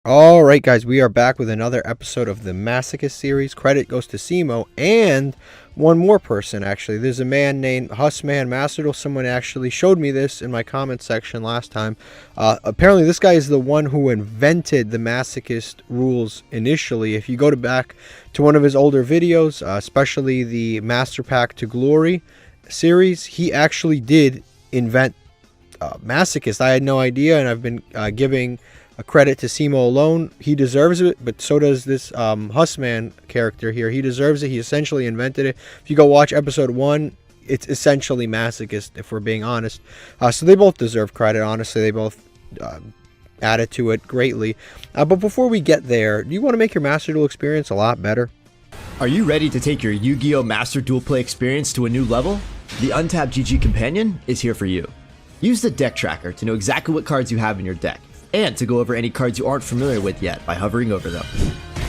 Alright guys, we are back with another episode of the Masochist series. Credit goes to Cimo and one more person actually. There's a man named Yugioh Master Duel. Someone actually showed me this in my comment section last time. Apparently this guy is the one who invented the Masochist rules initially. If you go back to one of his older videos, especially the Master Pack to Glory series, he actually did invent Masochist. I had no idea, and I've been giving a credit to Cimo alone. He deserves it, but so does this Yugioh character here. He deserves it. He essentially invented it. If you go watch episode 1, it's essentially Masochist, if we're being honest. So they both deserve credit, honestly. They both added to it greatly. But before we get there, do you want to make your Master Duel experience a lot better? Are you ready to take your Yu-Gi-Oh! Master Duel Play experience to a new level? The Untapped GG Companion is here for you. Use the deck tracker to know exactly what cards you have in your deck, and to go over any cards you aren't familiar with yet by hovering over them.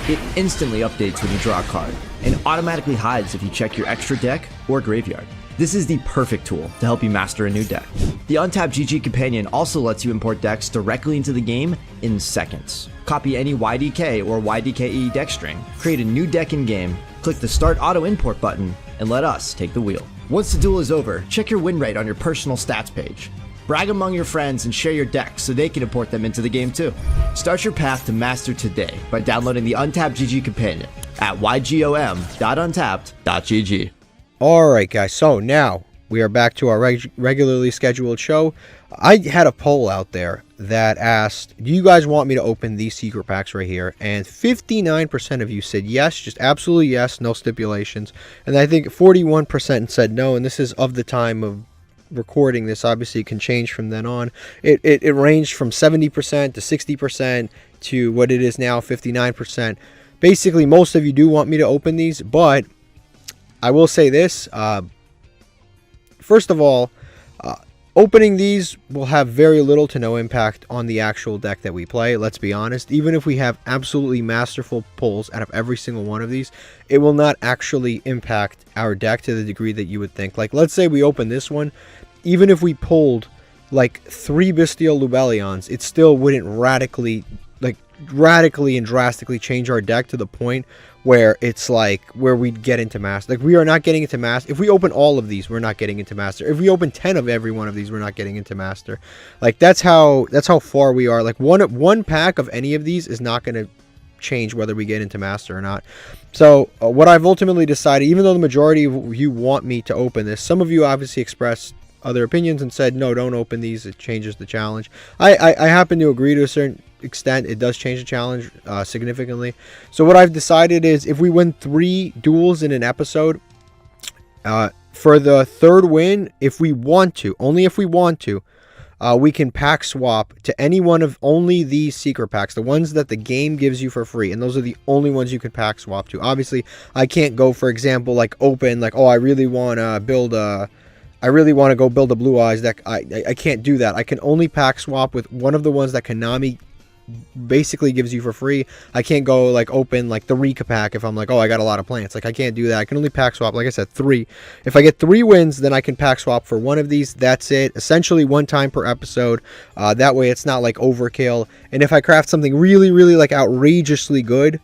It instantly updates when you draw a card, and automatically hides if you check your extra deck or graveyard. This is the perfect tool to help you master a new deck. The Untapped GG Companion also lets you import decks directly into the game in seconds. Copy any YDK or YDKE deck string, create a new deck in-game, click the Start Auto Import button, and let us take the wheel. Once the duel is over, check your win rate on your personal stats page. Brag among your friends and share your decks so they can import them into the game too. Start your path to master today by downloading the Untapped GG Companion at ygom.untapped.gg. Alright guys, so now we are back to our regularly scheduled show. I had a poll out there that asked, do you guys want me to open these secret packs right here? And 59% of you said yes, just absolutely yes, no stipulations. And I think 41% said no, and this is of the time of recording this. Obviously it can change from then on. It ranged from 70% to 60% to what it is now, 59%. Basically most of you do want me to open these, but I will say this, first of all, opening these will have very little to no impact on the actual deck that we play. Let's be honest. Even if we have absolutely masterful pulls out of every single one of these, it will not actually impact our deck to the degree that you would think. Like, let's say we open this one. Even if we pulled like 3 Bestial Lubellions, it still wouldn't radically and drastically change our deck to the point where it's like where we'd get into master. Like, we are not getting into master. If we open all of these, we're not getting into master. If we open 10 of every one of these, we're not getting into master. Like, that's how far we are. Like, one pack of any of these is not going to change whether we get into master or not. So what I've ultimately decided, even though the majority of you want me to open this, some of you obviously expressed other opinions and said no, don't open these, it changes the challenge. I happen to agree to a certain extent. It does change the challenge significantly. So what I've decided is, if we win 3 duels in an episode, for the 3rd win, if we want to, only if we want to, we can pack swap to any one of only these secret packs, the ones that the game gives you for free, and those are the only ones you can pack swap to. Obviously I can't go, for example, like open like, oh, I really want to go build a Blue Eyes deck. I can't do that. I can only pack swap with one of the ones that Konami basically gives you for free. I can't go like open like the Rika pack if I'm like, oh, I got a lot of plants. Like, I can't do that. I can only pack swap, like I said, 3. If I get 3 wins, then I can pack swap for one of these. That's it. Essentially 1 time per episode. That way it's not like overkill. And if I craft something really, really like outrageously good,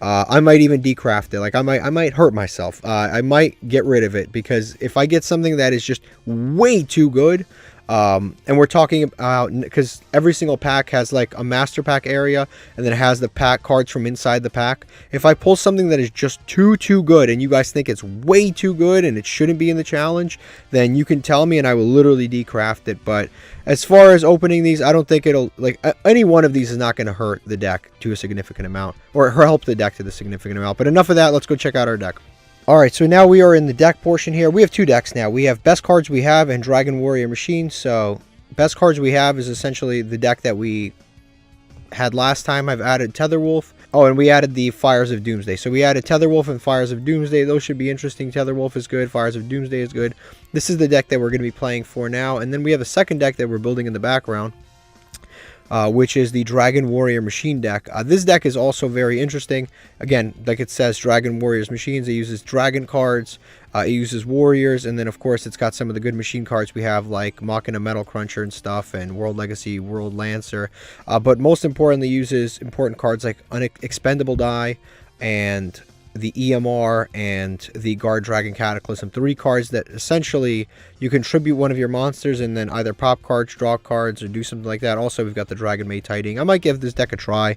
I might even decraft it. Like, I might hurt myself. I might get rid of it, because if I get something that is just way too good, and we're talking about, because every single pack has like a master pack area, and then it has the pack cards from inside the pack. If I pull something that is just too good, and you guys think it's way too good and it shouldn't be in the challenge, then you can tell me and I will literally decraft it. But as far as opening these, I don't think it'll, like, any one of these is not going to hurt the deck to a significant amount, or help the deck to the significant amount. But enough of that, let's go check out our deck. Alright, so now we are in the deck portion here. We have 2 decks now. We have Best Cards We Have and Dragon Warrior Machine. So, Best Cards We Have is essentially the deck that we had last time. I've added Tetherwolf. Oh, and we added the Fires of Doomsday. So we added Tetherwolf and Fires of Doomsday. Those should be interesting. Tetherwolf is good. Fires of Doomsday is good. This is the deck that we're going to be playing for now. And then we have a second deck that we're building in the background. which is the Dragon Warrior Machine deck. This deck is also very interesting. Again, like it says, Dragon Warriors Machines. It uses Dragon cards, it uses Warriors, and then of course it's got some of the good machine cards we have, like Machina Metal Cruncher and stuff, and World Legacy, World Lancer. But most importantly, uses important cards like Expendable Die, and the EMR, and the Guard Dragon Cataclysm. 3 cards that essentially you contribute one of your monsters and then either pop cards, draw cards, or do something like that. Also, we've got the Dragonmaid Tidying. I might give this deck a try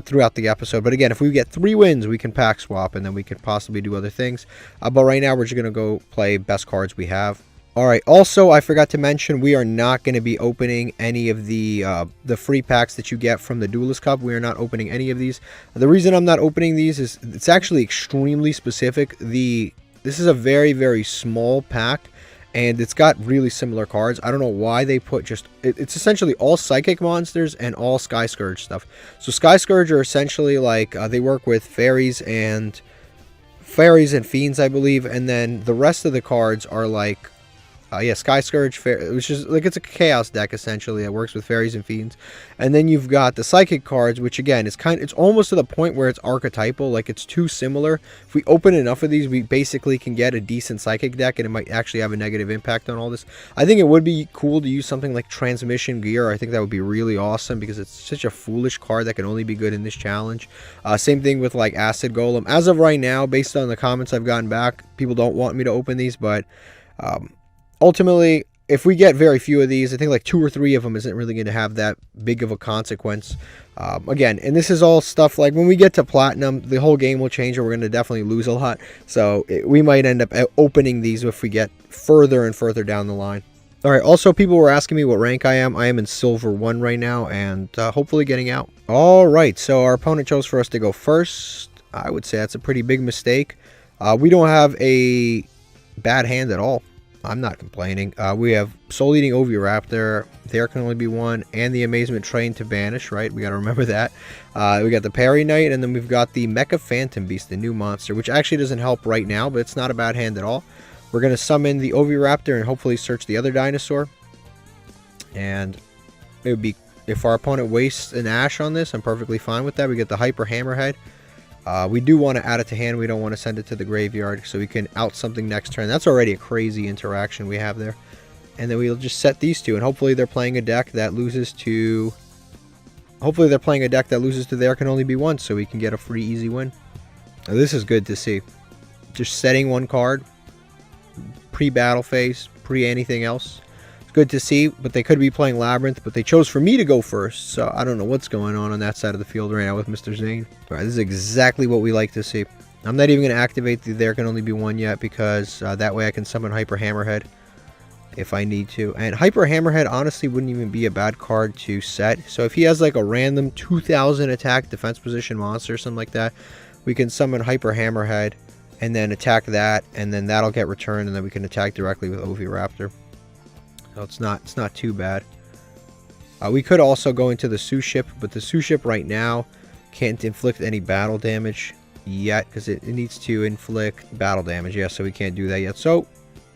throughout the episode. But again, if we get 3 wins, we can pack swap, and then we can possibly do other things. But right now, we're just going to go play best cards we have. Alright, also, I forgot to mention, we are not going to be opening any of the free packs that you get from the Duelist Cup. We are not opening any of these. The reason I'm not opening these is it's actually extremely specific. This is a very, very small pack, and it's got really similar cards. I don't know why they put just... It's essentially all Psychic monsters and all Sky Scourge stuff. So Sky Scourge are essentially like, they work with fairies and fiends, I believe, and then the rest of the cards are like... yeah, Sky Scourge, which is like, it's a chaos deck essentially. It works with fairies and fiends, and then you've got the psychic cards, which again is it's almost to the point where it's archetypal. Like, it's too similar. If we open enough of these, we basically can get a decent psychic deck, and it might actually have a negative impact on all this. I think it would be cool to use something like Transmission Gear. I think that would be really awesome because it's such a foolish card that can only be good in this challenge. Same thing with like Acid Golem. As of right now, based on the comments I've gotten back, people don't want me to open these, but ultimately, if we get very few of these, I think like 2 or 3 of them isn't really going to have that big of a consequence. Again, and this is all stuff like when we get to Platinum, the whole game will change, and we're going to definitely lose a lot. So we might end up opening these if we get further and further down the line. Alright, also people were asking me what rank I am. I am in Silver 1 right now, and hopefully getting out. Alright, so our opponent chose for us to go first. I would say that's a pretty big mistake. We don't have a bad hand at all. I'm not complaining. We have Soul Eating Oviraptor, There Can Only Be One, and the Amazement Train to Banish, right? We got to remember that. We got the Parry Knight, and then we've got the Mecha Phantom Beast, the new monster, which actually doesn't help right now, but it's not a bad hand at all. We're going to summon the Oviraptor and hopefully search the other dinosaur. And it would be, if our opponent wastes an Ash on this, I'm perfectly fine with that. We get the Hyper Hammerhead. We do want to add it to hand. We don't want to send it to the graveyard, so we can out something next turn. That's already a crazy interaction we have there. And then we'll just set these two, and hopefully they're playing a deck that loses to... Hopefully they're playing a deck that loses to There Can Only Be One, so we can get a free easy win. Now, this is good to see. Just setting one card, pre-battle phase, pre-anything else. It's good to see, but they could be playing Labyrinth, but they chose for me to go first, so I don't know what's going on that side of the field right now with Mr. Zane. Alright, this is exactly what we like to see. I'm not even going to activate the There Can Only Be One yet, because that way I can summon Hyper Hammerhead if I need to. And Hyper Hammerhead honestly wouldn't even be a bad card to set. So if he has like a random 2000 attack defense position monster or something like that, we can summon Hyper Hammerhead and then attack that, and then that'll get returned, and then we can attack directly with Oviraptor. So it's not too bad. We could also go into the Sue Ship, but the Sue Ship right now can't inflict any battle damage yet, because it needs to inflict battle damage. Yeah, so we can't do that yet. So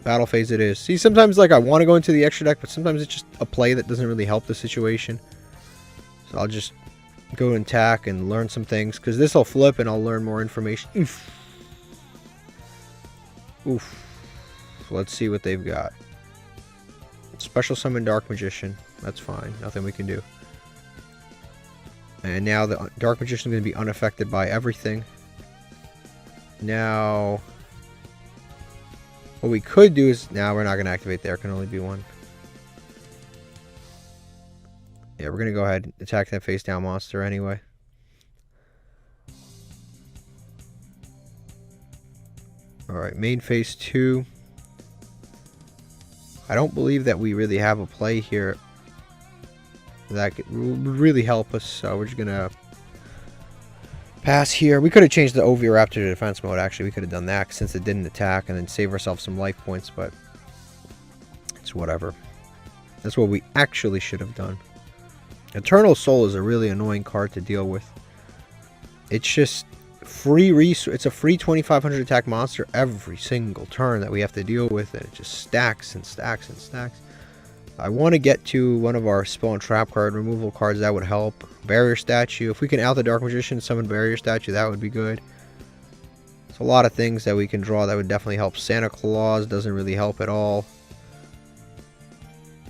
battle phase it is. See, sometimes like I want to go into the extra deck, but sometimes it's just a play that doesn't really help the situation. So I'll just go and attack and learn some things, because this will flip and I'll learn more information. Oof. Oof. Let's see what they've got. Special Summon Dark Magician. That's fine. Nothing we can do. And now the Dark Magician is going to be unaffected by everything. Now, what we could do is... Now we're not going to activate There Can Only Be One. Yeah, we're going to go ahead and attack that face down monster anyway. Alright, main phase 2. I don't believe that we really have a play here that would really help us, so we're just going to pass here. We could have changed the Oviraptor to defense mode, actually. We could have done that since it didn't attack, and then save ourselves some life points, but it's whatever. That's what we actually should have done. Eternal Soul is a really annoying card to deal with. It's just it's a free 2500 attack monster every single turn that we have to deal with, and it just stacks and stacks and stacks. I want to get to one of our spell and trap card removal cards. That would help. Barrier Statue. If we can out the Dark Magician, summon Barrier Statue, that would be good. There's a lot of things that we can draw that would definitely help. Santa Claus doesn't really help at all.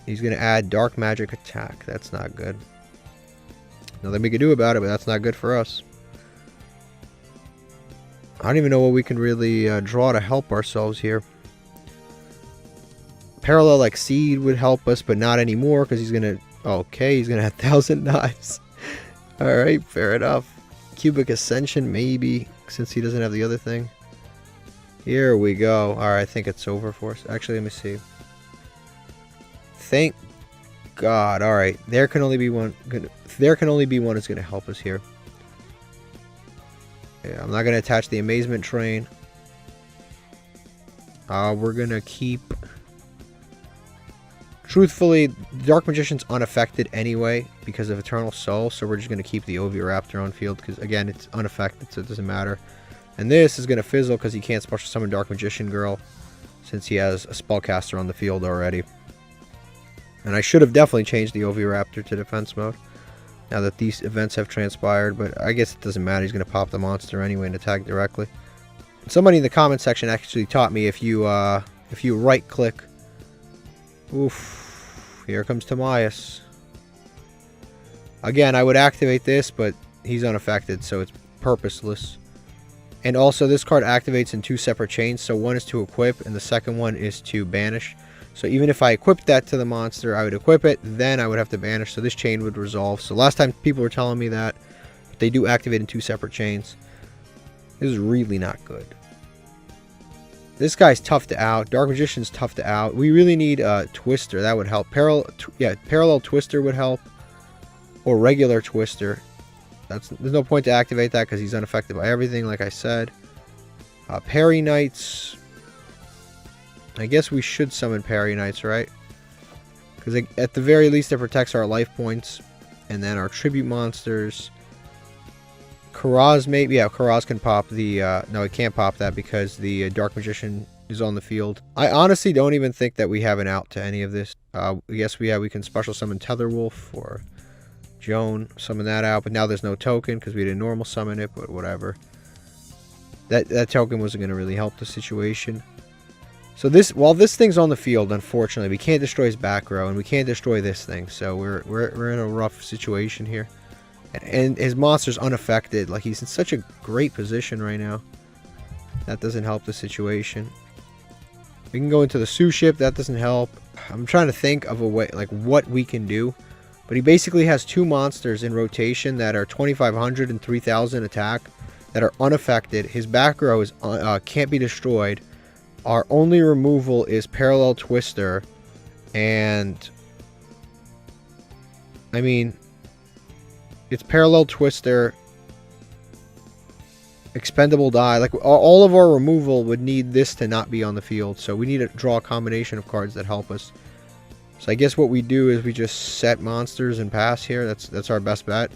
He's going to add Dark Magic Attack. That's not good. Nothing we can do about it, but that's not good for us. I don't even know what we can really draw to help ourselves here. Parallel Exceed would help us, but not anymore because he's going to... Okay, he's going to have 1,000 Knives. Alright, fair enough. Cubic Ascension, maybe, since he doesn't have the other thing. Here we go. Alright, I think it's over for us. Actually, let me see. Thank God. Alright, there can only be one. There can only be one that's going to help us here. Yeah, I'm not going to attach the Amazement Train. We're going to keep... Truthfully, Dark Magician's unaffected anyway because of Eternal Soul, so we're just going to keep the Oviraptor on field because, again, it's unaffected, so it doesn't matter. And this is going to fizzle because he can't special summon Dark Magician Girl since he has a Spellcaster on the field already. And I should have definitely changed the Oviraptor to defense mode now that these events have transpired, but I guess it doesn't matter. He's going to pop the monster anyway and attack directly. Somebody in the comment section actually taught me if you right-click... Oof, here comes Timaeus. Again, I would activate this, but he's unaffected, so it's purposeless. And also, this card activates in 2 separate chains, so one is to equip, and the second one is to banish. So even if I equipped that to the monster, I would equip it, then I would have to banish, so this chain would resolve. So last time people were telling me that, but they do activate in 2 separate chains. This is really not good. This guy's tough to out. Dark Magician's tough to out. We really need Twister. That would help. Parallel Twister would help. Or regular Twister. There's no point to activate that because he's unaffected by everything, like I said. Parry Knights. I guess we should summon Parry Knights, right? Because at the very least it protects our life points. And then our tribute monsters. Karaz maybe, yeah, Karaz can pop the, no, it can't pop that because the Dark Magician is on the field. I honestly don't even think that we have an out to any of this. Yes, we can special summon Tetherwolf or Joan, summon that out, but now there's no token because we didn't normal summon it, but whatever. That token wasn't going to really help the situation. So while this thing's on the field, unfortunately, we can't destroy his back row, and we can't destroy this thing, so we're in a rough situation here. And his monster's unaffected. Like, he's in such a great position right now. That doesn't help the situation. We can go into the Sioux ship. That doesn't help. I'm trying to think of a way, like, what we can do. But he basically has 2 monsters in rotation that are 2,500 and 3,000 attack that are unaffected. His back row is can't be destroyed. Our only removal is Parallel Twister. And... I mean... It's Parallel Twister, Expendable Die. Like, all of our removal would need this to not be on the field. So we need to draw a combination of cards that help us. So I guess what we do is we just set monsters and pass here. That's our best bet.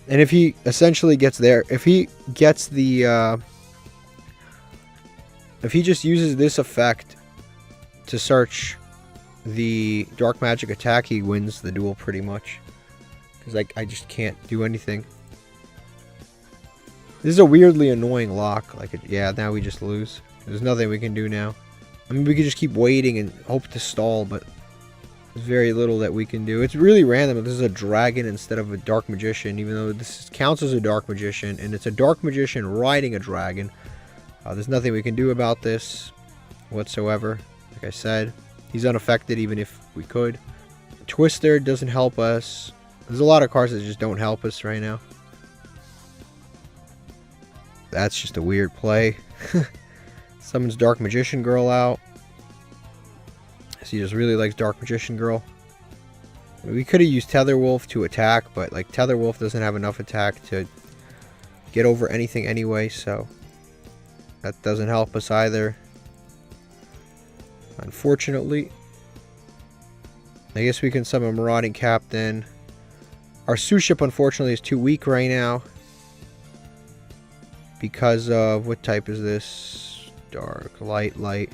And if he essentially gets there, if he gets the... if he just uses this effect to search the Dark Magic Attack, he wins the duel pretty much. Because I just can't do anything. This is a weirdly annoying lock. Like, yeah, now we just lose. There's nothing we can do now. I mean, we could just keep waiting and hope to stall, but there's very little that we can do. It's really random. This is a dragon instead of a Dark Magician, even though this counts as a Dark Magician, and it's a Dark Magician riding a dragon. There's nothing we can do about this whatsoever. Like I said, he's unaffected even if we could. Twister doesn't help us. There's a lot of cards that just don't help us right now. That's just a weird play. Summons Dark Magician Girl out. So he just really likes Dark Magician Girl. I mean, we could have used Tetherwolf to attack, but like Tetherwolf doesn't have enough attack to get over anything anyway, so that doesn't help us either. Unfortunately. I guess we can summon Marauding Captain. Our Sioux ship, unfortunately, is too weak right now. Because of... What type is this? Dark, light, light.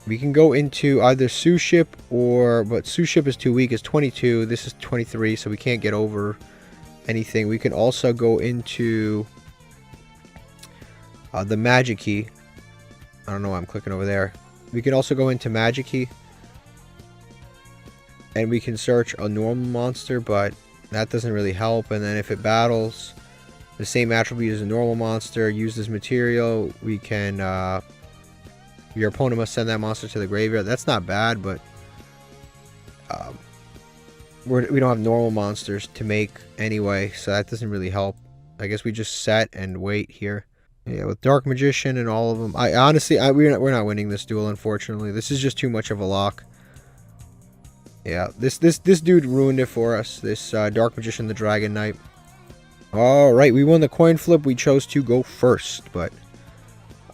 We can go into either Sue Ship or... But Sue Ship is too weak. It's 22. This is 23, so we can't get over anything. We can also go into the Magic Key. I don't know why I'm clicking over there. We can also go into Magic Key. And we can search a normal monster, but that doesn't really help. And then if it battles the same attribute as a normal monster, use this material, we can... your opponent must send that monster to the graveyard. That's not bad, but we don't have normal monsters to make anyway, so that doesn't really help. I guess we just set and wait here. Yeah, with Dark Magician and all of them. We're not winning this duel, unfortunately. This is just too much of a lock. Yeah, this dude ruined it for us. This Dark Magician, the Dragon Knight. All right, we won the coin flip. We chose to go first, but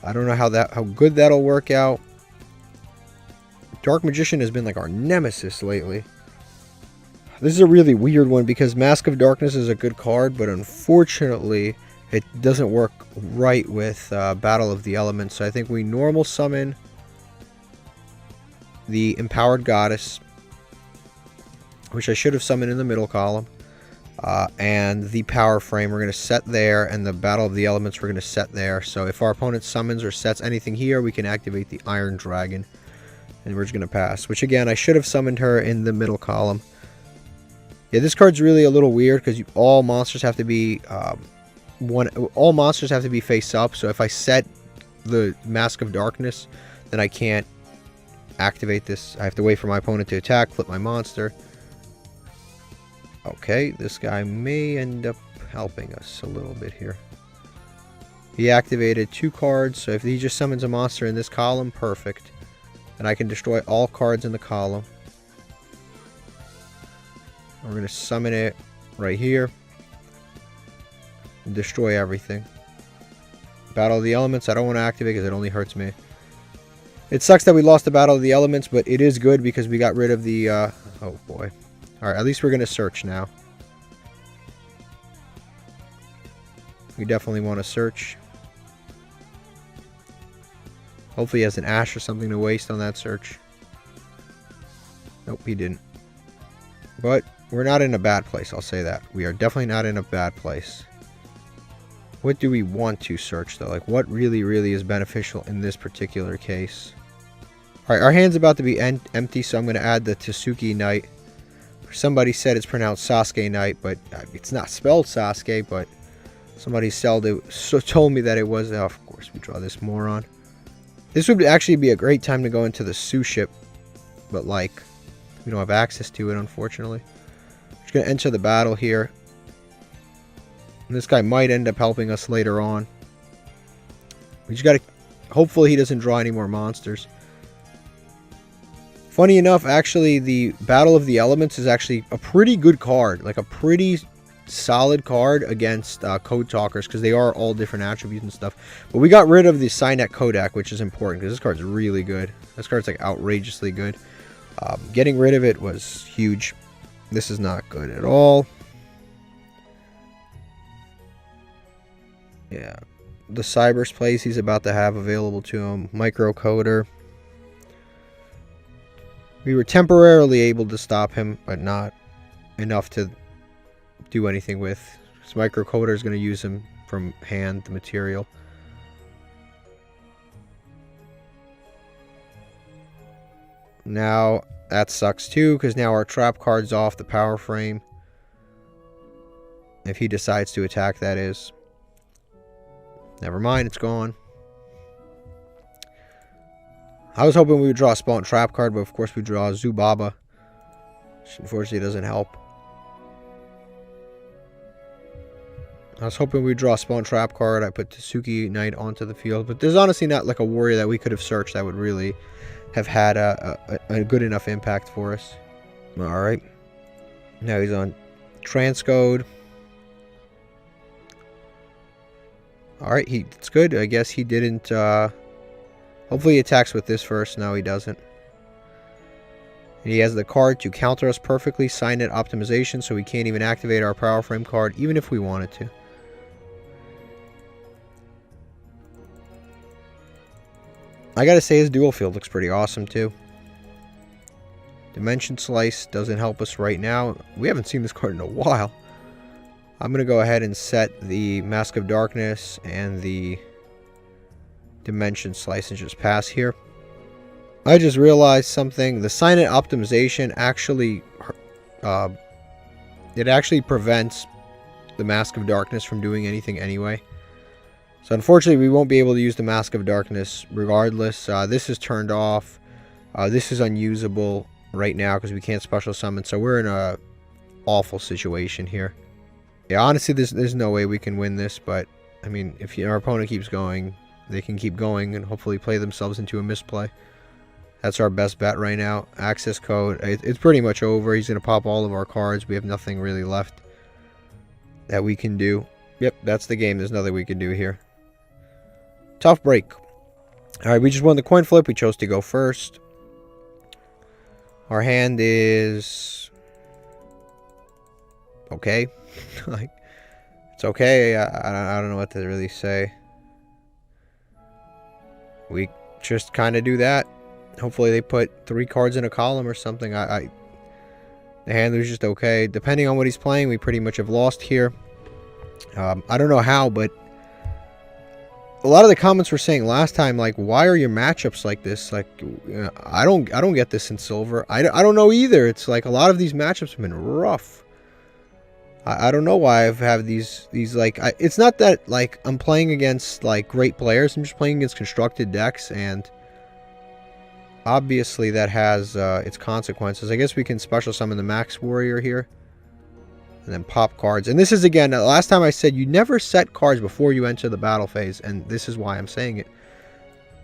I don't know how good that'll work out. Dark Magician has been like our nemesis lately. This is a really weird one because Mask of Darkness is a good card, but unfortunately it doesn't work right with Battle of the Elements. So I think we normal summon the Empowered Goddess, which I should have summoned in the middle column. And the Power Frame we're going to set there, and the Battle of the Elements we're going to set there. So if our opponent summons or sets anything here, we can activate the Iron Dragon, and we're just going to pass. Which again, I should have summoned her in the middle column. Yeah, this card's really a little weird because all monsters have to be face up. So if I set the Mask of Darkness, then I can't activate this. I have to wait for my opponent to attack, flip my monster. Okay, this guy may end up helping us a little bit here. He activated 2 cards, so if he just summons a monster in this column, perfect. And I can destroy all cards in the column. We're going to summon it right here. And destroy everything. Battle of the Elements, I don't want to activate because it only hurts me. It sucks that we lost the Battle of the Elements, but it is good because we got rid of the... oh boy. Alright, at least we're going to search now. We definitely want to search. Hopefully he has an Ash or something to waste on that search. Nope, he didn't. But we're not in a bad place, I'll say that. We are definitely not in a bad place. What do we want to search, though? Like, what really is beneficial in this particular case? Alright, our hand's about to be empty, so I'm going to add the Tsuki Knight. Somebody said it's pronounced Sasuke Knight, but it's not spelled Sasuke, but somebody told me that it was. Oh, of course, we draw this moron. This would actually be a great time to go into the Sue Ship, but like, we don't have access to it, unfortunately. Just going to enter the battle here. And this guy might end up helping us later on. We just got to... Hopefully he doesn't draw any more monsters. Funny enough, actually, the Battle of the Elements is actually a pretty good card. Like, a pretty solid card against Code Talkers, because they are all different attributes and stuff. But we got rid of the Signet Kodak, which is important, because this card's really good. This card's, like, outrageously good. Getting rid of it was huge. This is not good at all. Yeah. The Cyberspace he's about to have available to him. Microcoder. We were temporarily able to stop him, but not enough to do anything with. This Microcoder is going to use him from hand, the material. Now, that sucks too, because now our trap card's off the power frame. If he decides to attack, that is. Never mind, it's gone. I was hoping we would draw a Spawn Trap card, but of course we draw Zubaba, which unfortunately doesn't help. I was hoping we'd draw a Spawn Trap card. I put Tsuki Knight onto the field, but there's honestly not like a warrior that we could have searched that would really have had a good enough impact for us. Alright. Now he's on Transcode. Alright, it's good. I guess he didn't... Hopefully he attacks with this first. No, he doesn't. And he has the card to counter us perfectly. Signet Optimization, so we can't even activate our Power Frame card, even if we wanted to. I gotta say his dual field looks pretty awesome too. Dimension Slice doesn't help us right now. We haven't seen this card in a while. I'm gonna go ahead and set the Mask of Darkness and the Dimension Slice and just pass here. I just realized something. The Signet optimization actually it actually prevents the Mask of Darkness from doing anything anyway. So unfortunately we won't be able to use the Mask of Darkness regardless. This is turned off. This is unusable right now because we can't special summon, so we're in a awful situation here. Yeah, honestly there's no way we can win this, but I mean, if our opponent keeps going, they can keep going and hopefully play themselves into a misplay. That's our best bet right now. Access code, it's pretty much over. He's going to pop all of our cards. We have nothing really left that we can do. Yep, that's the game. There's nothing we can do here. Tough break. Alright, we just won the coin flip. We chose to go first. Our hand is okay. Like, it's okay. I don't know what to really say. We just kind of do that. Hopefully they put 3 cards in a column or something. The hand was just okay. Depending on what he's playing, we pretty much have lost here. I don't know how, but a lot of the comments were saying last time, like, why are your matchups like this? Like, I don't get this in Silver. I don't know either. It's like a lot of these matchups have been rough. I don't know why I've had these like, it's not that like I'm playing against like great players. I'm just playing against constructed decks, and obviously that has its consequences. I guess we can special summon the Max Warrior here and then pop cards. And this is, again, last time I said you never set cards before you enter the battle phase, and this is why I'm saying it.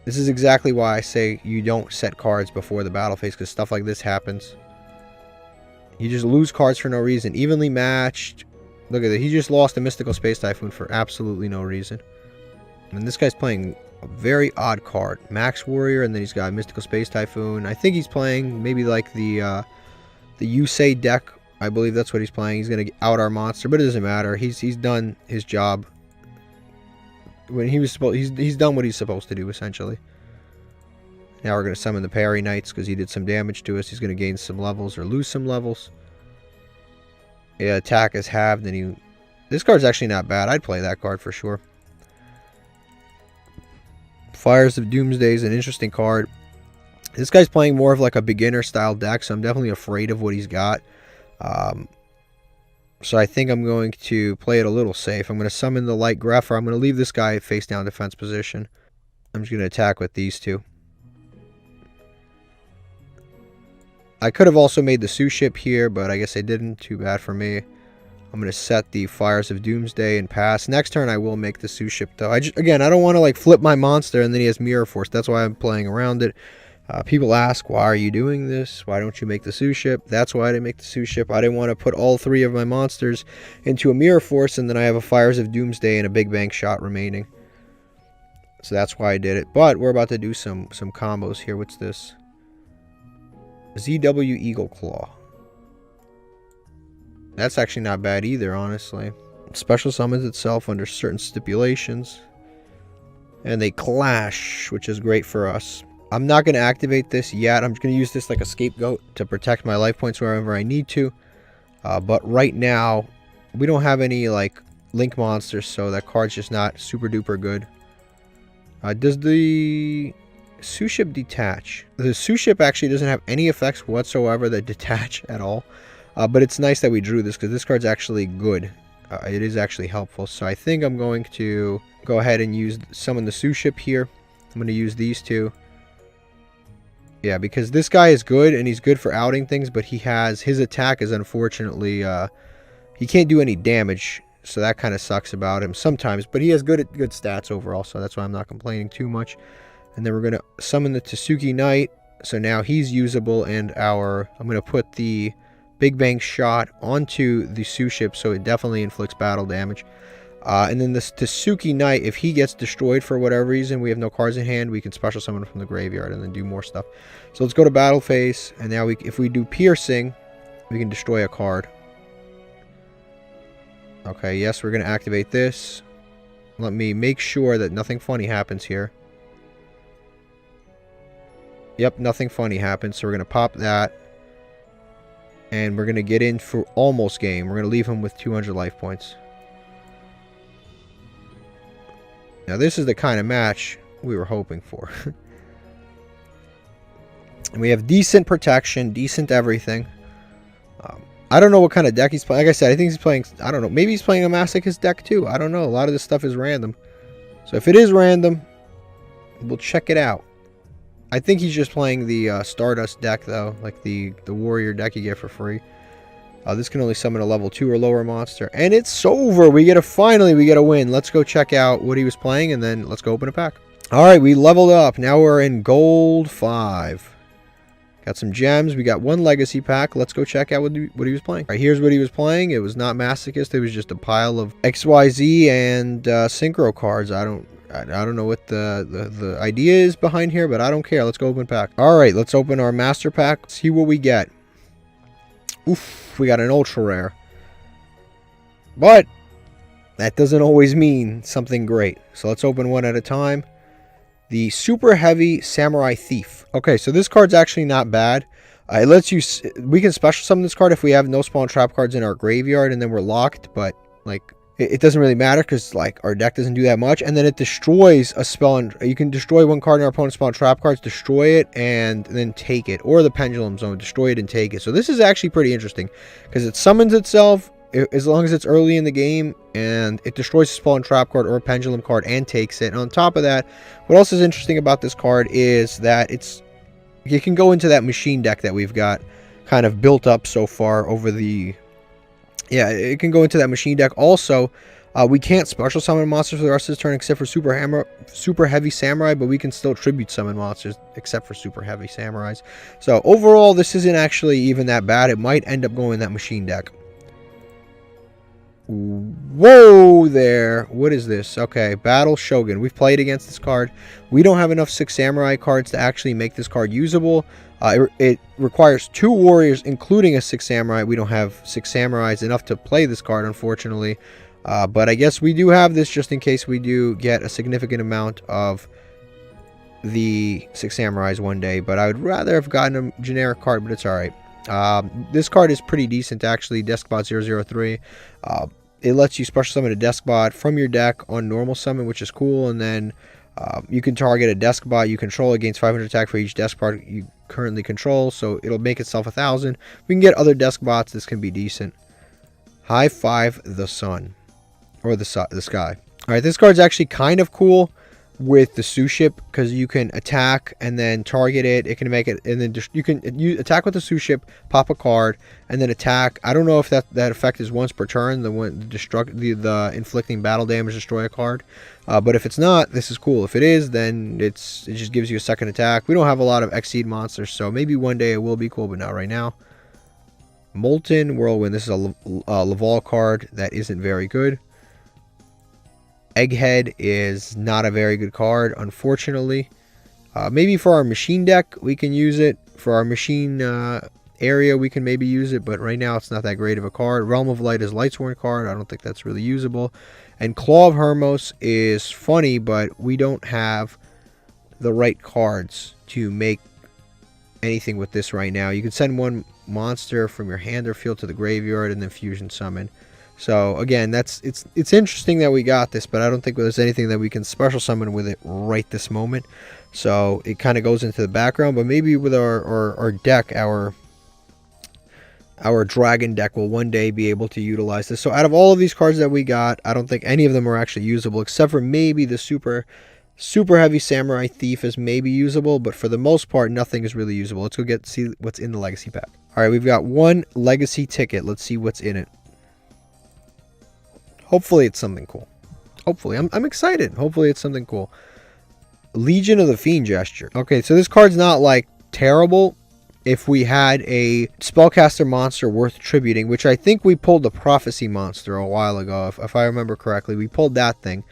This is exactly why I say you don't set cards before the battle phase, because stuff like this happens. You just lose cards for no reason. Evenly matched. Look at it. He just lost a Mystical Space Typhoon for absolutely no reason. And this guy's playing a very odd card. Max Warrior, and then he's got a Mystical Space Typhoon. I think he's playing maybe like the Yusei deck. I believe that's what he's playing. He's going to out our monster, but it doesn't matter. He's done his job. When he was supposed, he's done what he's supposed to do, essentially. Now we're going to summon the Parry Knights because he did some damage to us. He's going to gain some levels or lose some levels. Yeah, attack is halved, and this card's actually not bad. I'd play that card for sure. Fires of Doomsday is an interesting card. This guy's playing more of like a beginner style deck, so I'm definitely afraid of what he's got. So I think I'm going to play it a little safe. I'm going to summon the Light Grepher. I'm going to leave this guy face down defense position. I'm just going to attack with these two. I could have also made the Sue Ship here, but I guess I didn't. Too bad for me. I'm going to set the Fires of Doomsday and pass. Next turn I will make the Sue Ship, though. Again, I don't want to like flip my monster and then he has Mirror Force. That's why I'm playing around it. People ask, why are you doing this? Why don't you make the Sue Ship? That's why I didn't make the Sue Ship. I didn't want to put all 3 of my monsters into a Mirror Force, and then I have a Fires of Doomsday and a Big Bang Shot remaining. So that's why I did it. But we're about to do some combos here. What's this? ZW Eagle Claw. That's actually not bad either, honestly. It special summons itself under certain stipulations. And they clash, which is great for us. I'm not going to activate this yet. I'm just going to use this like a scapegoat to protect my life points wherever I need to. But right now, we don't have any like link monsters, so that card's just not super duper good. Does the Sue Ship detach? The Sue Ship actually doesn't have any effects whatsoever that detach at all. But it's nice that we drew this because this card's actually good. It is actually helpful. So I think I'm going to go ahead and summon the Sue Ship here. I'm going to use these two. Yeah, because this guy is good, and he's good for outing things, but his attack is unfortunately, he can't do any damage, so that kind of sucks about him sometimes, but he has good stats overall, so that's why I'm not complaining too much. And then we're going to summon the Tsuki Knight, so now he's usable, and I'm going to put the Big Bang Shot onto the Sue Ship, so it definitely inflicts battle damage. And then this Tsuki Knight, if he gets destroyed for whatever reason, we have no cards in hand, we can special summon from the graveyard and then do more stuff. So let's go to battle phase, and now if we do piercing, we can destroy a card. Okay, yes, we're going to activate this. Let me make sure that nothing funny happens here. Yep, nothing funny happened, so we're going to pop that. And we're going to get in for almost game. We're going to leave him with 200 life points. Now, this is the kind of match we were hoping for. And we have decent protection, decent everything. I don't know what kind of deck he's playing. Like I said, I think he's playing, I don't know, maybe he's playing a Masochist deck too. I don't know. A lot of this stuff is random. So if it is random, we'll check it out. I think he's just playing the Stardust deck though, like the warrior deck you get for free. This can only summon a level 2 or lower monster. And it's over. We get a win. Let's go check out what he was playing and then let's go open a pack. Alright, we leveled up. Now we're in gold 5. Got some gems. We got one legacy pack. Let's go check out what he was playing. All right, here's what he was playing. It was not Masochist. It was just a pile of XYZ and Synchro cards. I don't know what the idea is behind here, but I don't care. Let's go open pack. All right, let's open our master pack. See what we get. Oof, we got an ultra rare. But that doesn't always mean something great. So let's open one at a time. The Super Heavy Samurai Thief. Okay, so this card's actually not bad. It lets you... We can special summon this card if we have no spawn trap cards in our graveyard and then we're locked. But, like, it doesn't really matter because, like, our deck doesn't do that much. And then it destroys a spell. And you can destroy one card in our opponent's spawn trap cards, destroy it, and then take it. Or the Pendulum Zone, destroy it and take it. So this is actually pretty interesting because it summons itself as long as it's early in the game, and it destroys a spawn trap card or a pendulum card and takes it. And on top of that, what else is interesting about this card is that you can go into that machine deck that we've got kind of built up so far over the... Yeah, it can go into that machine deck. Also, we can't special summon monsters for the rest of the turn except for Super Heavy Samurai, but we can still tribute summon monsters except for Super Heavy Samurais. So overall, this isn't actually even that bad. It might end up going in that machine deck. Whoa there. What is this? Okay, Battle Shogun. We've played against this card. We don't have enough 6 Samurai cards to actually make this card usable. It requires 2 warriors, including a 6 Samurai. We don't have 6 Samurais enough to play this card, unfortunately. But I guess we do have this just in case we do get a significant amount of the 6 Samurais one day. But I would rather have gotten a generic card, but it's alright. This card is pretty decent, actually. Deskbot 003. It lets you special summon a Deskbot from your deck on normal summon, which is cool. And then you can target a Deskbot you control against 500 attack for each Deskbot you currently control. So it'll make itself 1,000. We can get other Deskbots. This can be decent. High Five the Sun. Or the Sky. Alright, this card's actually kind of cool with the Suship because you can attack and then target it. It can make it, and then you can attack with the Suship, pop a card, and then attack. I don't know if that effect is once per turn. The inflicting battle damage, destroy a card. But if it's not, this is cool. If it is, then it just gives you a second attack. We don't have a lot of Exceed monsters, so maybe one day it will be cool, but not right now. Molten Whirlwind. This is a Laval card that isn't very good. Egghead is not a very good card, unfortunately. Maybe for our machine deck, we can use it. For our machine area, we can maybe use it, but right now it's not that great of a card. Realm of Light is Lightsworn card. I don't think that's really usable. And Claw of Hermos is funny, but we don't have the right cards to make anything with this right now. You can send one monster from your hand or field to the graveyard and then fusion summon. So again, it's interesting that we got this, but I don't think there's anything that we can special summon with it right this moment. So it kind of goes into the background, but maybe with our deck, our dragon deck will one day be able to utilize this. So out of all of these cards that we got, I don't think any of them are actually usable, except for maybe the Super Heavy Samurai Thief is maybe usable, but for the most part, nothing is really usable. Let's go see what's in the Legacy pack. All right, we've got one Legacy ticket. Let's see what's in it. Hopefully it's something cool. Hopefully. I'm excited. Hopefully it's something cool. Legion of the Fiend Gesture. Okay, so this card's not, like, terrible if we had a spellcaster monster worth tributing, which I think we pulled the Prophecy monster a while ago, if I remember correctly. We pulled that thing.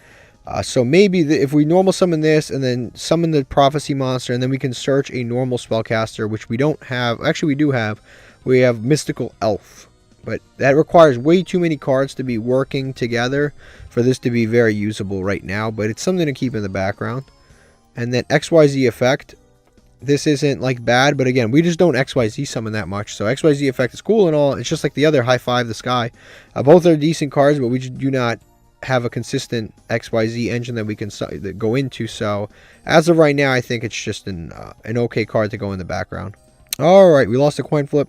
So maybe if we normal summon this and then summon the Prophecy monster, and then we can search a normal spellcaster, which we don't have. Actually, we do have. We have Mystical Elf. But that requires way too many cards to be working together for this to be very usable right now. But it's something to keep in the background. And then XYZ effect. this isn't like bad, but again, we just don't XYZ summon that much. So XYZ effect is cool and all. It's just like the other High Five the Sky. Both are decent cards, but we just do not have a consistent XYZ engine that we can go into. So as of right now, I think it's just an okay card to go in the background. All right, we lost a coin flip.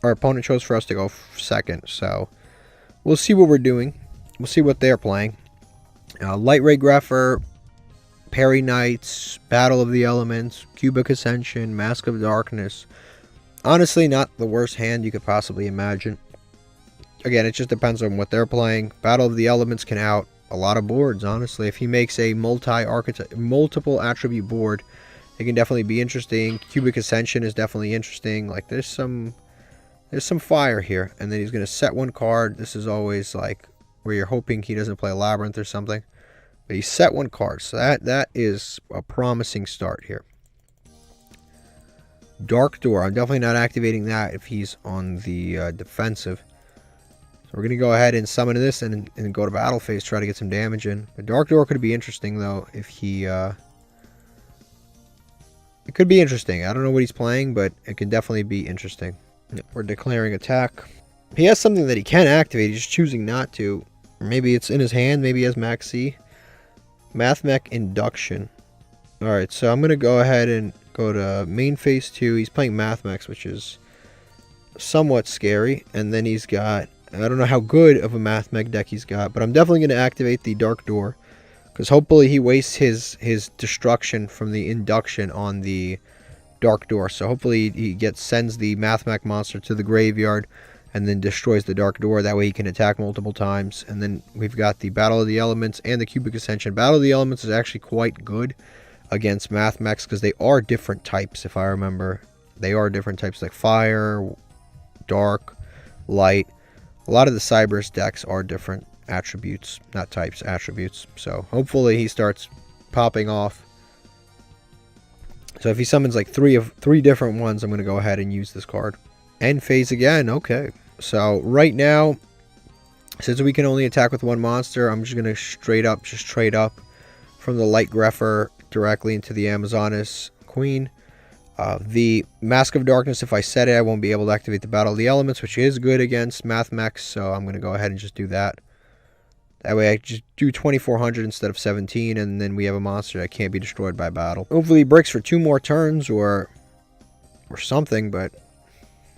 Our opponent chose for us to go second, so we'll see what we're doing. We'll see what they're playing. Light Ray Grepher, Parry Knights, Battle of the Elements, Cubic Ascension, Mask of Darkness. Honestly, not the worst hand you could possibly imagine. Again, it just depends on what they're playing. Battle of the Elements can out a lot of boards, honestly. If he makes a multiple attribute board, it can definitely be interesting. Cubic Ascension is definitely interesting. Like, there's some fire here. And then he's going to set one card. This is always like where you're hoping he doesn't play Labyrinth or something. But he set one card, so that is a promising start here. Dark Door, I'm definitely not activating that if he's on the defensive. So we're going to go ahead and summon this and go to battle phase, try to get some damage in. The Dark Door could be interesting, though, if he... it could be interesting. I don't know what he's playing, but it could definitely be interesting. We're declaring attack. He has something that he can activate, he's just choosing not to. Or maybe it's in his hand, maybe he has Max C. Mathmech Induction. Alright, so I'm going to go ahead and go to main phase 2. He's playing Mathmech, which is somewhat scary. And then he's got, I don't know how good of a Mathmech deck he's got, but I'm definitely going to activate the Dark Door. Because hopefully he wastes his destruction from the induction on the Dark Door. So hopefully he sends the Mathmech monster to the graveyard and then destroys the Dark Door. That way he can attack multiple times. And then we've got the Battle of the Elements and the Cubic Ascension. Battle of the Elements is actually quite good against Mathmechs because they are different types, if I remember. They are different types like Fire, Dark, Light. A lot of the Cyberus decks are different attributes. Not types, attributes. So hopefully he starts popping off. So if he summons like three different ones, I'm going to go ahead and use this card. End phase again. Okay. So right now, since we can only attack with one monster, I'm just going to just trade up from the Light Grepher directly into the Amazonas Queen. The Mask of Darkness, if I set it, I won't be able to activate the Battle of the Elements, which is good against Mathmech, so I'm going to go ahead and just do that. That way I just do 2400 instead of 17, and then we have a monster that can't be destroyed by battle. Hopefully he breaks for 2 more turns or something, but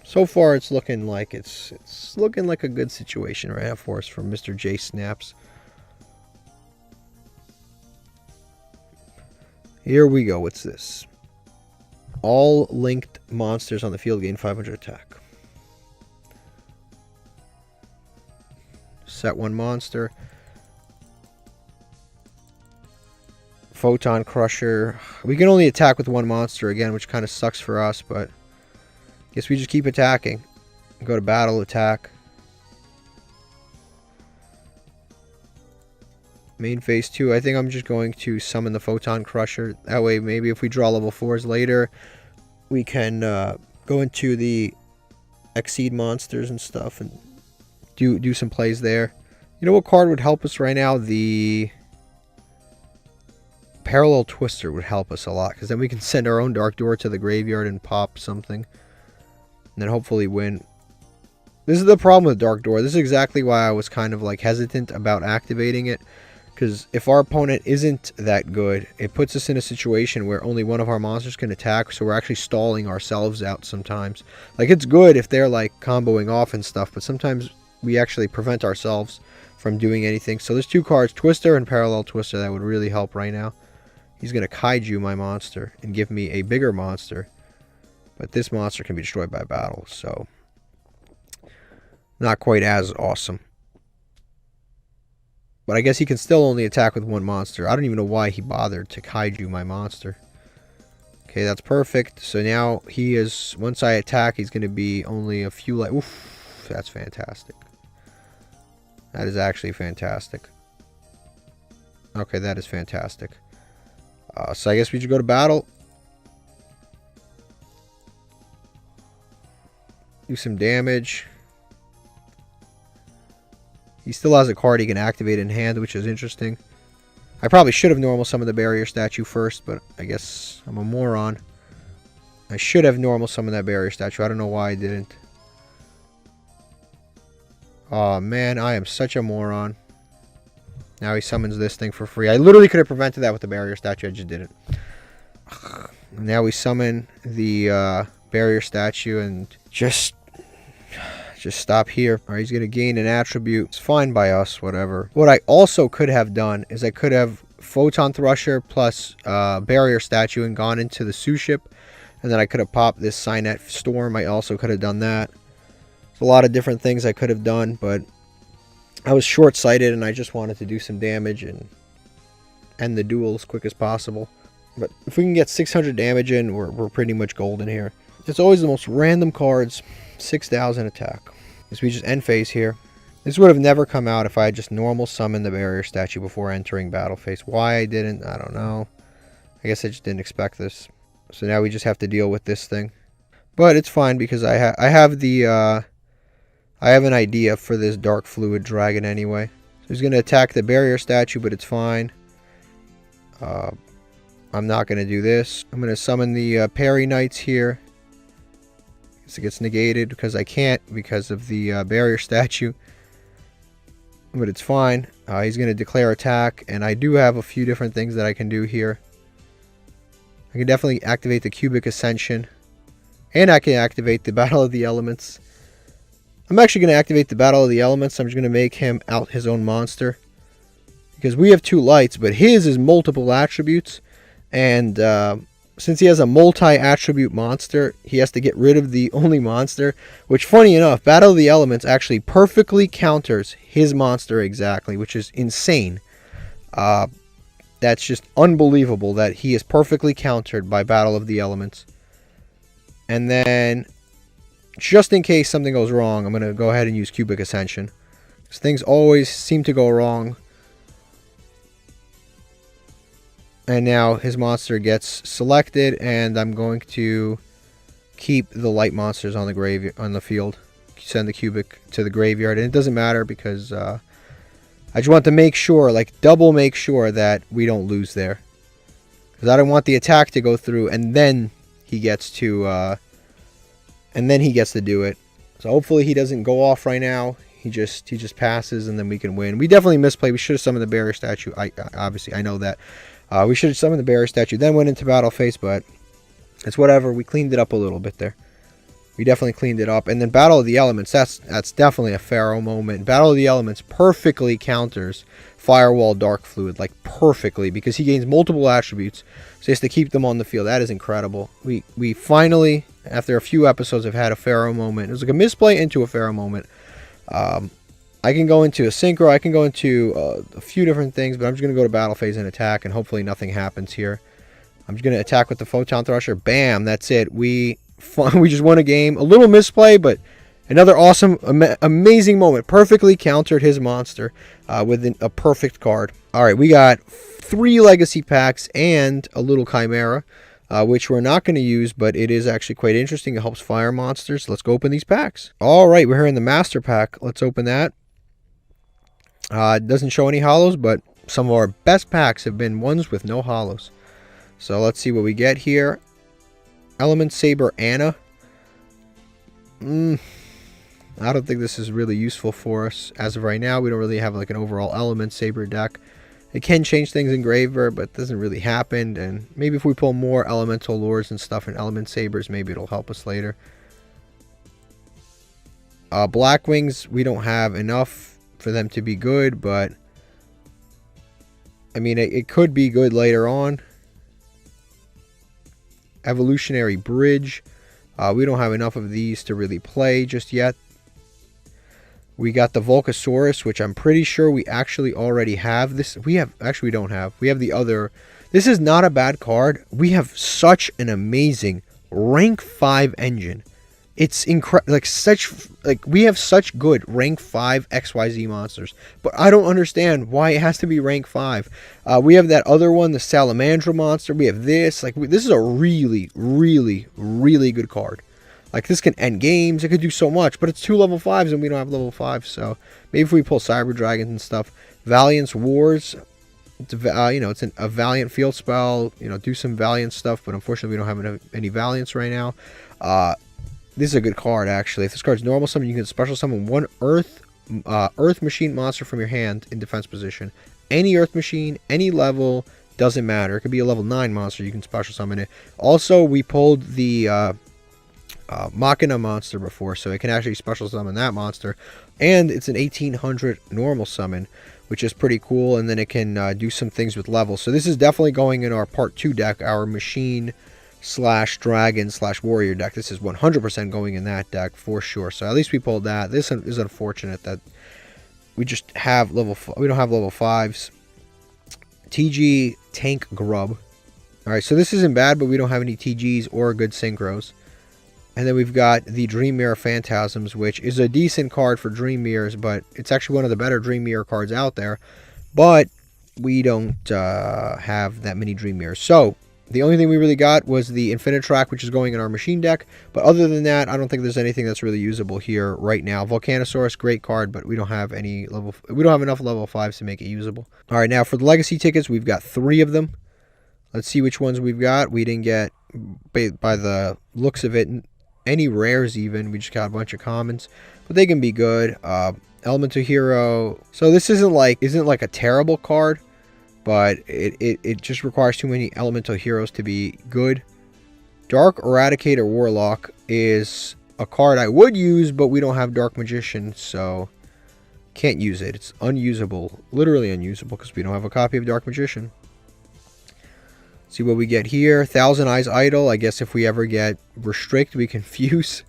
so far it's looking like it's looking like a good situation right now for us from Mr. J Snaps. Here we go. What's this? All linked monsters on the field gain 500 attack. Set one monster. Photon Crusher. We can only attack with one monster again, which kind of sucks for us, but guess we just keep attacking. Go to battle, attack. Main phase 2, I think I'm just going to summon the Photon Crusher. That way, maybe if we draw level 4s later, we can go into the Exceed monsters and stuff and do some plays there. You know what card would help us right now? The Parallel Twister would help us a lot, because then we can send our own Dark Door to the graveyard and pop something. And then hopefully win. This is the problem with Dark Door. This is exactly why I was kind of like hesitant about activating it. Because if our opponent isn't that good, it puts us in a situation where only one of our monsters can attack, so we're actually stalling ourselves out sometimes. Like, it's good if they're like comboing off and stuff, but sometimes we actually prevent ourselves from doing anything. So there's 2 cards, Twister and Parallel Twister, that would really help right now. He's going to Kaiju my monster and give me a bigger monster. But this monster can be destroyed by battle, so not quite as awesome. But I guess he can still only attack with one monster. I don't even know why he bothered to Kaiju my monster. Okay, that's perfect. So now he is, once I attack, he's going to be only a few life. Oof, that's fantastic. That is actually fantastic. Okay, that is fantastic. So I guess we should go to battle. Do some damage. He still has a card he can activate in hand, which is interesting. I probably should have normal summoned the barrier statue first, but I guess I'm a moron. I should have normal summoned that barrier statue. I don't know why I didn't. Oh man, I am such a moron. Now he summons this thing for free. I literally could have prevented that with the barrier statue. I just didn't. Now we summon the barrier statue and just stop here. All right, he's going to gain an attribute. It's fine by us, whatever. What I also could have done is I could have Photon Thrusher plus barrier statue and gone into the Sue ship. And then I could have popped this Signet Storm. I also could have done that. There's a lot of different things I could have done, but I was short-sighted and I just wanted to do some damage and end the duel as quick as possible. But if we can get 600 damage in, we're pretty much golden here. It's always the most random cards. 6,000 attack. So we just end phase here. This would have never come out if I had just normal summoned the barrier statue before entering battle phase. Why I didn't, I don't know. I guess I just didn't expect this. So now we just have to deal with this thing. But it's fine because I have an idea for this dark fluid dragon anyway. So he's going to attack the barrier statue, but it's fine. I'm not going to do this. I'm going to summon the Parry Knights here. So it gets negated because I can't because of the barrier statue. But it's fine. He's going to declare attack, and I do have a few different things that I can do here. I can definitely activate the Cubic Ascension. And I can activate the Battle of the Elements. I'm actually going to activate the Battle of the Elements. I'm just going to make him out his own monster. Because we have 2 lights, but his is multiple attributes. And since he has a multi-attribute monster, he has to get rid of the only monster. Which, funny enough, Battle of the Elements actually perfectly counters his monster exactly, which is insane. That's just unbelievable that he is perfectly countered by Battle of the Elements. And then, just in case something goes wrong, I'm going to go ahead and use Cubic Ascension. Because things always seem to go wrong. And now his monster gets selected, and I'm going to keep the light monsters on the field. Send the Cubic to the graveyard, and it doesn't matter because I just want to make sure, like double make sure that we don't lose there. Because I don't want the attack to go through, and then he gets to do it. So hopefully he doesn't go off right now. He just passes, and then we can win. We definitely misplayed. We should have summoned the barrier statue. Obviously I know that. We should have summoned the barrier statue, then went into battle phase, but it's whatever. We cleaned it up a little bit there. We definitely cleaned it up. And then Battle of the Elements, that's definitely a Pharaoh moment. Battle of the Elements perfectly counters Firewall Dark Fluid, like perfectly, because he gains multiple attributes, so he has to keep them on the field. That is incredible. We finally, after a few episodes, have had a Pharaoh moment. It was like a misplay into a Pharaoh moment. I can go into a synchro, I can go into a few different things, but I'm just going to go to battle phase and attack, and hopefully nothing happens here. I'm just going to attack with the Photon Thrusher. Bam, that's it. We just won a game. A little misplay, but another awesome, amazing moment. Perfectly countered his monster with a perfect card. All right, we got 3 legacy packs and a little Chimera, which we're not going to use, but it is actually quite interesting. It helps fire monsters. Let's go open these packs. All right, we're here in the Master Pack. Let's open that. It doesn't show any hollows, but some of our best packs have been ones with no hollows. So let's see what we get here. Element Saber Anna. I don't think this is really useful for us as of right now. We don't really have like an overall Element Saber deck. It can change things in Graver, but it doesn't really happen. And maybe if we pull more Elemental Lures and stuff in Element Sabers, maybe it'll help us later. Blackwings, we don't have enough for them to be good, but I mean, it could be good later on. Evolutionary Bridge. We don't have enough of these to really play just yet. We got the Volcasaurus, which I'm pretty sure we actually already have. We don't have. We have the other. This is not a bad card. We have such an amazing rank 5 engine. It's incredible. We have such good rank 5 XYZ monsters, but I don't understand why it has to be rank 5. We have that other one, the Salamandra monster. We have this. This is a really, really, really good card. Like, this can end games. It could do so much, but it's 2 level 5s and we don't have level 5. So maybe if we pull Cyber Dragons and stuff. Valiance Wars. It's it's a Valiant field spell. Do some Valiant stuff, but unfortunately we don't have any Valiants right now. This is a good card actually. If this card's normal summon, you can special summon one Earth Machine monster from your hand in defense position. Any Earth Machine, any level, doesn't matter. It could be a level 9 monster. You can special summon it. Also, we pulled the Machina monster before, so it can actually special summon that monster. And it's an 1800 normal summon, which is pretty cool. And then it can do some things with levels. So this is definitely going in our part 2 deck, our Machine / Dragon / Warrior deck. This is 100% going in that deck for sure. So at least we pulled that. This is unfortunate that we just have we don't have level 5s. TG Tank Grub. Alright, so this isn't bad, but we don't have any TGs or good synchros. And then we've got the Dream Mirror Phantasms, which is a decent card for Dream Mirrors, but it's actually one of the better Dream Mirror cards out there. But we don't have that many Dream Mirrors. So, the only thing we really got was the Infinitrack, which is going in our Machine deck. But other than that, I don't think there's anything that's really usable here right now. Volcanosaurus, great card, but we don't have enough level 5s to make it usable. All right, now for the Legacy tickets, we've got 3 of them. Let's see which ones we've got. We didn't get, by the looks of it, any rares even. We just got a bunch of commons, but they can be good. Elemental Hero. So this isn't like a terrible card, but it just requires too many Elemental Heroes to be good. Dark Eradicator Warlock is a card I would use, but we don't have Dark Magician, so can't use it. It's unusable, literally unusable, because we don't have a copy of Dark Magician. See what we get here. Thousand Eyes Idol. I guess if we ever get Restrict, we can fuse.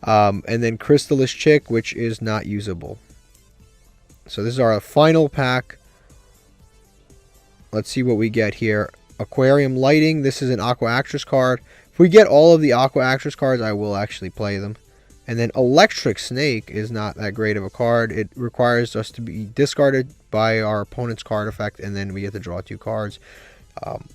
And then Crystallis Chick, which is not usable. So this is our final pack. Let's see what we get here. Aquarium Lighting. This is an Aqua Actress card. If we get all of the Aqua Actress cards, I will actually play them. And then Electric Snake is not that great of a card. It requires us to be discarded by our opponent's card effect, and then we get to draw 2 cards.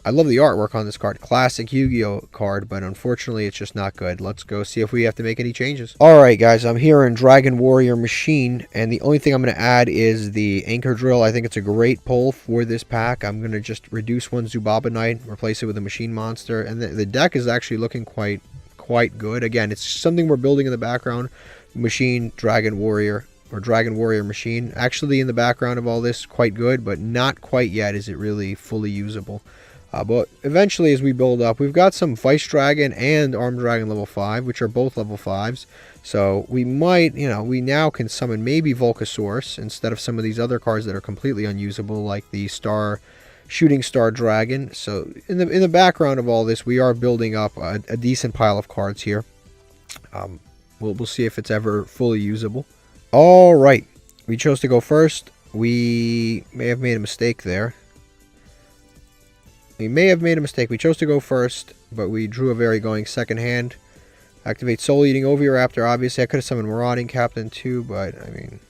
I love the artwork on this card. Classic Yu-Gi-Oh card, but unfortunately it's just not good. Let's go see if we have to make any changes. Alright guys, I'm here in Dragon Warrior Machine, and the only thing I'm going to add is the Anchor Drill. I think it's a great pull for this pack. I'm going to just reduce one Zubaba Knight, replace it with a Machine Monster, and the deck is actually looking quite good. Again, it's something we're building in the background. Machine, Dragon Warrior, or Dragon Warrior Machine. Actually, in the background of all this, quite good, but not quite yet is it really fully usable. But eventually, as we build up, we've got some Vice Dragon and Armed Dragon level 5, which are both level 5s. So we might, we now can summon maybe Volcasaurus instead of some of these other cards that are completely unusable, like the Shooting Star Dragon. So in the background of all this, we are building up a decent pile of cards here. We'll see if it's ever fully usable. All right, we chose to go first. We may have made a mistake there. We chose to go first, but we drew a very going second hand. Activate Soul Eating Oviraptor. Obviously, I could have summoned Marauding Captain too, but I mean,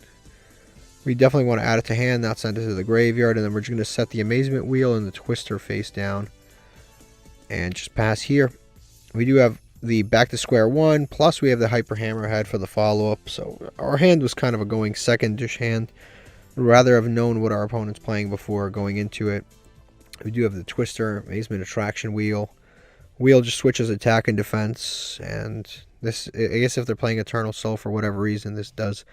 we definitely want to add it to hand, not send it to the graveyard. And then we're just going to set the Amazement Wheel and the Twister face down, and just pass here. We do have the Back to Square One, plus we have the Hyper Hammerhead for the follow-up. So our hand was kind of a going second-ish hand. We'd rather have known what our opponent's playing before going into it. We do have the Twister, Amazement Attraction Wheel. Wheel just switches attack and defense, and this, I guess if they're playing Eternal Soul for whatever reason, this does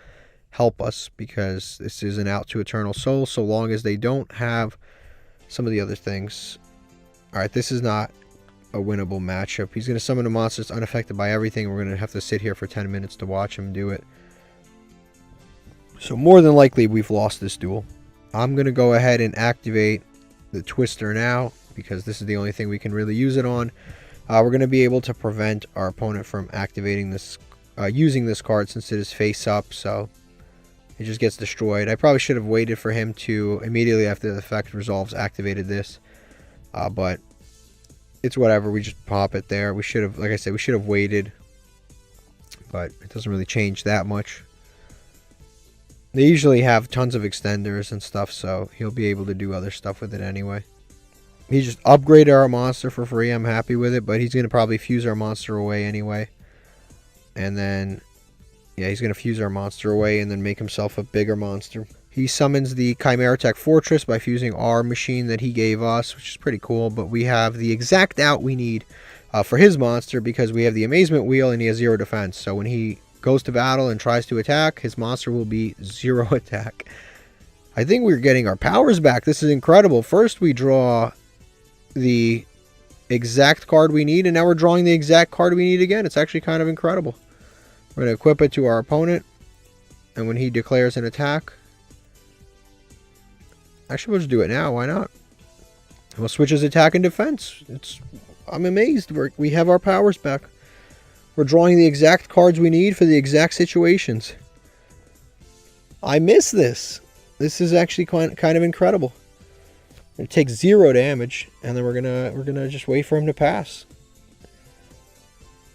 help us, because this is an out to Eternal Soul, so long as they don't have some of the other things. Alright, this is not a winnable matchup. He's going to summon a monster that's unaffected by everything. We're going to have to sit here for 10 minutes to watch him do it. So more than likely, we've lost this duel. I'm going to go ahead and activate the Twister now, because this is the only thing we can really use it on. We're going to be able to prevent our opponent from activating this, using this card, since it is face up, so it just gets destroyed. I probably should have waited for him to, immediately after the effect resolves, activated this, but it's whatever. We just pop it there. We should have, like I said, we should have waited, but it doesn't really change that much. They usually have tons of extenders and stuff, so he'll be able to do other stuff with it anyway. He just upgraded our monster for free. I'm happy with it, but he's going to probably fuse our monster away anyway. And then, yeah, he's going to fuse our monster away and then make himself a bigger monster. He summons the Chimera Tech Fortress by fusing our machine that he gave us, which is pretty cool. But we have the exact out we need for his monster because we have the Amazement Wheel and he has 0 defense. So when he goes to battle and tries to attack, his monster will be 0 attack. I think we're getting our powers back. This is incredible. First we draw the exact card we need, and now we're drawing the exact card we need again. It's actually kind of incredible. We're going to equip it to our opponent, and when he declares an attack, actually we'll just do it now. Why not? We'll switch his attack and defense. I'm amazed. We have our powers back. We're drawing the exact cards we need for the exact situations. I miss this. This is actually kind of incredible. It takes 0 damage, and then we're gonna just wait for him to pass.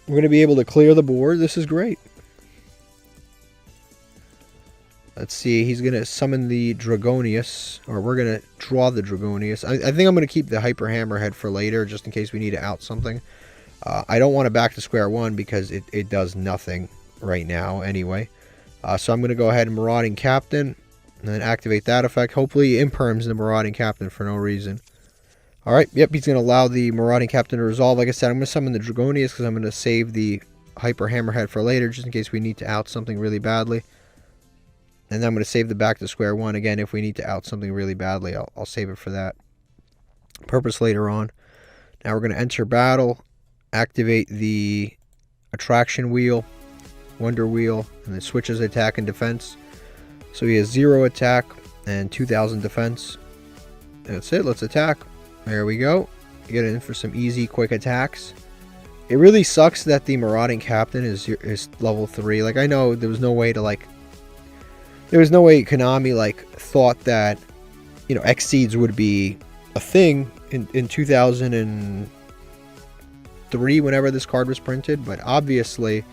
We're gonna be able to clear the board. This is great. Let's see. He's gonna summon the Dragonius, or we're gonna draw the Dragonius. I think I'm gonna keep the Hyper Hammerhead for later, just in case we need to out something. I don't want to back to square one because it does nothing right now anyway. So I'm gonna go ahead and Marauding Captain. And then activate that effect. Hopefully he imperms the Marauding Captain for no reason. Alright, yep, he's going to allow the Marauding Captain to resolve. Like I said, I'm going to summon the Dragonius because I'm going to save the Hyper Hammerhead for later, just in case we need to out something really badly. And then I'm going to save the back to square one. Again, if we need to out something really badly, I'll save it for that purpose later on. Now we're going to enter battle, activate the Attraction Wheel, Wonder Wheel, and then switch his attack and defense. So he has 0 attack and 2000 defense. That's it. Let's attack. There we go. Get in for some easy, quick attacks. It really sucks that the Marauding Captain is level 3. Like, I know there was no way to, like... There was no way Konami, like, thought that, you know, X-Seeds would be a thing in 2003, whenever this card was printed. But obviously...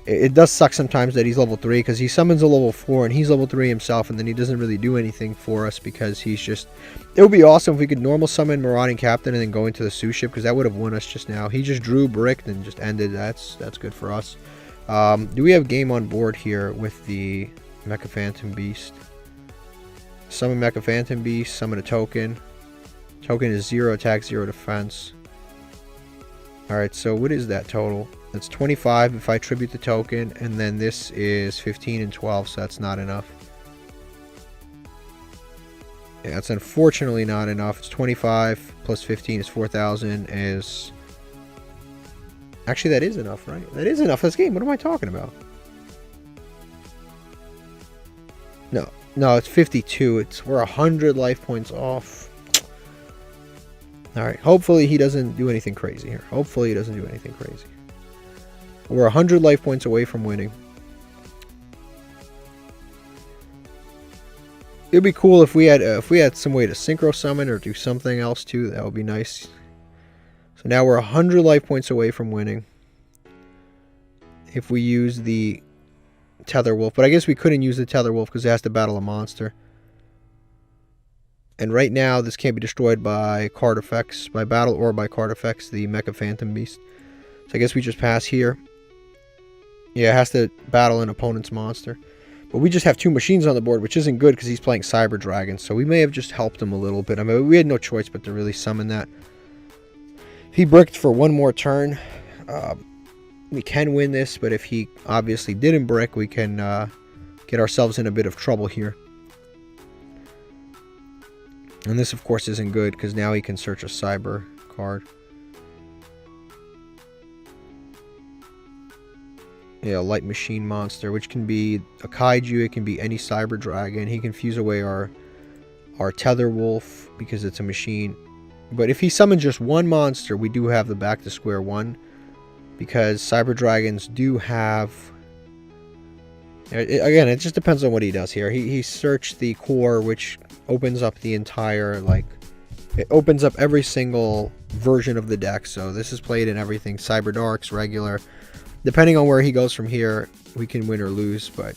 It does suck sometimes that he's level 3 because he summons a level 4 and he's level 3 himself, and then he doesn't really do anything for us because he's just... It would be awesome if we could normal summon Marauding Captain and then go into the Sous Ship, because that would have won us just now. He just drew, bricked, and just ended. That's good for us. Do we have game on board here with the Mecha Phantom Beast? Summon Mecha Phantom Beast, summon a token. Token is 0 attack, 0 defense. Alright, so what is that total? That's 25 if I tribute the token, and then this is 15 and 12, so that's not enough. Yeah, that's unfortunately not enough. It's 25 plus 15 is 4,000 is... Actually, that is enough, right? That is enough. This game, what am I talking about? No, it's 52. We're 100 life points off. Alright, hopefully he doesn't do anything crazy here. Hopefully he doesn't do anything crazy. We're 100 life points away from winning. It'd be cool if we had some way to synchro summon or do something else too. That would be nice. So now we're 100 life points away from winning. If we use the Tether Wolf, but I guess we couldn't use the Tether Wolf because it has to battle a monster. And right now, this can't be destroyed by card effects, by battle or by card effects, the Mecha Phantom Beast. So I guess we just pass here. Yeah, it has to battle an opponent's monster. But we just have 2 machines on the board, which isn't good because he's playing Cyber Dragon. So we may have just helped him a little bit. I mean, we had no choice but to really summon that. If he bricked for 1 more turn, we can win this. But if he obviously didn't brick, we can get ourselves in a bit of trouble here. And this, of course, isn't good because now he can search a Cyber card. Yeah, Light Machine Monster, which can be a Kaiju, it can be any Cyber Dragon. He can fuse away our Tether Wolf because it's a machine. But if he summons just 1 monster, we do have the back to square one. Because Cyber Dragons do have... Again, it just depends on what he does here. He searched the core, which opens up the entire, like... It opens up every single version of the deck. So this is played in everything. Cyber Darks, regular... Depending on where he goes from here, we can win or lose, but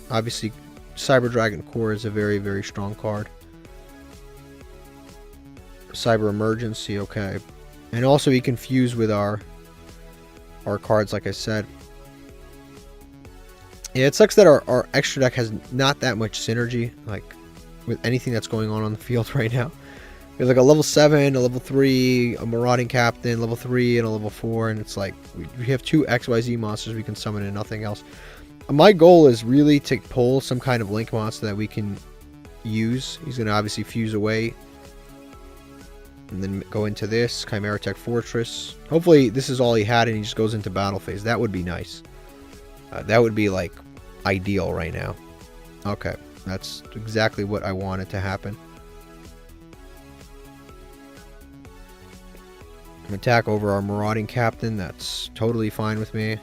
obviously Cyber Dragon Core is a very, very strong card. Cyber Emergency, okay. And also he can fuse with our cards, like I said. Yeah, it sucks that our extra deck has not that much synergy, like, with anything that's going on the field right now. We have like a level 7, a level 3, a Marauding Captain, level 3, and a level 4, and it's like, we have 2 XYZ monsters we can summon and nothing else. My goal is really to pull some kind of Link monster that we can use. He's going to obviously fuse away. And then go into this, Chimera Tech Fortress. Hopefully this is all he had and he just goes into battle phase. That would be nice. That would be like ideal right now. Okay, that's exactly what I wanted to happen. Attack over our Marauding Captain. That's totally fine with me.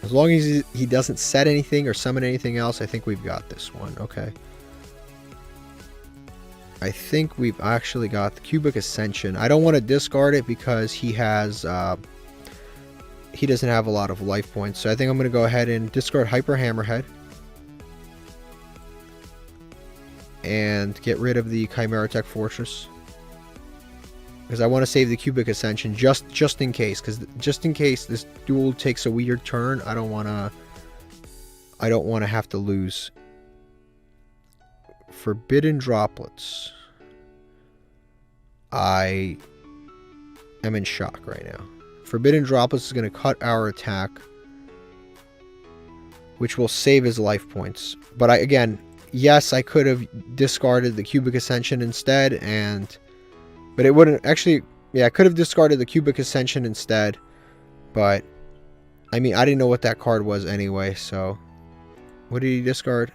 As long as he doesn't set anything or summon anything else, I think we've got this one. Okay. I think we've actually got the Cubic Ascension. I don't want to discard it because he has... he doesn't have a lot of life points. So I think I'm going to go ahead and discard Hyper Hammerhead. And get rid of the Chimera Tech Fortress. Because I want to save the Cubic Ascension just in case. Because just in case this duel takes a weird turn, I don't want to have to lose. Forbidden Droplets. I am in shock right now. Forbidden Droplets is going to cut our attack, which will save his life points. But again, yes, I could have discarded the Cubic Ascension instead, but it wouldn't actually. Yeah, I could have discarded the Cubic Ascension instead, but I mean, I didn't know what that card was anyway. So, what did he discard?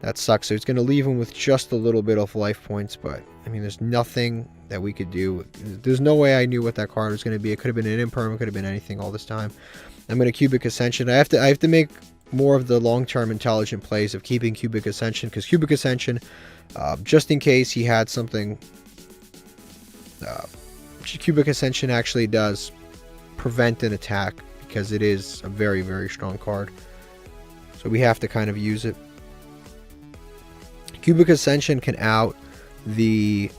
That sucks. So it's going to leave him with just a little bit of life points, but I mean, there's nothing that we could do. There's no way I knew what that card was going to be. It could have been an imperm, it could have been anything all this time. I'm going to Cubic Ascension. I have to make more of the long-term intelligent plays of keeping Cubic Ascension, because Cubic Ascension, just in case he had something, Cubic Ascension actually does prevent an attack, because it is a very, very strong card. So we have to kind of use it. Cubic Ascension can out the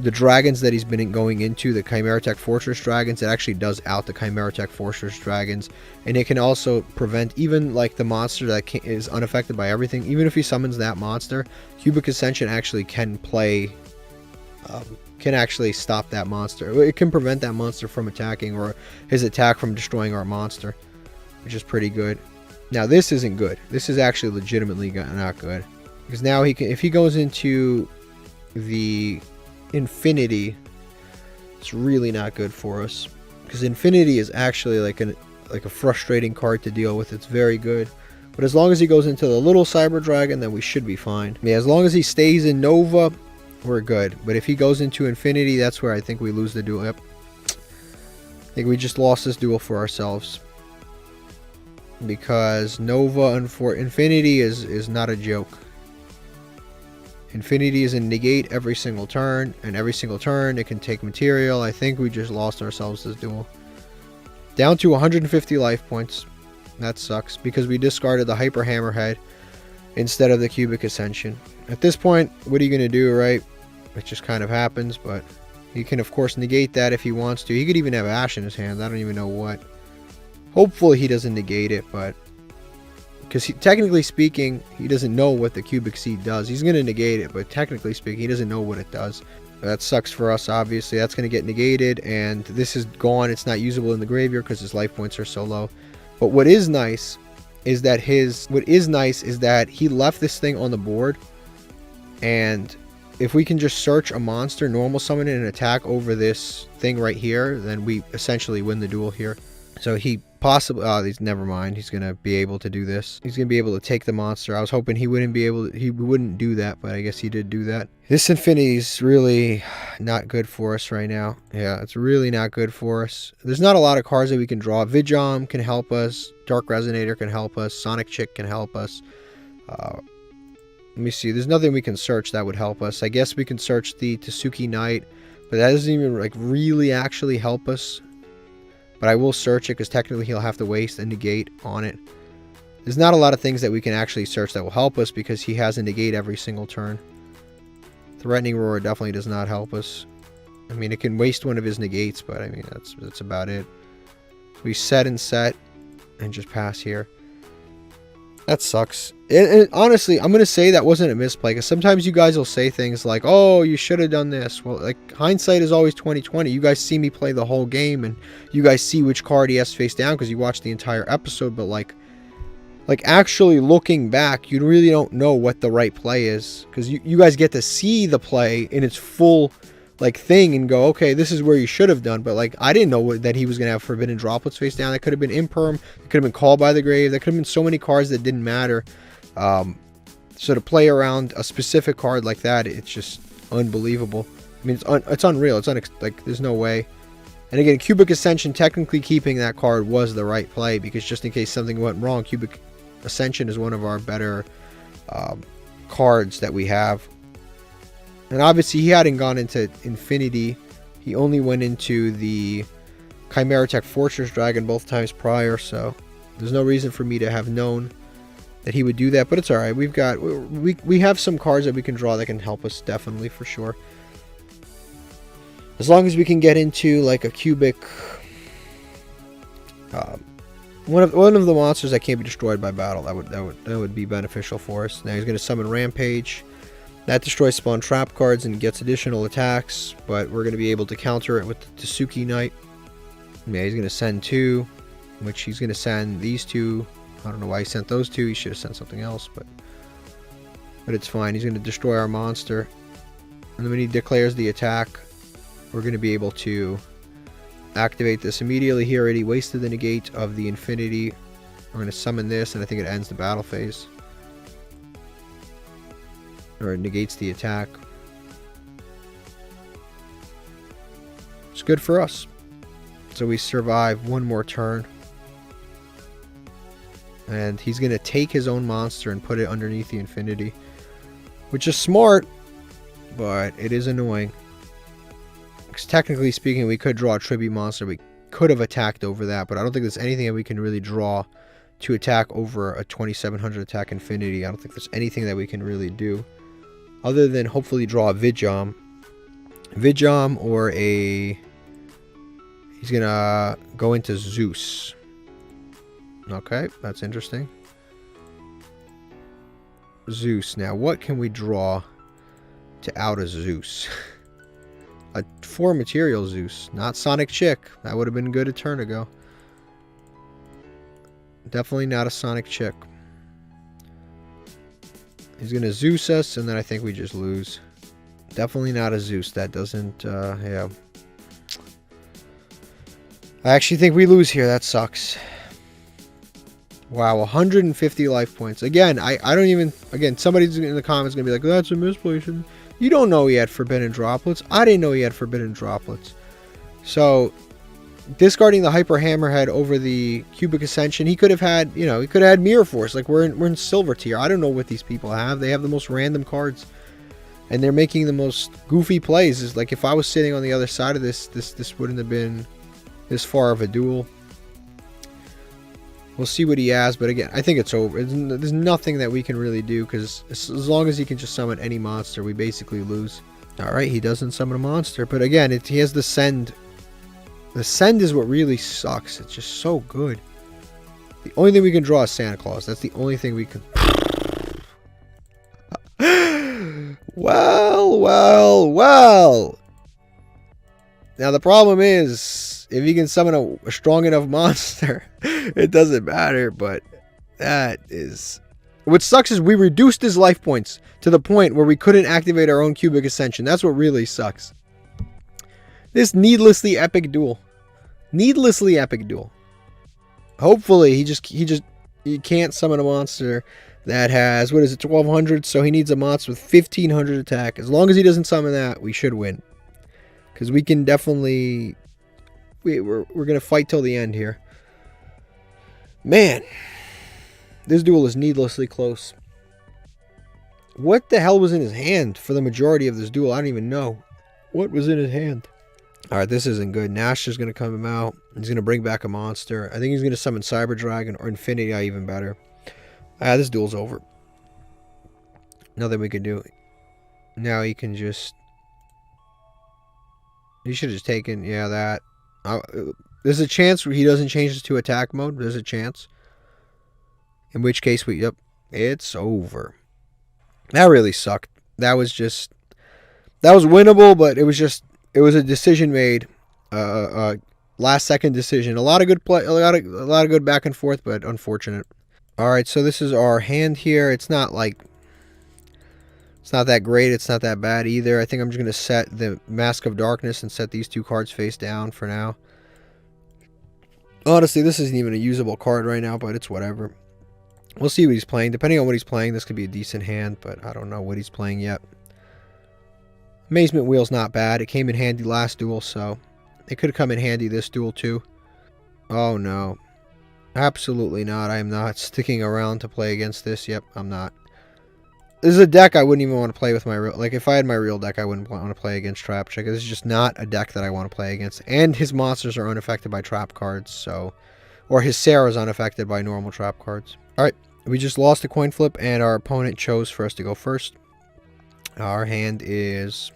dragons that he's been going into, the Chimera Tech Fortress dragons. It actually does out the Chimera Tech Fortress dragons, and it can also prevent even like the monster that is unaffected by everything. Even if he summons that monster, Cubic Ascension actually can play, can actually stop that monster. It can prevent that monster from attacking, or his attack from destroying our monster, which is pretty good. Now this isn't good. This is actually legitimately not good, because now he can, if he goes into the Infinity, it's really not good for us, because Infinity is actually like a frustrating card to deal with. It's very good, but as long as he goes into the little Cyber Dragon, then we should be fine. Yeah, as long as he stays in Nova, we're good. But if he goes into Infinity, that's where I think we lose the duel. Yep, I think we just lost this duel for ourselves, because Nova Infinity is not a joke. Infinity is in negate every single turn, and every single turn it can take material. I think we just lost ourselves this duel. Down to 150 life points. That sucks, because we discarded the Hyper Hammerhead instead of the Cubic Ascension. At this point, what are you going to do, right? It just kind of happens, but he can of course negate that if he wants to. He could even have Ash in his hand. I don't even know what. Hopefully he doesn't negate it, but because technically speaking, he doesn't know what the Cubic Seed does. He's going to negate it, but technically speaking, he doesn't know what it does. That sucks for us, obviously. That's going to get negated, and this is gone. It's not usable in the graveyard because his life points are so low. But what is nice is that he left this thing on the board, and if we can just search a monster, normal summon it, and attack over this thing right here, then we essentially win the duel here. So he possibly, never mind. He's gonna be able to do this. He's gonna be able to take the monster. I was hoping he wouldn't be able to, he wouldn't do that, but I guess he did do that. This Infinity is really not good for us right now. Yeah, it's really not good for us. There's not a lot of cards that we can draw. Vidjam can help us. Dark Resonator can help us. Sonic Chick can help us. Let me see. There's nothing we can search that would help us. I guess we can search the Tsuki Knight, but that doesn't even like really actually help us. But I will search it, because technically he'll have to waste a negate on it. There's not a lot of things that we can actually search that will help us, because he has a negate every single turn. Threatening Roar definitely does not help us. I mean, it can waste one of his negates, but I mean, that's about it. So we set and set and just pass here. That sucks. And honestly, I'm going to say that wasn't a misplay, because sometimes you guys will say things like, oh, you should have done this. Well, like, hindsight is always 20/20. You guys see me play the whole game, and you guys see which card he has face down because you watched the entire episode, but like actually looking back, you really don't know what the right play is, because you guys get to see the play in its full like thing and go, okay, this is where you should have done. But like, I didn't know that he was gonna have Forbidden Droplets face down. That could have been Imperm. It could have been Called by the Grave. There could have been so many cards that didn't matter. So to play around a specific card like that, it's just unbelievable. I mean, it's unreal. It's like, there's no way. And again, Cubic Ascension, technically keeping that card was the right play, because just in case something went wrong, Cubic Ascension is one of our better cards that we have. And obviously, he hadn't gone into Infinity. He only went into the Chimera Tech Fortress Dragon both times prior, so there's no reason for me to have known that he would do that. But it's alright. We have some cards that we can draw that can help us, definitely, for sure. As long as we can get into like a cubic, one of the monsters that can't be destroyed by battle, that would be beneficial for us. Now he's going to summon Rampage. That destroys spawn trap cards and gets additional attacks, but we're going to be able to counter it with the Tsuki Knight. Yeah, he's going to send 2, which he's going to send these 2. I don't know why he sent those 2. He should have sent something else, but it's fine. He's going to destroy our monster. And then when he declares the attack, we're going to be able to activate this immediately. He already wasted the negate of the Infinity. We're going to summon this, and I think it ends the battle phase. Or it negates the attack. It's good for us. So we survive one more turn. And he's going to take his own monster and put it underneath the Infinity. Which is smart, but it is annoying. Because technically speaking, we could draw a tribute monster. We could have attacked over that, but I don't think there's anything that we can really draw to attack over a 2700 attack Infinity. I don't think there's anything that we can really do, other than hopefully draw a Vidjam. Or a... He's going to go into Zeus. Okay, that's interesting. Zeus. Now, what can we draw to out a Zeus? A 4 material Zeus. Not Sonic Chick. That would have been good a turn ago. Definitely not a Sonic Chick. He's going to Zeus us, and then I think we just lose. Definitely not a Zeus. That doesn't, yeah. I actually think we lose here. That sucks. Wow, 150 life points. Again, I don't even... Again, somebody's in the comments going to be like, that's a misplay. You don't know he had Forbidden Droplets. I didn't know he had Forbidden Droplets. So, discarding the Hyper Hammerhead over the Cubic Ascension, he could have had, you know, he could have had Mirror Force. Like, we're in Silver Tier. I don't know what these people have. They have the most random cards. And they're making the most goofy plays. It's like, if I was sitting on the other side of this wouldn't have been this far of a duel. We'll see what he has, but again, I think it's over. There's nothing that we can really do, because as long as he can just summon any monster, we basically lose. Alright, he doesn't summon a monster, but again, he has the Send. The Send is what really sucks. It's just so good. The only thing we can draw is Santa Claus. That's the only thing we can... Well. Now, the problem is, if he can summon a strong enough monster, it doesn't matter, but that is... What sucks is we reduced his life points to the point where we couldn't activate our own Cubic Ascension. That's what really sucks. This needlessly epic duel. Needlessly epic duel. Hopefully, he can't summon a monster that has, what is it, 1200? So he needs a monster with 1500 attack. As long as he doesn't summon that, we should win. Because we can definitely... We're going to fight till the end here. Man. This duel is needlessly close. What the hell was in his hand for the majority of this duel? I don't even know. What was in his hand? Alright, this isn't good. Nash is going to come out. He's going to bring back a monster. I think he's going to summon Cyber Dragon or Infinity Eye, even better. This duel's over. Nothing we can do. Now he can just... He should have just taken... Yeah, that... There's a chance he doesn't change this to attack mode. There's a chance. In which case, yep, it's over. That really sucked. That was winnable, but it was a decision made. Last second decision. A lot of good play, a lot of good back and forth, but unfortunate. All right, so this is our hand here. It's not that great. It's not that bad either. I think I'm just going to set the Mask of Darkness and set these two cards face down for now. Honestly, this isn't even a usable card right now, but it's whatever. We'll see what he's playing. Depending on what he's playing, this could be a decent hand, but I don't know what he's playing yet. Amazement Wheel's not bad. It came in handy last duel, so it could have come in handy this duel too. Oh no. Absolutely not. I am not sticking around to play against this. Yep, I'm not. This is a deck I wouldn't even want to play with my real... Like, if I had my real deck, I wouldn't want to play against Trap Check. This is just not a deck that I want to play against. And his monsters are unaffected by trap cards, so... Or his Sarah's unaffected by normal trap cards. Alright, we just lost a coin flip, and our opponent chose for us to go first. Our hand is...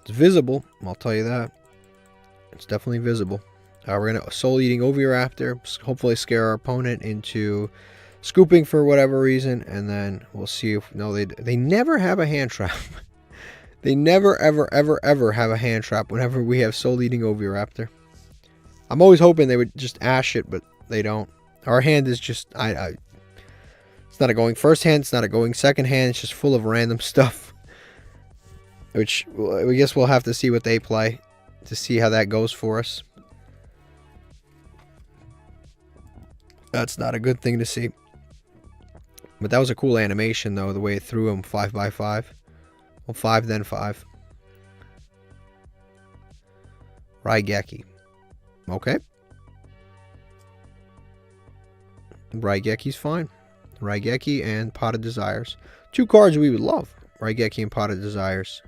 It's visible, I'll tell you that. It's definitely visible. We're going to Soul Eating Oviraptor, hopefully scare our opponent into scooping for whatever reason, and then we'll see if... No, they never have a hand trap. They never, ever, ever, ever have a hand trap whenever we have Soul Eating Oviraptor. I'm always hoping they would just ash it, but they don't. Our hand is just... it's not a going first hand, it's not a going second hand, it's just full of random stuff. Which, I guess we'll have to see what they play to see how that goes for us. That's not a good thing to see. But that was a cool animation, though, the way it threw him 5x5. Well, 5 then 5. Raigeki. Okay. Raigeki's fine. Raigeki and Pot of Desires. Two cards we would love. Raigeki and Pot of Desires.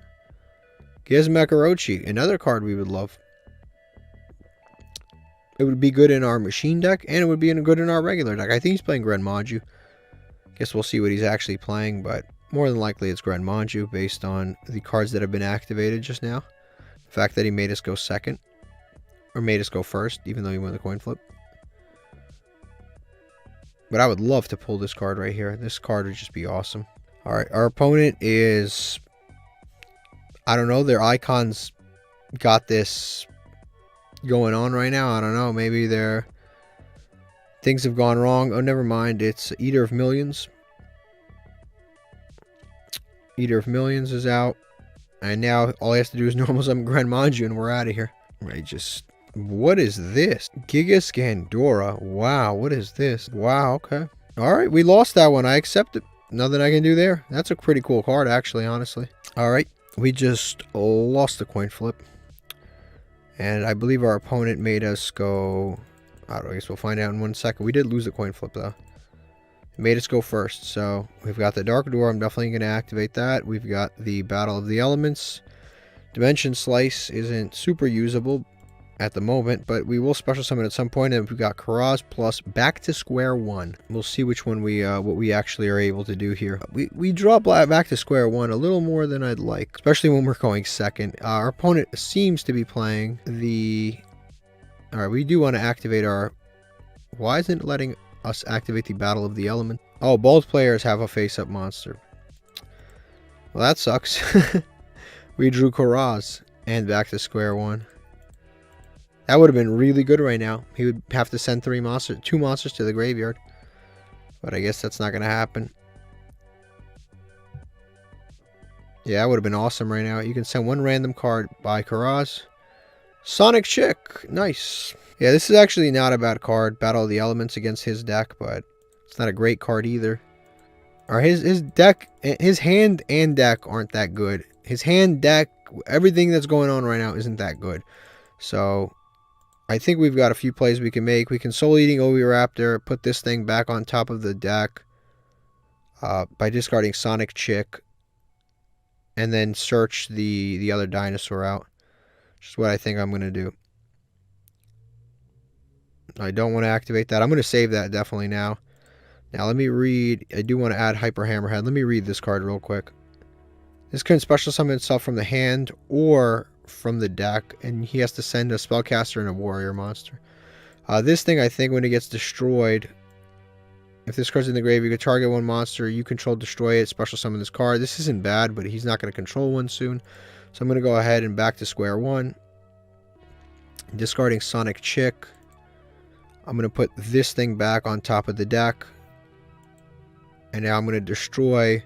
Gizmek Orochi, another card we would love. It would be good in our machine deck, and it would be good in our regular deck. I think he's playing Grenmaju. Guess we'll see what he's actually playing, but more than likely it's Grenmaju based on the cards that have been activated just now. The fact that he made us go second, or made us go first, even though he won the coin flip. But I would love to pull this card right here. This card would just be awesome. Alright, our opponent is... I don't know, their icons got this going on right now. I don't know, maybe things have gone wrong. Oh, never mind, it's Eater of Millions. Eater of Millions is out, and now all he has to do is normal summon Grenmaju and we're out of here. Right, just... What is this? Gigas Gandora. Wow, what is this? Wow, okay. Alright, we lost that one. I accept it. Nothing I can do there. That's a pretty cool card, actually, honestly. Alright, we just lost the coin flip. And I believe our opponent made us go... I guess we'll find out in 1 second. We did lose the coin flip, though. It made us go first. So, we've got the Dark Door. I'm definitely going to activate that. We've got the Battle of the Elements. Dimension Slice isn't super usable at the moment, but we will special summon at some point, and we've got Karaz plus back to square one. We'll see which one what we actually are able to do here. We draw back to square one a little more than I'd like, especially when we're going second. Our opponent seems to be playing the... Alright, we do want to activate our... Why isn't it letting us activate the Battle of the Element? Oh, both players have a face-up monster. Well, that sucks. We drew Karaz and back to square one. That would have been really good right now. He would have to send two monsters to the graveyard. But I guess that's not going to happen. Yeah, that would have been awesome right now. You can send one random card by Karaz. Sonic Chick. Nice. Yeah, this is actually not a bad card. Battle of the Elements against his deck, but it's not a great card either. Or his deck, his hand and deck aren't that good. His hand, deck, everything that's going on right now isn't that good. So... I think we've got a few plays we can make. We can Soul Eating Oviraptor, put this thing back on top of the deck by discarding Sonic Chick, and then search the other dinosaur out. Which is what I think I'm going to do. I don't want to activate that. I'm going to save that definitely now. Now let me read. I do want to add Hyper Hammerhead. Let me read this card real quick. This can special summon itself from the hand or from the deck, and he has to send a spellcaster and a warrior monster. This thing, I think, when it gets destroyed, if this card's in the grave, you can target one monster you control, destroy it, special summon this card. This isn't bad, but he's not going to control one soon. So I'm going to go ahead and back to square one. Discarding Sonic Chick. I'm going to put this thing back on top of the deck. And now I'm going to destroy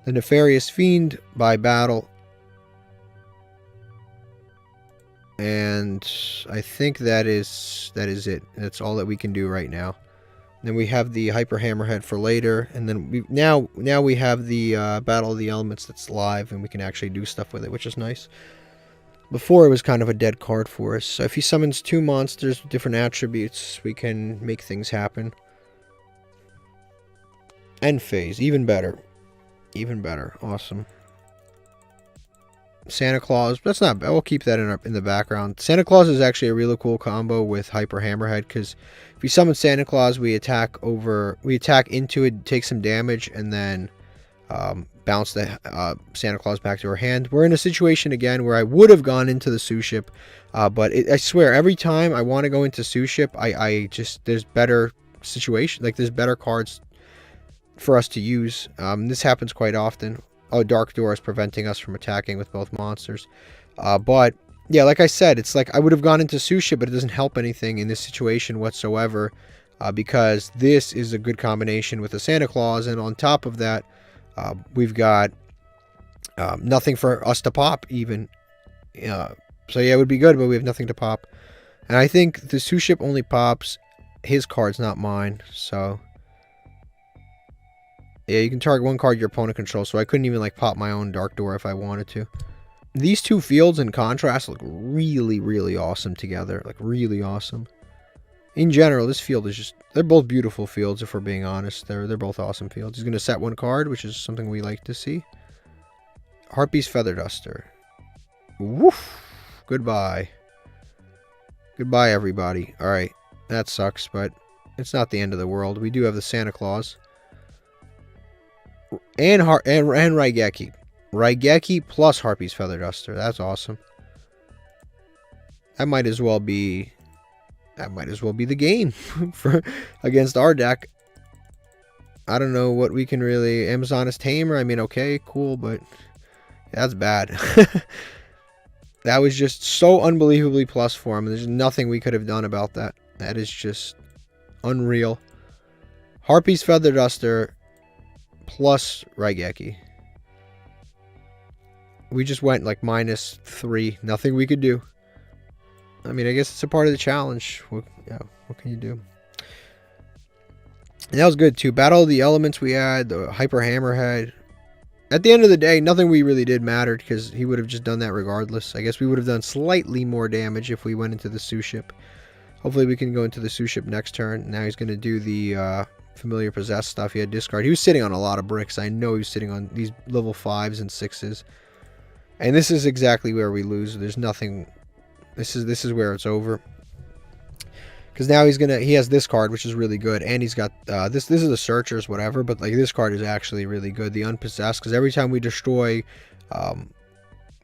the Nefarious Fiend by battle. And I think that is it. That's all that we can do right now. Then we have the Hyper Hammerhead for later, and then now we have the Battle of the Elements that's live, and we can actually do stuff with it, which is nice. Before, it was kind of a dead card for us. So if he summons 2 monsters with different attributes, we can make things happen. End phase, even better. Even better. Awesome. Santa Claus, that's not bad. We'll keep that in the background. Santa Claus is actually a really cool combo with Hyper Hammerhead, because if we summon Santa Claus, we attack into it, take some damage, and then bounce the Santa Claus back to our hand. We're in a situation again where I would have gone into the Sue Ship, but I swear every time I want to go into Sue Ship, I just, there's better situation, like there's better cards for us to use. This happens quite often. Oh, Dark Door is preventing us from attacking with both monsters. But, yeah, like I said, it's like I would have gone into Sue Ship, but it doesn't help anything in this situation whatsoever. Because this is a good combination with the Santa Claus. And on top of that, we've got nothing for us to pop, even. So, yeah, it would be good, but we have nothing to pop. And I think the Sue Ship only pops his cards, not mine. So... yeah, you can target one card your opponent controls, so I couldn't even like pop my own Dark Door if I wanted to. These two fields in contrast look really, really awesome together. Like, really awesome. In general, this field is just... they're both beautiful fields, if we're being honest. They're both awesome fields. He's going to set one card, which is something we like to see. Harpy's Feather Duster. Woof! Goodbye. Goodbye, everybody. Alright, that sucks, but it's not the end of the world. We do have the Santa Claus. And Raigeki. Raigeki plus Harpy's Feather Duster. That's awesome. That might as well be the game for against our deck. I don't know what we can really... Amazoness Tamer, I mean, okay, cool, but that's bad. That was just so unbelievably plus for him. There's nothing we could have done about that. That is just unreal. Harpy's Feather Duster plus Raigeki. We just went like -3. Nothing we could do. I mean, I guess it's a part of the challenge. Yeah, what can you do? And that was good too. Battle of the Elements we had, the Hyper Hammerhead. At the end of the day, nothing we really did mattered because he would have just done that regardless. I guess we would have done slightly more damage if we went into the Sue Ship. Hopefully we can go into the Sue Ship next turn. Now he's going to do the Familiar Possessed stuff. He had discard. He was sitting on a lot of bricks. I know he was sitting on these level 5s and 6s. And this is exactly where we lose. There's nothing... This is where it's over. Because now he has this card, which is really good. And he's got... This is the Searchers, whatever. But like this card is actually really good. The Unpossessed. Because every time we destroy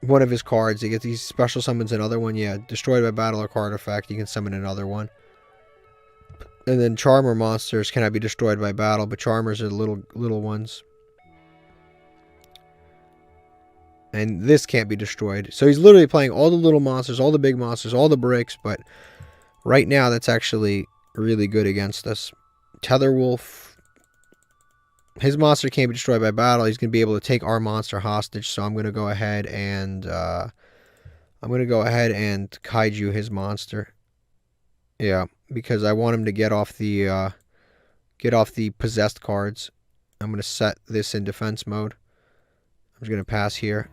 one of his cards, he gets these special summons another one. Yeah, destroyed by battle or card effect. You can summon another one. And then Charmer monsters cannot be destroyed by battle, but Charmers are the little ones. And this can't be destroyed. So he's literally playing all the little monsters, all the big monsters, all the bricks, but right now that's actually really good against us. Tetherwolf. His monster can't be destroyed by battle. He's going to be able to take our monster hostage, so I'm going to go ahead and kaiju his monster. Yeah, because I want him to get off the possessed cards. I'm going to set this in defense mode. I'm just going to pass here.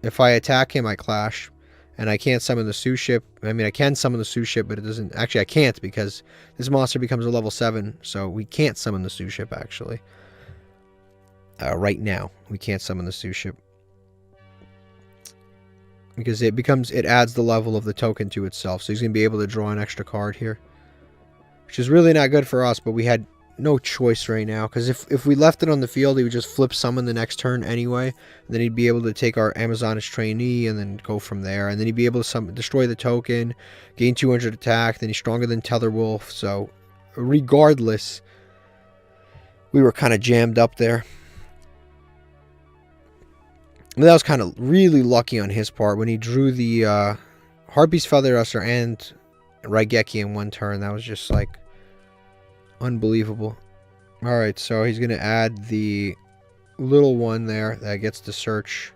If I attack him, I clash. And I can't summon the Sue Ship. I mean, I can summon the Sue Ship, but it doesn't... Actually, I can't because this monster becomes a level 7. So we can't summon the Sue Ship, actually. Right now, we can't summon the Sue Ship. Because it adds the level of the token to itself. So he's going to be able to draw an extra card here. Which is really not good for us, but we had no choice right now, because if we left it on the field, he would just flip summon the next turn anyway. And then he'd be able to take our Amazonish trainee and then go from there. And then he'd be able to destroy the token, gain 200 attack. Then he's stronger than Tetherwolf. So regardless, we were kind of jammed up there. But that was kind of really lucky on his part when he drew the Harpy's Feather Duster and Raigeki in one turn. That was just like unbelievable. Alright, so he's going to add the little one there that gets to search.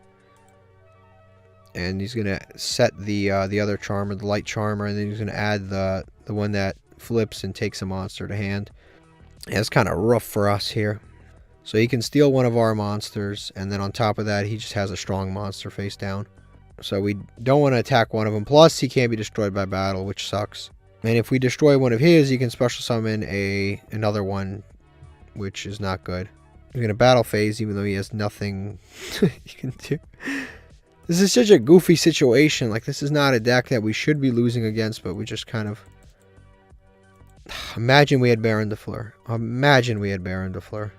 And he's going to set the other charmer, the light charmer, and then he's going to add the one that flips and takes a monster to hand. Yeah, it's kind of rough for us here. So he can steal one of our monsters, and then on top of that, he just has a strong monster face down. So we don't want to attack one of them. Plus, he can't be destroyed by battle, which sucks. And if we destroy one of his, he can special summon another one, which is not good. He's going to battle phase, even though he has nothing he can do. This is such a goofy situation. Like, this is not a deck that we should be losing against, but we just kind of... Imagine we had Baron de Fleur. Imagine we had Baron de Fleur.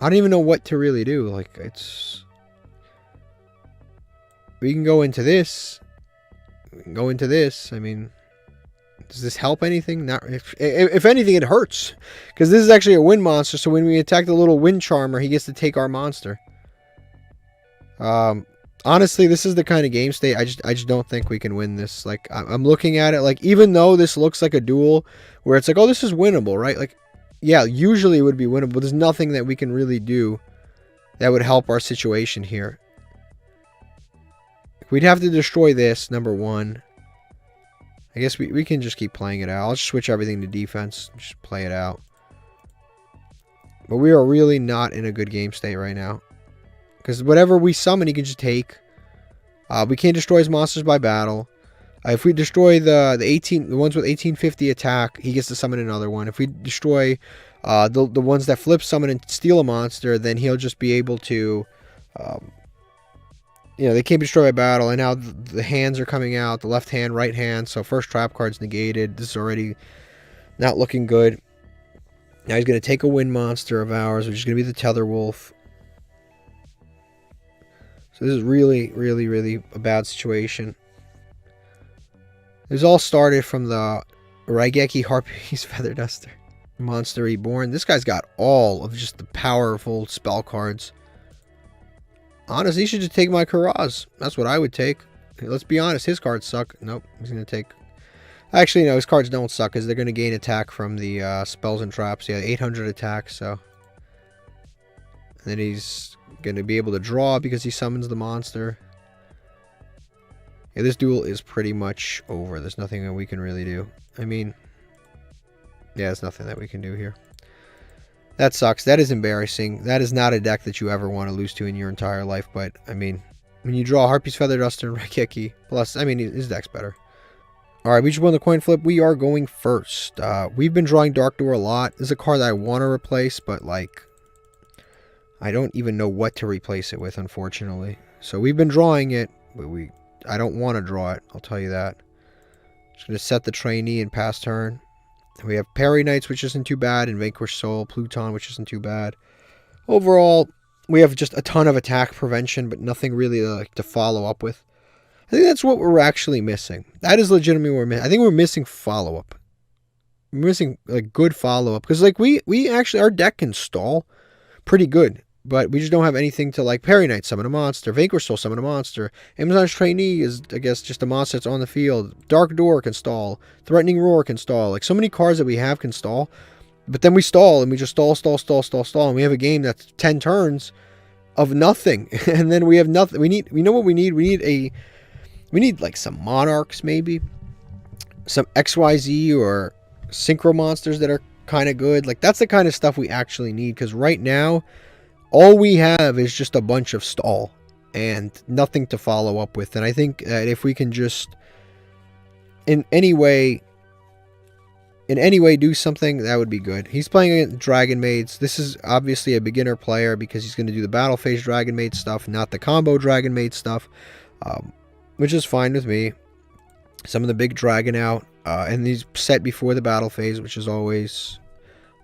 I don't even know what to really do. Like, it's... We can go into this. We can go into this. I mean, does this help anything? Not. If anything, it hurts. Because this is actually a wind monster, so when we attack the little wind charmer, he gets to take our monster. Honestly, this is the kind of game state, I just don't think we can win this. Like, I'm looking at it, like, even though this looks like a duel, where it's like, oh, this is winnable, right? Like, yeah, usually it would be winnable, but there's nothing that we can really do that would help our situation here. We'd have to destroy this, number one. I guess we can just keep playing it out. I'll just switch everything to defense. Just play it out. But we are really not in a good game state right now. Because whatever we summon, he can just take. We can't destroy his monsters by battle. If we destroy the ones with 1850 attack, he gets to summon another one. If we destroy the ones that flip summon and steal a monster, then he'll just be able to... you know, they can't be destroyed by battle. And now the hands are coming out. The left hand, right hand. So first trap card's negated. This is already not looking good. Now he's going to take a wind monster of ours, which is going to be the Tetherwolf. So this is really, really, really a bad situation. This all started from the Raigeki Harpy's Feather Duster. Monster Reborn. This guy's got all of just the powerful spell cards. Honestly, he should just take my Karaz. That's what I would take. Let's be honest, his cards suck. Nope, he's going to take... Actually, no, his cards don't suck because they're going to gain attack from the spells and traps. Yeah, 800 attack, so... And then he's going to be able to draw because he summons the monster. Yeah, this duel is pretty much over. There's nothing that we can really do. I mean... Yeah, there's nothing that we can do here. That sucks. That is embarrassing. That is not a deck that you ever want to lose to in your entire life. But, I mean, when you draw Harpy's Feather Duster and Raigeki, plus, I mean, his deck's better. Alright, we just won the coin flip. We are going first. We've been drawing Dark Door a lot. This is a card that I want to replace, but, like, I don't even know what to replace it with, unfortunately. So we've been drawing it, but I don't want to draw it. I'll tell you that. Just going to set the trainee and pass turn. We have Parry Knights, which isn't too bad, and Vanquish Soul, Pluton, which isn't too bad. Overall, we have just a ton of attack prevention, but nothing really to follow up with. I think that's what we're actually missing. That is legitimately what we're missing. I think we're missing follow-up. We're missing, like, good follow-up. Because, like, we actually, our deck can stall pretty good. But we just don't have anything to, like, Parry Knight summon a monster, Vanquish Soul summon a monster, Amazon's Trainee is, I guess, just a monster that's on the field, Dark Door can stall, Threatening Roar can stall, like, so many cards that we have can stall, but then we stall, and we just stall, and we have a game that's 10 turns of nothing, and then we have nothing. We know what we need? We need, like, some Monarchs, maybe, some XYZ or Synchro monsters that are kind of good, like, that's the kind of stuff we actually need, because right now, all we have is just a bunch of stall and nothing to follow up with. And I think that if we can just in any way do something, that would be good. He's playing against Dragonmaids. This is obviously a beginner player because he's going to do the battle phase Dragonmaid stuff, not the combo Dragonmaid stuff, which is fine with me. Some of the big dragon out, and he's set before the battle phase, which is always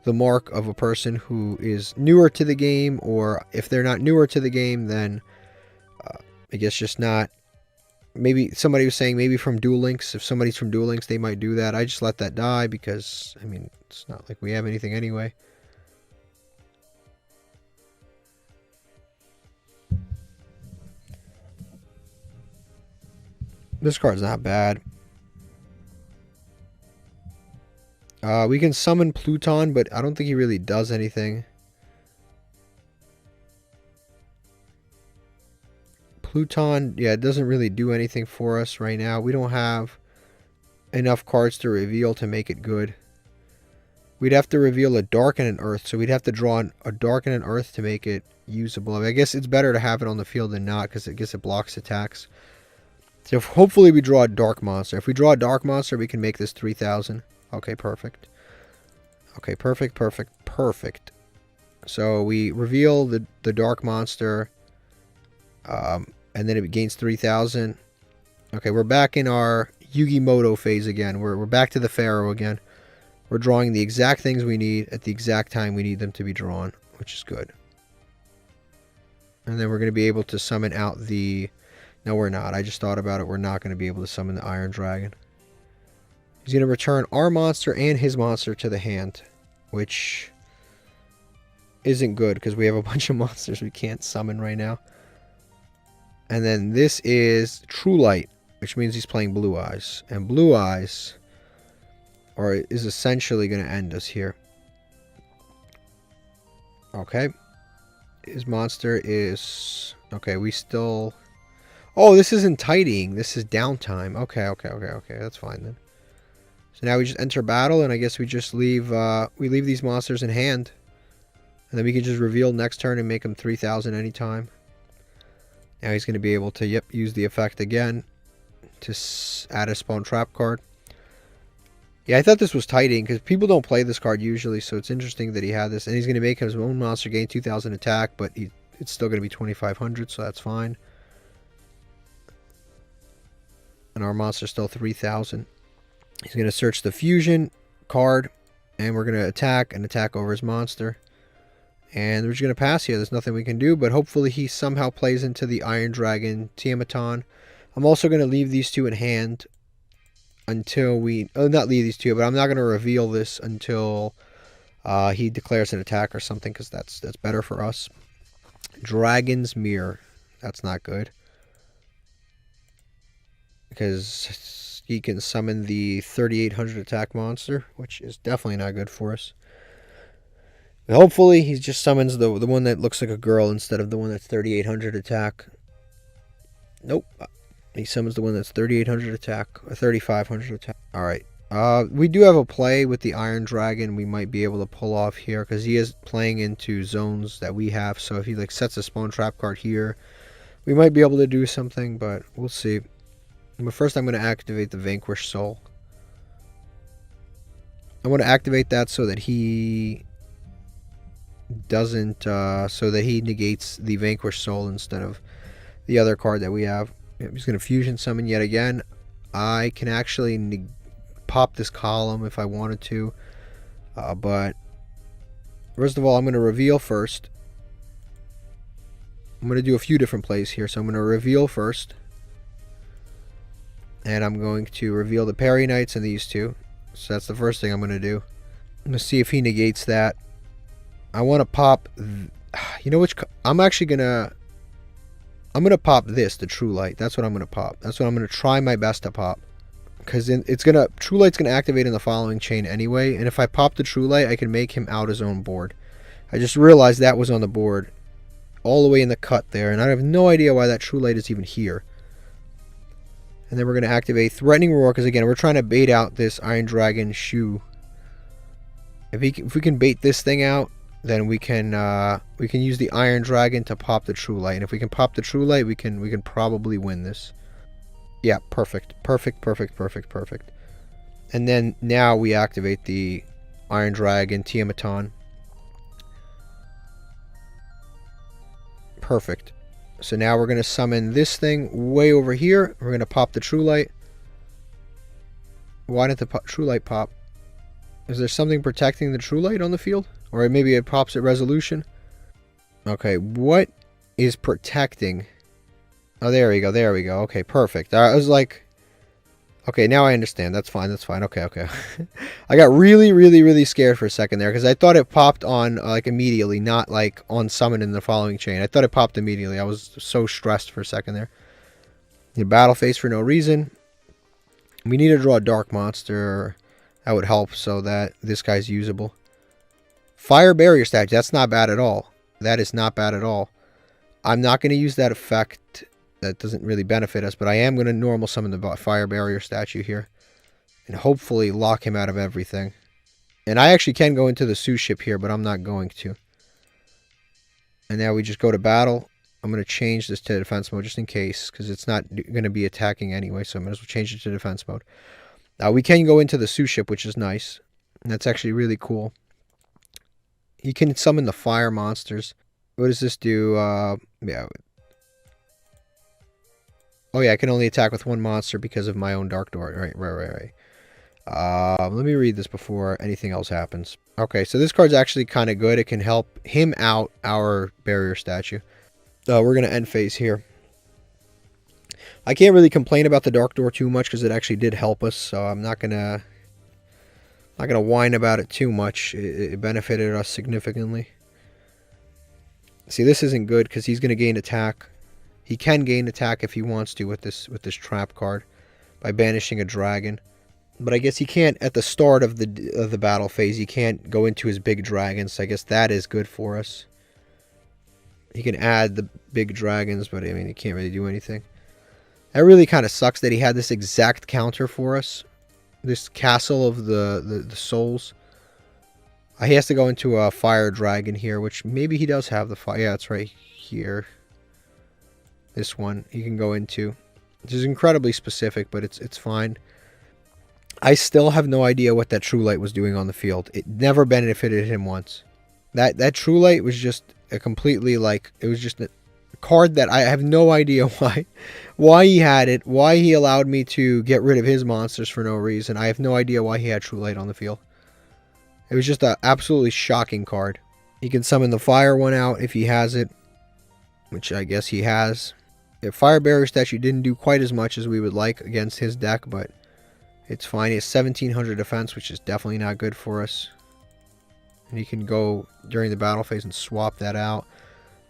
the mark of a person who is newer to the game, or if they're not newer to the game, then I guess just not. Maybe somebody was saying maybe from Duel Links. If somebody's from Duel Links, they might do that. I just let that die because, I mean, it's not like we have anything anyway. This card's not bad. We can summon Pluton, but I don't think he really does anything. Pluton, yeah, it doesn't really do anything for us right now. We don't have enough cards to reveal to make it good. We'd have to reveal a Dark and an Earth, so we'd have to draw a Dark and an Earth to make it usable. I mean, I guess it's better to have it on the field than not, because I guess it blocks attacks. So hopefully we draw a Dark Monster. If we draw a Dark Monster, we can make this 3,000. Okay, perfect. Okay, perfect, perfect, perfect. So we reveal the Dark Monster, and then it gains 3,000. Okay, we're back in our Yugimoto phase again. We're back to the Pharaoh again. We're drawing the exact things we need at the exact time we need them to be drawn, which is good. And then we're going to be able to summon out the... No, we're not. I just thought about it. We're not going to be able to summon the Iron Dragon. He's going to return our monster and his monster to the hand, which isn't good because we have a bunch of monsters we can't summon right now. And then this is True Light, which means he's playing Blue Eyes. And Blue Eyes is essentially going to end us here. Okay. His monster is... Okay, we still... Oh, this isn't tidying. This is downtime. Okay. That's fine then. So now we just enter battle, and I guess we just leave... we leave these monsters in hand. And then we can just reveal next turn and make them 3,000 anytime. Now he's going to be able to, yep, use the effect again to add a spawn trap card. Yeah, I thought this was tidying because people don't play this card usually, so it's interesting that he had this. And he's going to make his own monster gain 2,000 attack, but it's still going to be 2,500, so that's fine. And our monster's still 3,000. He's going to search the fusion card, and we're going to attack and attack over his monster. And we're just going to pass here. There's nothing we can do, but hopefully he somehow plays into the Iron Dragon Tiamaton. I'm also going to leave these two in hand until we... Oh, not leave these two, but I'm not going to reveal this until he declares an attack or something, because that's better for us. Dragon's Mirror. That's not good. Because he can summon the 3,800 attack monster, which is definitely not good for us. Hopefully, he just summons the one that looks like a girl instead of the one that's 3,800 attack. Nope. He summons the one that's 3,800 attack, or 3,500 attack. Alright. We do have a play with the Iron Dragon we might be able to pull off here, because he is playing into zones that we have. So if he like sets a spawn trap card here, we might be able to do something, but we'll see. But first I'm going to activate the Vanquish Soul. I want to activate that so that he... doesn't so that he negates the Vanquish Soul instead of the other card that we have. He's going to fusion summon yet again. I can actually pop this column if I wanted to, but first of all I'm going to reveal first. I'm going to do a few different plays here, so I'm going to reveal first, and I'm going to reveal the Parry Knights and these two. So that's the first thing I'm going to do. I'm going to see if he negates that. I want to pop, you know which, I'm going to pop this, the True Light. That's what I'm going to pop. That's what I'm going to try my best to pop. Because True Light's going to activate in the following chain anyway. And if I pop the True Light, I can make him out his own board. I just realized that was on the board. All the way in the cut there. And I have no idea why that True Light is even here. And then we're going to activate Threatening Roar. Because again, we're trying to bait out this Iron Dragon Shu. If we can bait this thing out, then we can use the Iron Dragon to pop the True Light. And if we can pop the True Light, we can probably win this. Yeah, perfect. Perfect. And then now we activate the Iron Dragon Tiamaton. Perfect. So now we're going to summon this thing way over here. We're going to pop the True Light. Why didn't the True Light pop? Is there something protecting the True Light on the field? Or maybe it pops at resolution? Okay, what is protecting? Oh, there we go, there we go. Okay, perfect. I was like... Okay, now I understand. That's fine, that's fine. Okay, okay. I got really, really, really scared for a second there, because I thought it popped on, like, immediately, not, like, on summon in the following chain. I thought it popped immediately. I was so stressed for a second there. Your battle phase for no reason. We need to draw a dark monster. That would help so that this guy's usable. Fire barrier statue. That's not bad at all. That is not bad at all. I'm not going to use that effect. That doesn't really benefit us, but I am going to normal summon the fire barrier statue here. And hopefully lock him out of everything. And I actually can go into the Sue ship here, but I'm not going to. And now we just go to battle. I'm going to change this to defense mode just in case, because it's not going to be attacking anyway, so I'm going to change it to defense mode. We can go into the Sue ship, which is nice. And that's actually really cool. You can summon the fire monsters. What does this do? Yeah. Oh yeah, I can only attack with one monster because of my own Dark Door. Right. Let me read this before anything else happens. Okay, so this card's actually kind of good. It can help him out, our barrier statue. We're going to end phase here. I can't really complain about the Dark Door too much because it actually did help us, so I'm not gonna whine about it too much. It benefited us significantly. See, this isn't good because he's gonna gain attack. He can gain attack if he wants to with this trap card by banishing a dragon. But I guess he can't at the start of the battle phase. He can't go into his big dragon, so I guess that is good for us. He can add the big dragons, but I mean he can't really do anything. That really kind of sucks that he had this exact counter for us. This castle of the souls. He has to go into a fire dragon here, which maybe he does have the fire. Yeah, it's right here. This one he can go into. This is incredibly specific, but it's fine. I still have no idea what that True Light was doing on the field. It never benefited him once. That True Light was just a completely, like, it was just a card that I have no idea why he had it, why he allowed me to get rid of his monsters for no reason. I have no idea why he had True Light on the field. It was just an absolutely shocking card. He can summon the fire one out if he has it, which I guess he has. The fire barrier statue didn't do quite as much as we would like against his deck, but it's fine. He has 1700 defense, which is definitely not good for us. And he can go during the battle phase and swap that out.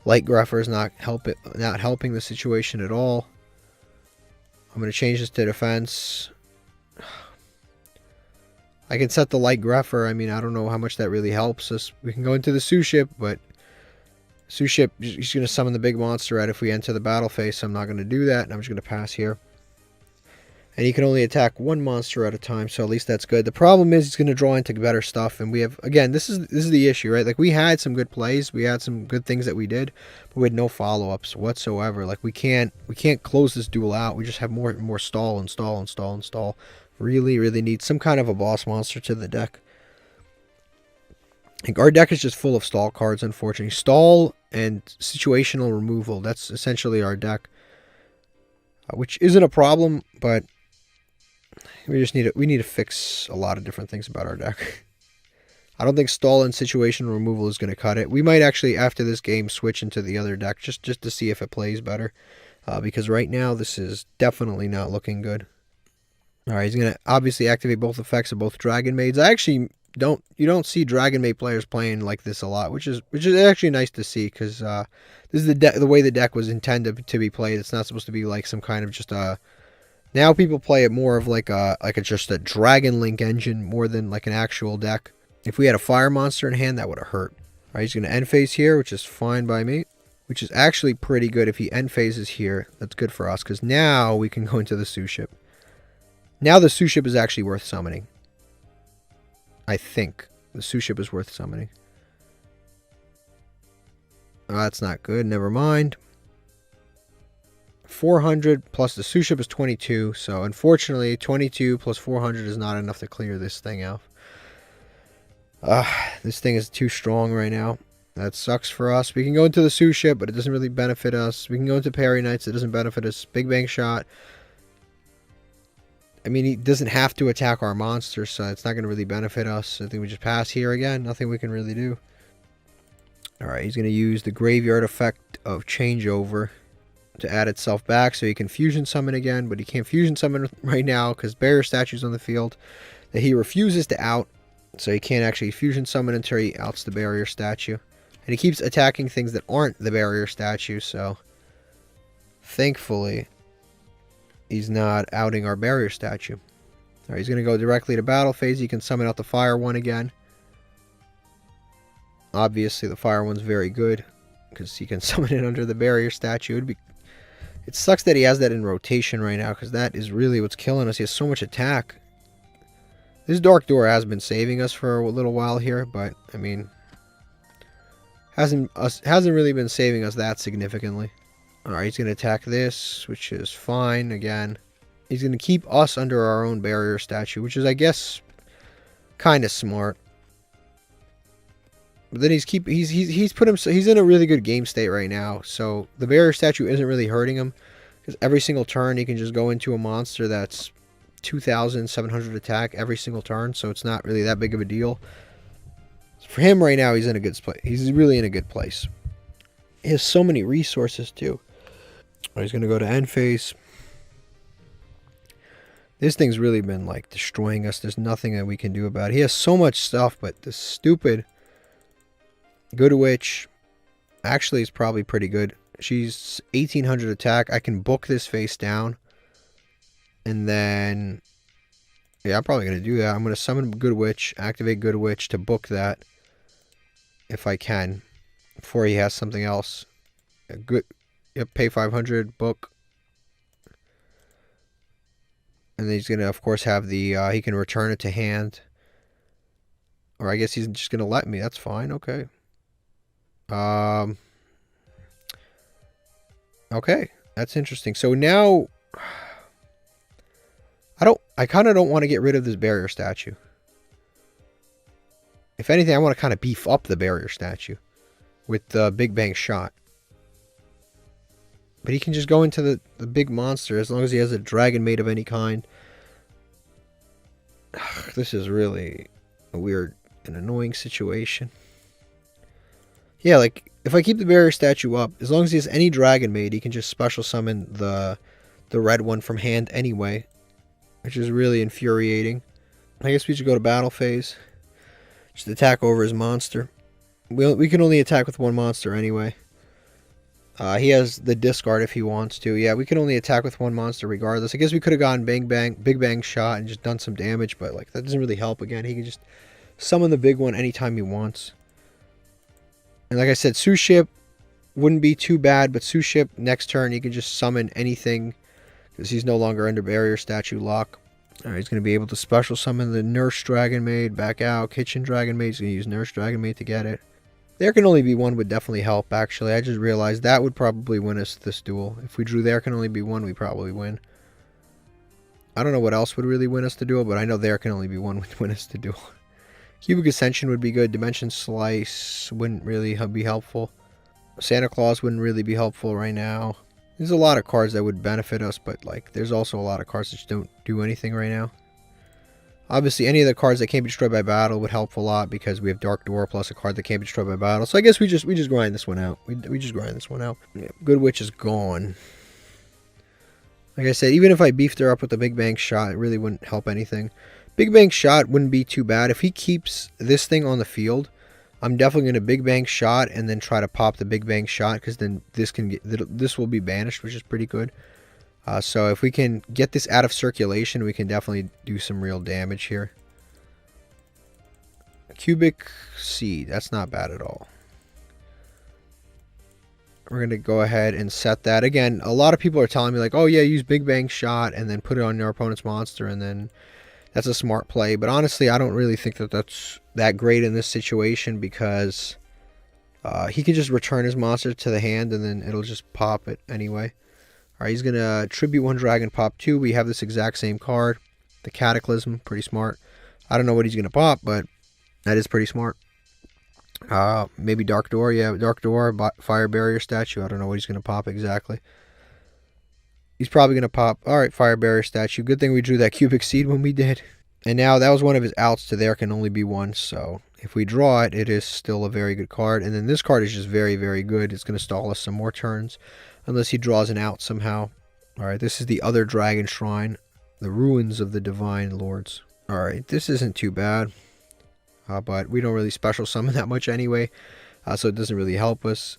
Light Grepher is not helping the situation at all. I'm going to change this to defense. I can set the Light Grepher. I mean, I don't know how much that really helps us. We can go into the Sue ship, but Sue ship, he's going to summon the big monster out if we enter the battle phase, so I'm not going to do that. And I'm just going to pass here. And he can only attack one monster at a time, so at least that's good. The problem is he's going to draw into better stuff, and we have, again, this is the issue, right? Like, we had some good plays, we had some good things that we did, but we had no follow-ups whatsoever. Like, we can't close this duel out. We just have more stall and stall and stall and stall. Really, really need some kind of a boss monster to the deck. Like, our deck is just full of stall cards, unfortunately. Stall and situational removal, that's essentially our deck. Which isn't a problem, but we need to fix a lot of different things about our deck. I don't think stall and situation removal is going to cut it. We might actually, after this game, switch into the other deck just to see if it plays better. Because right now, this is definitely not looking good. Alright, he's going to obviously activate both effects of both Dragonmaids. You don't see Dragonmaid players playing like this a lot, which is actually nice to see, because this is the way the deck was intended to be played. It's not supposed to be like some kind of just a... Now people play it more of just a Dragon Link engine more than like an actual deck. If we had a fire monster in hand, that would have hurt. Alright, he's going to end phase here, which is fine by me. Which is actually pretty good. If he end phases here, that's good for us, because now we can go into the Sue ship. Now the Sue ship is actually worth summoning. I think the Sue ship is worth summoning. That's not good. Never mind. 400 plus the Sue ship is 22. So unfortunately, 22 plus 400 is not enough to clear this thing out. This thing is too strong right now. That sucks for us. We can go into the Sue ship, but it doesn't really benefit us. We can go into Parry Knights. It doesn't benefit us. Big Bang Shot. I mean, he doesn't have to attack our monsters, so it's not going to really benefit us. I think we just pass here again. Nothing we can really do. Alright, he's going to use the graveyard effect of changeover to add itself back so he can fusion summon again, but he can't fusion summon right now because barrier statue's on the field that he refuses to out, so he can't actually fusion summon until he outs the barrier statue. And he keeps attacking things that aren't the barrier statue, so thankfully he's not outing our barrier statue. Alright, he's going to go directly to battle phase. He can summon out the fire one again. Obviously the fire one's very good because he can summon it under the barrier statue. It sucks that he has that in rotation right now because that is really what's killing us. He has so much attack. This Dark Door has been saving us for a little while here, but I mean, hasn't really been saving us that significantly. Alright, he's going to attack this, which is fine again. He's going to keep us under our own barrier statue, which is, I guess, kind of smart. But then he's in a really good game state right now, so the barrier statue isn't really hurting him because every single turn he can just go into a monster that's 2,700 attack every single turn, so it's not really that big of a deal. For him right now, he's in a good place. He's really in a good place. He has so many resources too. Oh, he's gonna go to end phase. This thing's really been like destroying us. There's nothing that we can do about it. He has so much stuff, but the stupid Good Witch actually is probably pretty good. She's 1,800 attack. I can book this face down. And then, yeah, I'm probably going to do that. I'm going to summon Good Witch, activate Good Witch to book that. If I can. Before he has something else. Yep, pay 500, book. And then he's going to, of course, have the, he can return it to hand. Or I guess he's just going to let me. That's fine. Okay. Okay, that's interesting. So now I kind of don't want to get rid of this barrier statue. If anything, I want to kind of beef up the barrier statue with the Big Bang Shot. But he can just go into the big monster as long as he has a Dragonmaid of any kind. This is really a weird and annoying situation. Yeah, like, if I keep the barrier statue up, as long as he has any Dragonmaid, he can just special summon the red one from hand anyway. Which is really infuriating. I guess we should go to battle phase. Just attack over his monster. We can only attack with one monster anyway. He has the discard if he wants to. Yeah, we can only attack with one monster regardless. I guess we could have gone Big Bang Shot and just done some damage, but like that doesn't really help again. He can just summon the big one anytime he wants. And like I said, Suship wouldn't be too bad, but Suship next turn he can just summon anything because he's no longer under barrier statue lock. Alright, he's going to be able to special summon the Nurse Dragonmaid back out. Kitchen Dragonmaid, he's going to use Nurse Dragonmaid to get it. There Can Only Be One would definitely help, actually. I just realized that would probably win us this duel. If we drew There Can Only Be One, we probably win. I don't know what else would really win us the duel, but I know There Can Only Be One would win us the duel. Cubic Ascension would be good. Dimension Slice wouldn't really be helpful. Santa Claus wouldn't really be helpful right now. There's a lot of cards that would benefit us, but like there's also a lot of cards that just don't do anything right now. Obviously, any of the cards that can't be destroyed by battle would help a lot because we have Dark Door plus a card that can't be destroyed by battle. So I guess we just grind this one out. We just grind this one out. Yeah, Good Witch is gone. Like I said, even if I beefed her up with the Big Bang Shot, it really wouldn't help anything. Big Bang Shot wouldn't be too bad. If he keeps this thing on the field, I'm definitely going to Big Bang Shot and then try to pop the Big Bang Shot because then this will be banished, which is pretty good. So if we can get this out of circulation, we can definitely do some real damage here. Cubic Seed, that's not bad at all. We're going to go ahead and set that. Again, a lot of people are telling me like, oh yeah, use Big Bang Shot and then put it on your opponent's monster and then that's a smart play. But honestly, I don't really think that that's that great in this situation because he can just return his monster to the hand and then it'll just pop it anyway. Alright, he's going to tribute one dragon, pop two. We have this exact same card. The Cataclysm, pretty smart. I don't know what he's going to pop, but that is pretty smart. Maybe Dark Door. Yeah, Dark Door, Fire Barrier Statue. I don't know what he's going to pop exactly. He's probably going to pop. Alright, Fire Barrier statue. Good thing we drew that cubic seed when we did. And now that was one of his outs to there can only be one. So if we draw it, it is still a very good card. And then this card is just very, very good. It's going to stall us some more turns. Unless he draws an out somehow. Alright, this is the other Dragon Shrine. The Ruins of the Divine Lords. Alright, this isn't too bad. But we don't really special summon that much anyway. So it doesn't really help us.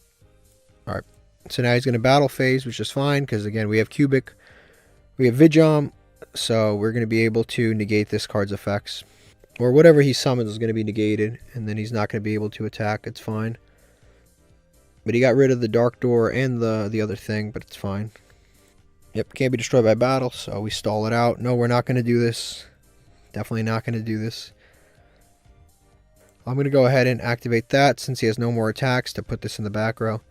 Alright. So now he's going to battle phase, which is fine, because again, we have Cubic, we have Yugioh, so we're going to be able to negate this card's effects. Or whatever he summons is going to be negated, and then he's not going to be able to attack, it's fine. But he got rid of the Dark Door and the other thing, but it's fine. Yep, can't be destroyed by battle, so we stall it out. No, we're not going to do this. Definitely not going to do this. I'm going to go ahead and activate that, since he has no more attacks, to put this in the back row.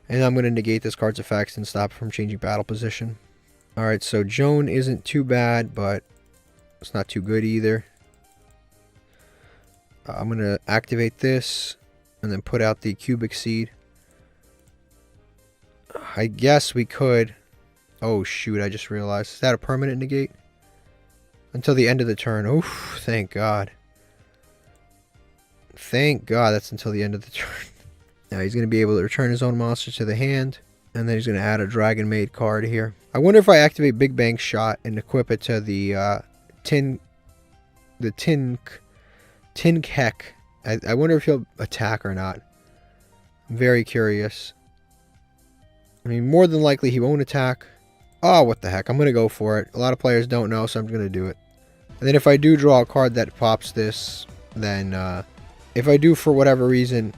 And I'm going to negate this card's effects and stop it from changing battle position. Alright, so Joan isn't too bad, but it's not too good either. I'm going to activate this and then put out the cubic seed. I guess we could... Oh shoot, I just realized. Is that a permanent negate? Until the end of the turn. Oof, thank God. Thank God that's until the end of the turn. Now he's going to be able to return his own monster to the hand. And then he's going to add a Dragonmaid card here. I wonder if I activate Big Bang Shot and equip it to the Tin Keck. I wonder if he'll attack or not. I'm very curious. I mean, more than likely he won't attack. Oh, what the heck. I'm going to go for it. A lot of players don't know, so I'm going to do it. And then if I do draw a card that pops this, then if I do for whatever reason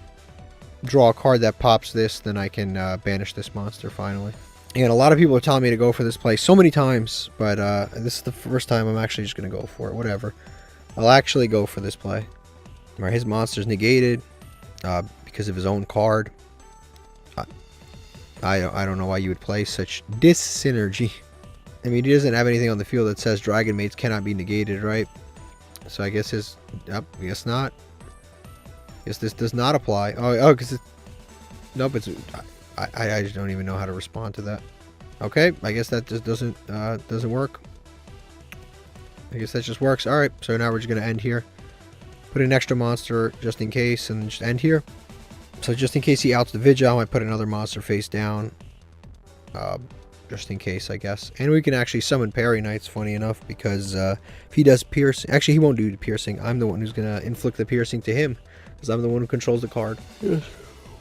draw a card that pops this, then I can banish this monster finally. And a lot of people are telling me to go for this play so many times, but this is the first time I'm actually just going to go for it. Whatever. I'll actually go for this play. Alright, his monster's negated because of his own card. I don't know why you would play such dis-synergy. I mean, he doesn't have anything on the field that says Dragonmaids cannot be negated, right? So I guess his... I guess not. Guess this does not apply. Oh, because it... Nope, it's... I just don't even know how to respond to that. Okay, I guess that just doesn't work. I guess that just works. Alright, so now we're just going to end here. Put an extra monster just in case, and just end here. So just in case he outs the Yugioh, I put another monster face down. Just in case, I guess. And we can actually summon Parry Knights, funny enough, because if he does piercing... Actually, he won't do the piercing. I'm the one who's going to inflict the piercing to him. Because I'm the one who controls the card. Yes.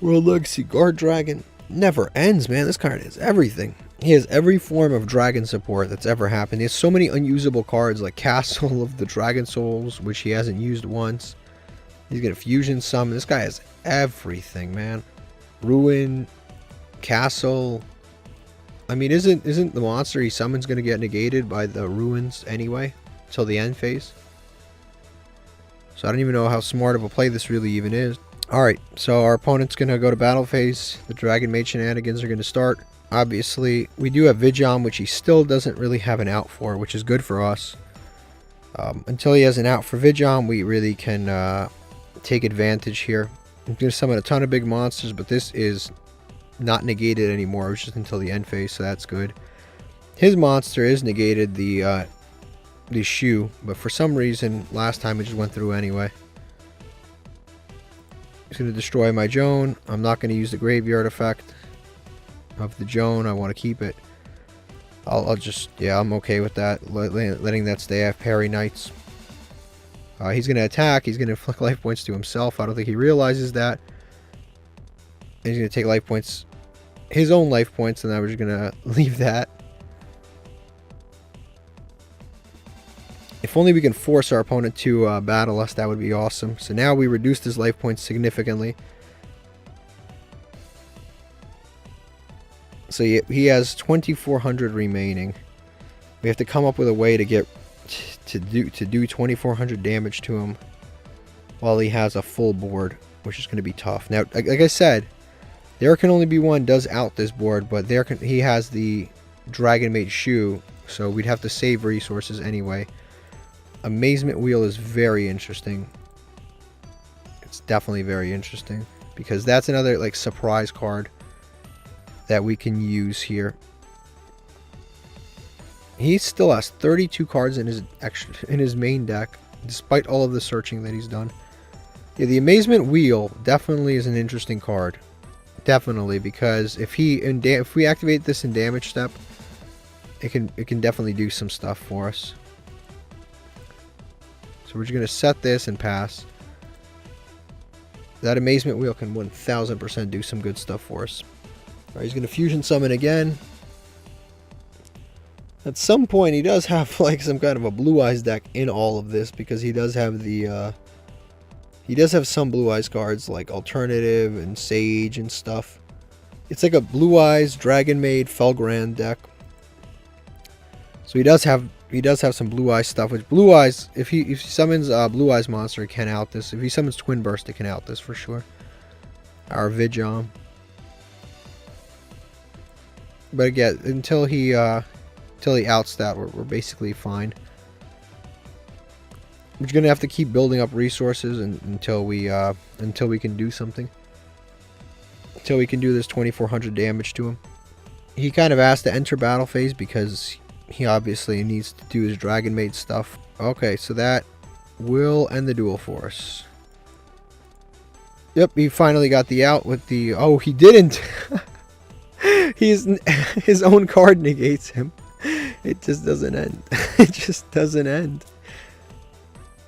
World Legacy Guard Dragon. Never ends, man. This card is everything. He has every form of dragon support that's ever happened. He has so many unusable cards like Castle of the Dragon Souls, which he hasn't used once. He's going to fusion summon. This guy has everything, man. Ruin, Castle. I mean, isn't the monster he summons going to get negated by the ruins anyway? Till the end phase? So I don't even know how smart of a play this really even is. Alright, so our opponent's going to go to battle phase. The Dragonmaid shenanigans are going to start. Obviously, we do have Yugioh, which he still doesn't really have an out for, which is good for us. Until he has an out for Yugioh, we really can take advantage here. I'm going to summon a ton of big monsters, but this is not negated anymore. It's just until the end phase, so that's good. His monster is negated, the shoe, but for some reason, last time it just went through anyway. He's going to destroy my Joan. I'm not going to use the graveyard effect of the Joan. I want to keep it. I'll just, yeah, I'm okay with that. Letting that stay. I have Parry Knights. He's going to attack. He's going to inflict life points to himself. I don't think he realizes that. And he's going to take life points, his own life points, and then we're just going to leave that. If only we can force our opponent to battle us, that would be awesome. So now we reduced his life points significantly. So he has 2,400 remaining. We have to come up with a way to get to do 2,400 damage to him while he has a full board, which is going to be tough. Now, like I said, there can only be one does out this board, but he has the Dragonmaid shoe, so we'd have to save resources anyway. Amazement Wheel is very interesting. It's definitely very interesting because that's another like surprise card that we can use here. He still has 32 cards in his main deck, despite all of the searching that he's done. Yeah, the Amazement Wheel definitely is an interesting card. Definitely, because if we activate this in damage step, it can definitely do some stuff for us. So we're just gonna set this and pass. That Amazement Wheel can 1000% do some good stuff for us. All right, he's gonna Fusion Summon again. At some point, he does have like some kind of a Blue Eyes deck in all of this, because he does have the he does have some Blue Eyes cards like Alternative and Sage and stuff. It's like a Blue Eyes, Dragonmaid, Felgrand deck. So he does have some Blue Eyes stuff. Which Blue Eyes, if he summons Blue Eyes monster, it can out this. If he summons Twin Burst, it can out this for sure. Our Yugioh. But again, until he outs that, we're basically fine. We're gonna have to keep building up resources until we can do something. Until we can do this 2400 damage to him. He kind of has to enter battle phase because he obviously needs to do his Dragonmaid stuff. Okay, so that will end the duel for us. Yep, he finally got the out with the... Oh, he didn't! His own card negates him. It just doesn't end. It just doesn't end.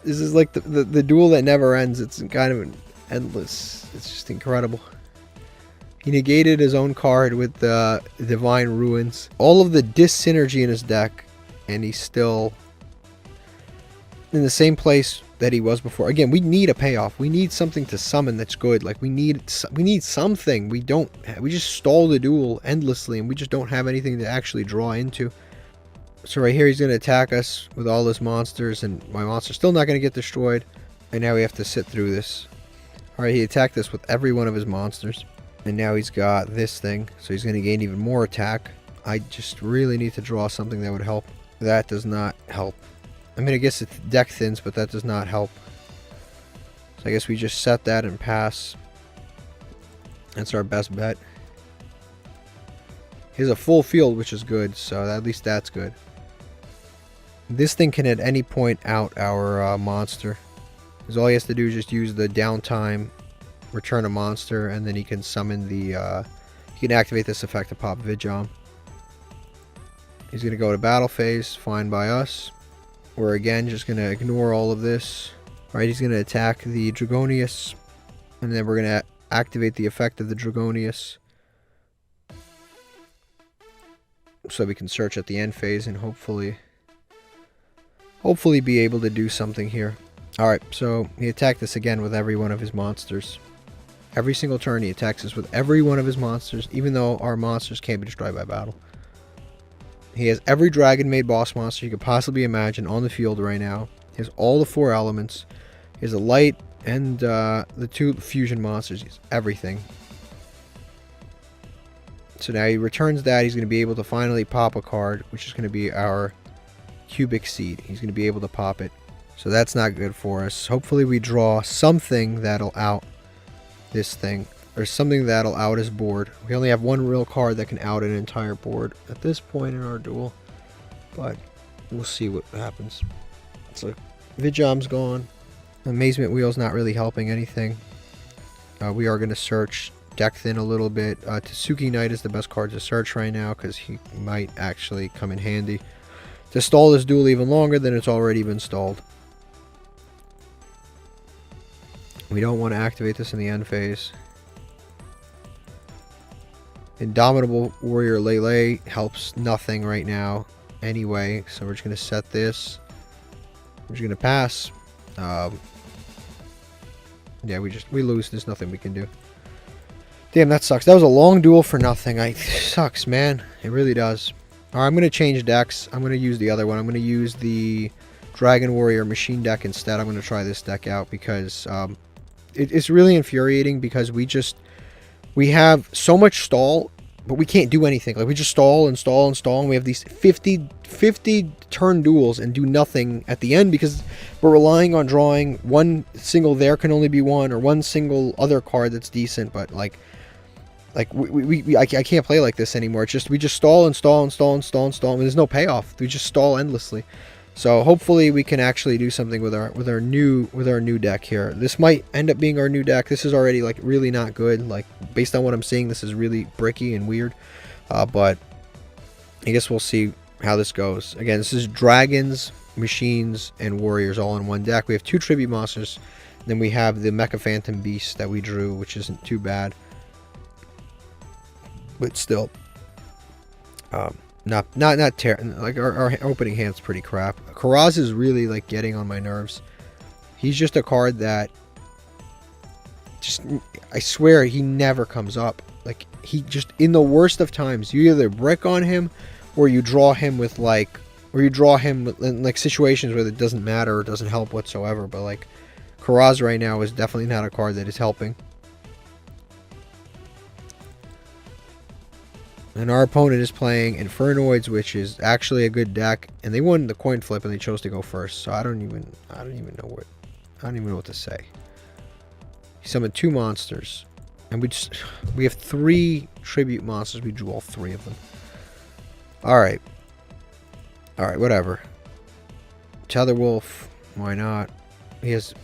This is like the duel that never ends. It's kind of endless. It's just incredible. He negated his own card with the Divine Ruins. All of the dis-synergy in his deck, and he's still in the same place that he was before. Again, we need a payoff. We need something to summon that's good. Like we need something. We just stall the duel endlessly, and we just don't have anything to actually draw into. So right here, he's going to attack us with all his monsters, and my monster's still not going to get destroyed. And now we have to sit through this. Alright, he attacked us with every one of his monsters. And now he's got this thing, so he's going to gain even more attack. I just really need to draw something that would help. That does not help. I mean, I guess it's deck thins, but that does not help. So I guess we just set that and pass. That's our best bet. He has a full field, which is good, so at least that's good. This thing can at any point out our monster. Because all he has to do is just use the downtime, return a monster, and then he can summon the... he can activate this effect to pop Yugioh. He's going to go to battle phase, fine by us. We're again just going to ignore all of this. Alright, he's going to attack the Dragonius. And then we're going to activate the effect of the Dragonius. So we can search at the end phase and hopefully be able to do something here. Alright, so he attacked us again with every one of his monsters. Every single turn he attacks us with every one of his monsters, even though our monsters can't be destroyed by battle. He has every Dragonmaid boss monster you could possibly imagine on the field right now. He has all the 4 elements. He has a light and the 2 fusion monsters. He has everything. So now he returns that. He's going to be able to finally pop a card, which is going to be our Cubic Seed. He's going to be able to pop it. So that's not good for us. Hopefully we draw something that'll out this thing. Or something that'll out his board. We only have one real card that can out an entire board at this point in our duel. But we'll see what happens. So Yugioh's gone. Amazement Wheel's not really helping anything. We are going to search deck thin a little bit. Tsuki Knight is the best card to search right now because he might actually come in handy to stall this duel even longer than it's already been stalled. We don't want to activate this in the end phase. Indomitable Warrior Lele helps nothing right now anyway, so we're just going to set this. We're just going to pass. Yeah, we lose. There's nothing we can do. Damn, that sucks. That was a long duel for nothing. Sucks, man. It really does. Alright, I'm going to change decks. I'm going to use the other one. I'm going to use the Dragon Warrior Machine deck instead. I'm going to try this deck out because it's really infuriating because we have so much stall, but we can't do anything. Like, we just stall and stall and stall, and we have these 50 turn duels and do nothing at the end because we're relying on drawing one single there can only be one, or one single other card that's decent, but like Like I can't play like this anymore. It's just we just stall and stall and stall and stall and stall. And there's no payoff. We just stall endlessly. So hopefully we can actually do something with our new deck here. This might end up being our new deck. This is already like really not good. Like based on what I'm seeing, this is really bricky and weird. But I guess we'll see how this goes. Again, this is dragons, machines, and warriors all in one deck. We have 2 tribute monsters. Then we have the Mecha Phantom Beast that we drew, which isn't too bad. But still, not like our opening hand's pretty crap. Karaz is really like getting on my nerves. He's just a card that I swear he never comes up. Like he just, in the worst of times, you either brick on him or you draw him with like, or you draw him in like situations where it doesn't matter or doesn't help whatsoever. But like Karaz right now is definitely not a card that is helping. And our opponent is playing Infernoids, which is actually a good deck, and they won the coin flip and they chose to go first. So I don't even know what to say. He summoned 2 monsters, and we have 3 tribute monsters. We drew all 3 of them. All right, whatever. Tether Wolf, why not? He has.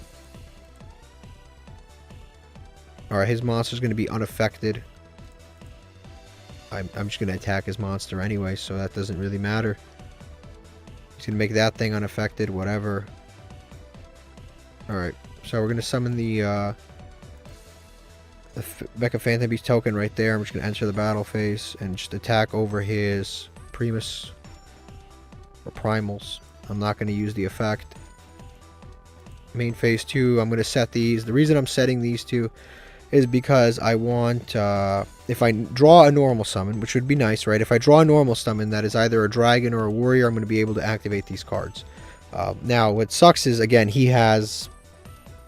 All right, his monster's going to be unaffected. I'm just going to attack his monster anyway, so that doesn't really matter. He's going to make that thing unaffected, whatever. Alright, so we're going to summon the Mecha Phantom Beast token right there. I'm just going to enter the battle phase and just attack over his Primus or Primals. I'm not going to use the effect. Main phase 2, I'm going to set these. The reason I'm setting these 2 is because I want, if I draw a normal summon, which would be nice, right? If I draw a normal summon that is either a dragon or a warrior, I'm going to be able to activate these cards. Now, what sucks is, again, he has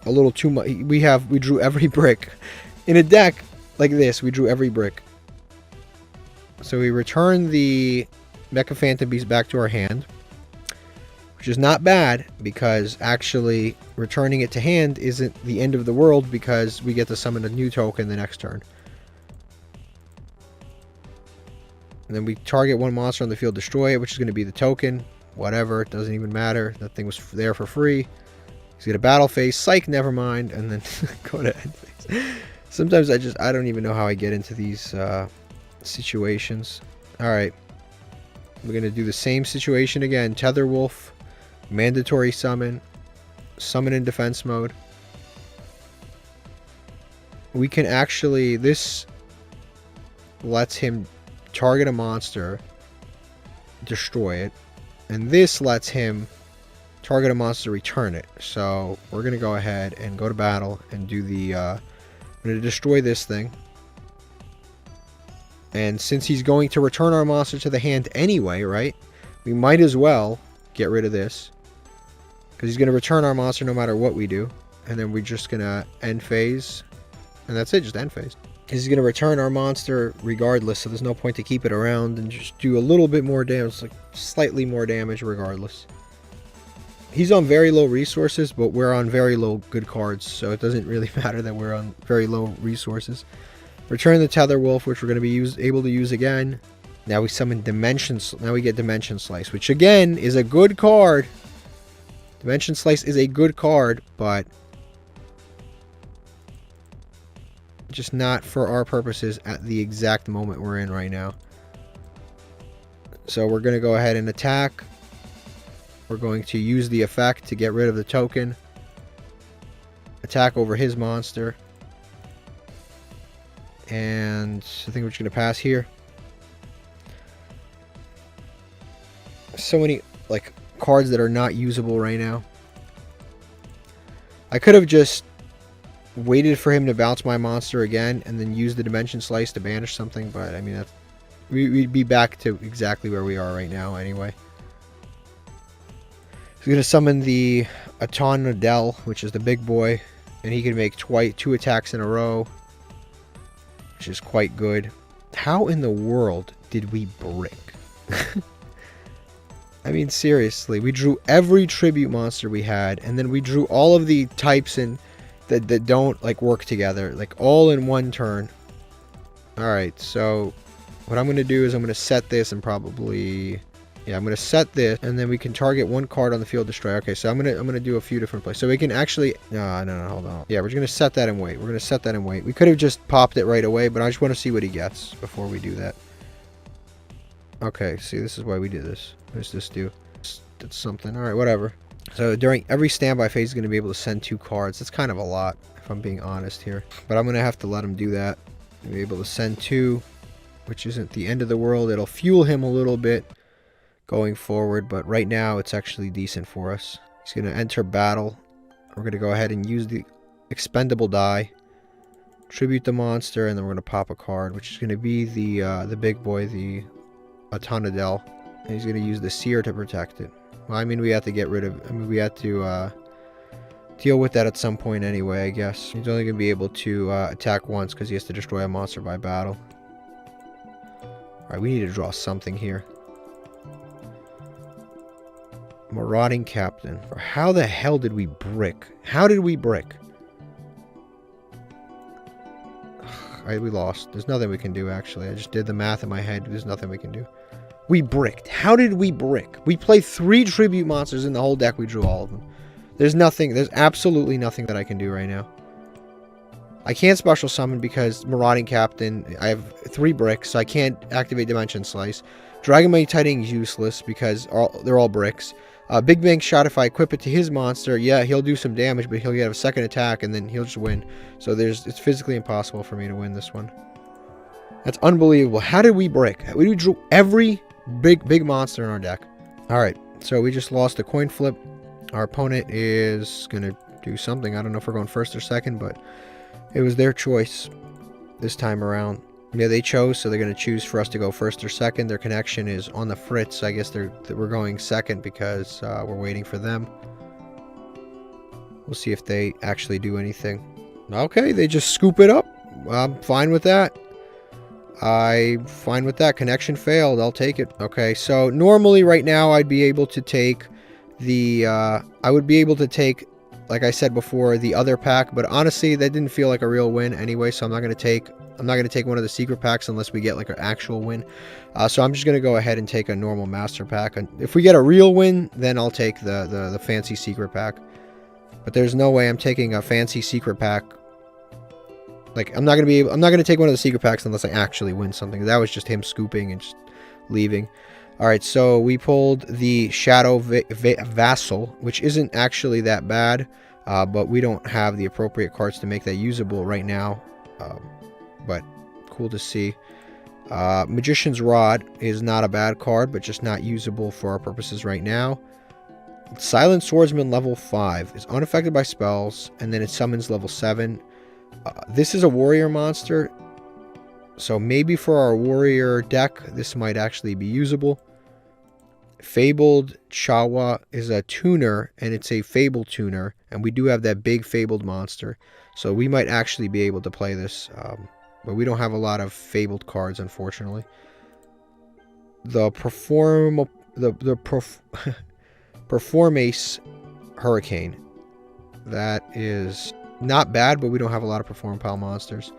a little too much. We drew every brick. In a deck like this, we drew every brick. So we return the Mecha Phantom Beast back to our hand, which is not bad, because actually returning it to hand isn't the end of the world, because we get to summon a new token the next turn. And then we target 1 monster on the field, destroy it, which is going to be the token. Whatever, it doesn't even matter. That thing was there for free. He's got a battle phase, psych, never mind, and then go to end phase. Sometimes I don't even know how I get into these situations. Alright. We're going to do the same situation again. Tether Wolf. Mandatory summon in defense mode. We can actually, this lets him target a monster, destroy it, and this lets him target a monster, return it. So we're gonna go ahead and go to battle and do the I'm gonna destroy this thing, and since he's going to return our monster to the hand anyway, right, we might as well get rid of this, because he's going to return our monster no matter what we do. And then we're just going to end phase. And that's it, just end phase. Because he's going to return our monster regardless, so there's no point to keep it around and just do a little bit more damage, like slightly more damage regardless. He's on very low resources, but we're on very low good cards, so it doesn't really matter that we're on very low resources. Return the Tether Wolf, which we're going to be able to use again. Now we summon now we get Dimension Slice, which again is a good card. Dimension Slice is a good card, but just not for our purposes at the exact moment we're in right now. So we're going to go ahead and attack. We're going to use the effect to get rid of the token. Attack over his monster. And I think we're just going to pass here. So many like cards that are not usable right now. I could have just waited for him to bounce my monster again and then use the Dimension Slice to banish something, but I mean, we'd be back to exactly where we are right now anyway. He's going to summon the Aton, which is the big boy, and he can make 2 attacks in a row, which is quite good. How in the world did we brick? I mean, seriously, we drew every tribute monster we had, and then we drew all of the types that don't like work together, like all in one turn. Alright, so what I'm going to do is I'm going to set this and probably... Yeah, I'm going to set this, and then we can target one card on the field, destroy. Okay, so I'm gonna do a few different plays. So we can actually... No, hold on. Yeah, we're going to set that and wait. We're going to set that and wait. We could have just popped it right away, but I just want to see what he gets before we do that. Okay, see, this is why we did this. What does this do? That's something. Alright, whatever. So during every standby phase, he's going to be able to send 2 cards. That's kind of a lot, if I'm being honest here. But I'm going to have to let him do that. He'll be able to send 2, which isn't the end of the world. It'll fuel him a little bit going forward, but right now it's actually decent for us. He's going to enter battle. We're going to go ahead and use the expendable die, tribute the monster, and then we're going to pop a card, which is going to be the big boy, the Atonadel. And he's going to use the Seer to protect it. Well, I mean, we have to get rid of... I mean, we have to deal with that at some point anyway, I guess. He's only going to be able to attack once because he has to destroy a monster by battle. Alright, we need to draw something here. Marauding Captain. How the hell did we brick? How did we brick? Alright, we lost. There's nothing we can do, actually. I just did the math in my head. There's nothing we can do. We bricked. How did we brick? We played 3 tribute monsters in the whole deck. We drew all of them. There's nothing. There's absolutely nothing that I can do right now. I can't special summon because Marauding Captain, I have 3 bricks, so I can't activate Dimension Slice. Dragonmaid Titan is useless because they're all bricks. Big Bang Shot, if I equip it to his monster, yeah, he'll do some damage, but he'll get a second attack and then he'll just win. So it's physically impossible for me to win this one. That's unbelievable. How did we brick? We drew every big monster in our deck. Alright, so we just lost a coin flip. Our opponent is going to do something. I don't know if we're going first or second, but it was their choice this time around. Yeah, they chose, so they're going to choose for us to go first or second. Their connection is on the fritz. I guess we're going second because we're waiting for them. We'll see if they actually do anything. Okay, they just scoop it up. I'm fine with that. I'm fine with that. Connection failed. I'll take it. Okay, so normally right now I'd be able to take the... I would be able to take, like I said before, the other pack, but honestly that didn't feel like a real win anyway, so I'm not going to take one of the secret packs unless we get like an actual win. So I'm just going to go ahead and take a normal master pack, and if we get a real win, then I'll take the fancy secret pack. But there's no way I'm taking a fancy secret pack. Like, I'm not going to take one of the secret packs unless I actually win something. That was just him scooping and just leaving. Alright, so we pulled the Shadow Vassal, which isn't actually that bad, but we don't have the appropriate cards to make that usable right now. But cool to see. Magician's Rod is not a bad card, but just not usable for our purposes right now. Silent Swordsman level 5 is unaffected by spells, and then it summons level 7. This is a warrior monster, so maybe for our warrior deck, this might actually be usable. Fabled Chawa is a tuner, and it's a Fable tuner, and we do have that big Fabled monster, so we might actually be able to play this, but we don't have a lot of Fabled cards, unfortunately. The Performace Hurricane, that is not bad, but we don't have a lot of Perform Pile monsters.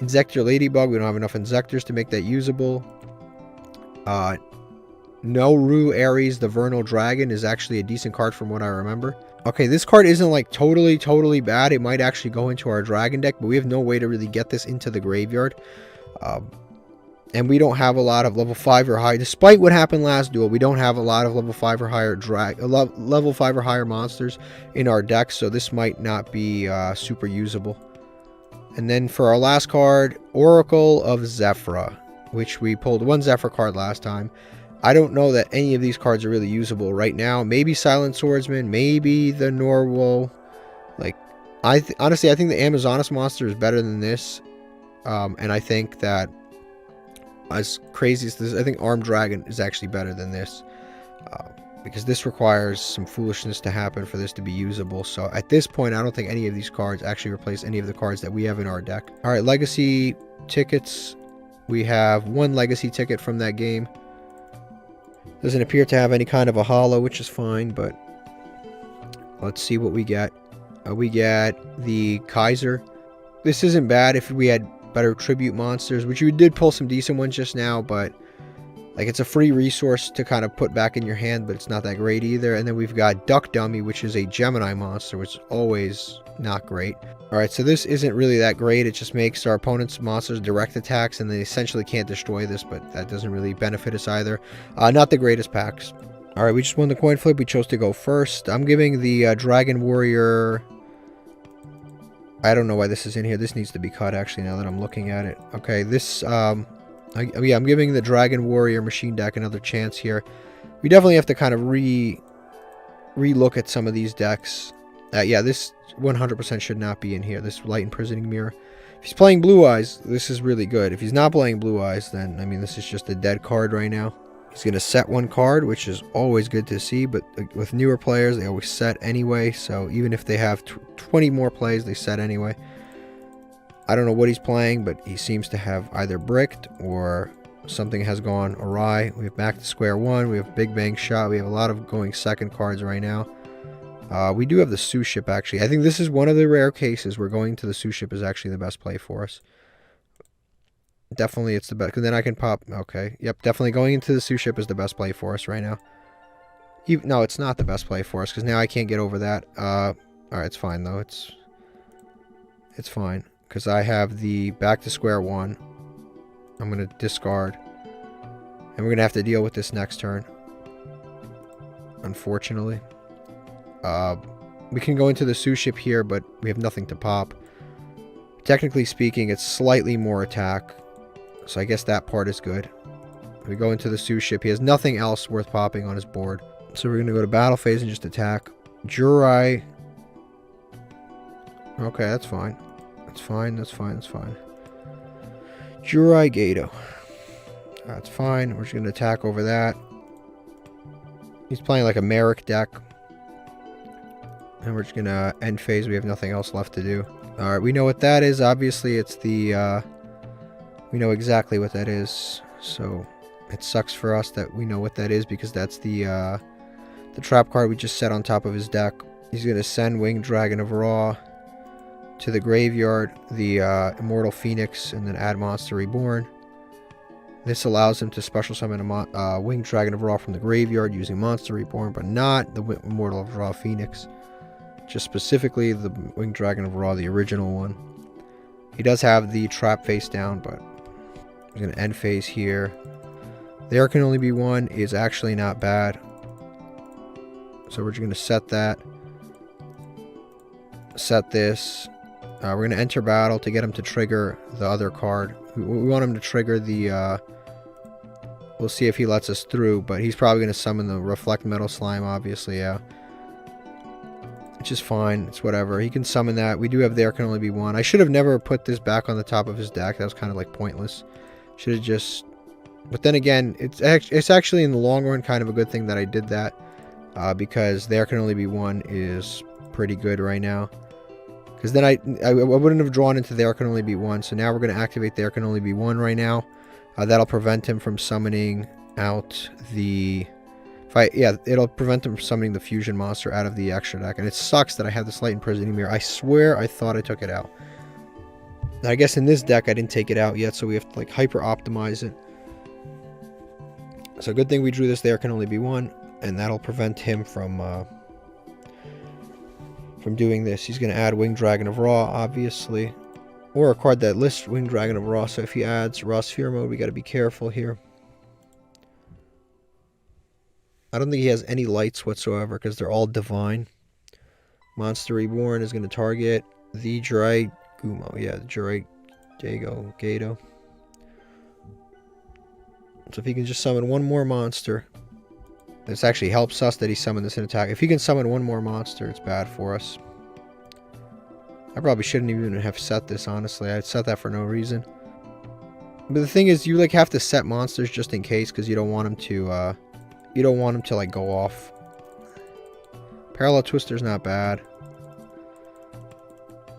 Insector Ladybug, we don't have enough Insectors to make that usable. Noru Ares, the Vernal Dragon, is actually a decent card from what I remember. Okay, this card isn't like totally bad. It might actually go into our dragon deck, but we have no way to really get this into the graveyard. And we don't have a lot of level 5 or higher. Despite what happened last duel, we don't have a lot of level 5 or higher level 5 or higher monsters in our deck, so this might not be super usable. And then for our last card, Oracle of Zephyra, which we pulled one Zephyr card last time. I don't know that any of these cards are really usable right now. Maybe Silent Swordsman, maybe the Norwal. Like, honestly, I think the Amazonas monster is better than this. And I think that, as crazy as this, I think Armed Dragon is actually better than this. Because this requires some foolishness to happen for this to be usable. So at this point, I don't think any of these cards actually replace any of the cards that we have in our deck. Alright, Legacy tickets. We have one Legacy ticket from that game. Doesn't appear to have any kind of a holo, which is fine, but let's see what we get. We get the Kaiser. This isn't bad. If we had better tribute monsters, which you did pull some decent ones just now, but like it's a free resource to kind of put back in your hand, but it's not that great either. And then we've got Duck Dummy, which is a Gemini monster, which is always not great. Alright, so this isn't really that great. It just makes our opponent's monsters direct attacks, and they essentially can't destroy this, but that doesn't really benefit us either. Not the greatest packs. Alright, we just won the coin flip. We chose to go first. I'm giving the Dragon Warrior... I don't know why this is in here. This needs to be cut, actually, now that I'm looking at it. Okay, this... yeah, I'm giving the Dragon Warrior machine deck another chance here. We definitely have to kind of re-look at some of these decks. Yeah, this 100% should not be in here, this Light Imprisoning Mirror. If he's playing Blue Eyes, this is really good. If he's not playing Blue Eyes, then, I mean, this is just a dead card right now. He's going to set one card, which is always good to see, but with newer players, they always set anyway, so even if they have 20 more plays, they set anyway. I don't know what he's playing, but he seems to have either bricked or something has gone awry. We have back to square one. We have Big Bang Shot. We have a lot of going second cards right now. We do have the Sous Ship, actually. I think this is one of the rare cases where going to the Sous Ship is actually the best play for us. Definitely it's the best, because then I can pop... Okay, yep, definitely going into the Sous Ship is the best play for us right now. No, it's not the best play for us, because now I can't get over that. Alright, it's fine, though. It's fine. Because I have the back to square one. I'm going to discard. And we're going to have to deal with this next turn. Unfortunately. We can go into the Sous Ship here, but we have nothing to pop. Technically speaking, it's slightly more attack. So I guess that part is good. We go into the Sous Ship. He has nothing else worth popping on his board. So we're going to go to battle phase and just attack. Jurai. Okay, that's fine. That's fine, that's fine, that's fine. Jurai Gato. That's fine. We're just going to attack over that. He's playing like a Merrick deck. And we're just going to end phase. We have nothing else left to do. Alright, we know what that is. Obviously, it's the... we know exactly what that is. So, it sucks for us that we know what that is, because that's the trap card we just set on top of his deck. He's going to send Winged Dragon of Ra to the graveyard, the Immortal Phoenix, and then add Monster Reborn. This allows him to special summon a Winged Dragon of Ra from the graveyard using Monster Reborn, but not the Immortal of Ra Phoenix. Just specifically the Winged Dragon of Ra, the original one. He does have the trap face down, but he's going to end phase here. There can only be one is actually not bad. So we're just going to set that. Set this. We're going to enter battle to get him to trigger the other card. We want him to trigger the... we'll see if he lets us through, but he's probably going to summon the Reflect Metal Slime, obviously, yeah. Which is fine. It's whatever. He can summon that. We do have There Can Only Be One. I should have never put this back on the top of his deck. That was kind of like pointless. Should have just... But then again, it's actually in the long run kind of a good thing that I did that. Because There Can Only Be One is pretty good right now. Because then I wouldn't have drawn into There Can Only Be One. So now we're going to activate There Can Only Be One right now. That'll prevent him from summoning out the... it'll prevent him from summoning the fusion monster out of the extra deck. And it sucks that I have this Light Imprisoning Mirror. I swear I thought I took it out. Now, I guess in this deck I didn't take it out yet, so we have to like hyper optimize it. So good thing we drew this There Can Only Be One, and that'll prevent him from doing this. He's going to add Winged Dragon of Ra, obviously. Or a card that lists Winged Dragon of Ra, so if he adds Ra Sphere Mode, we got to be careful here. I don't think he has any lights whatsoever, because they're all divine. Monster Reborn is going to target the Dragumo. Yeah, the Gato. So if he can just summon one more monster. This actually helps us that he summoned this in attack. If he can summon one more monster, it's bad for us. I probably shouldn't even have set this, honestly. I'd set that for no reason. But the thing is, you like have to set monsters just in case, because you don't want him to like go off. Parallel Twister's not bad.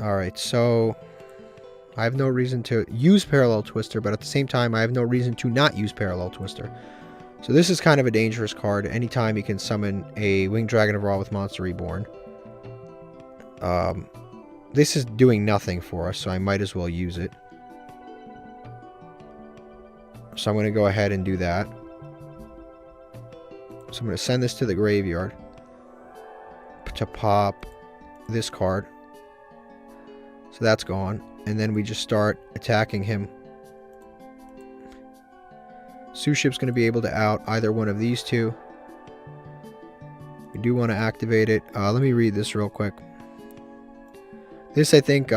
Alright, so I have no reason to use Parallel Twister, but at the same time I have no reason to not use Parallel Twister. So this is kind of a dangerous card. Anytime you can summon a Winged Dragon of Ra with Monster Reborn. This is doing nothing for us, so I might as well use it. So I'm going to go ahead and do that. So I'm going to send this to the graveyard to pop this card. So that's gone. And then we just start attacking him. Suship's going to be able to out either one of these two. We do want to activate it. Let me read this real quick. This, I think,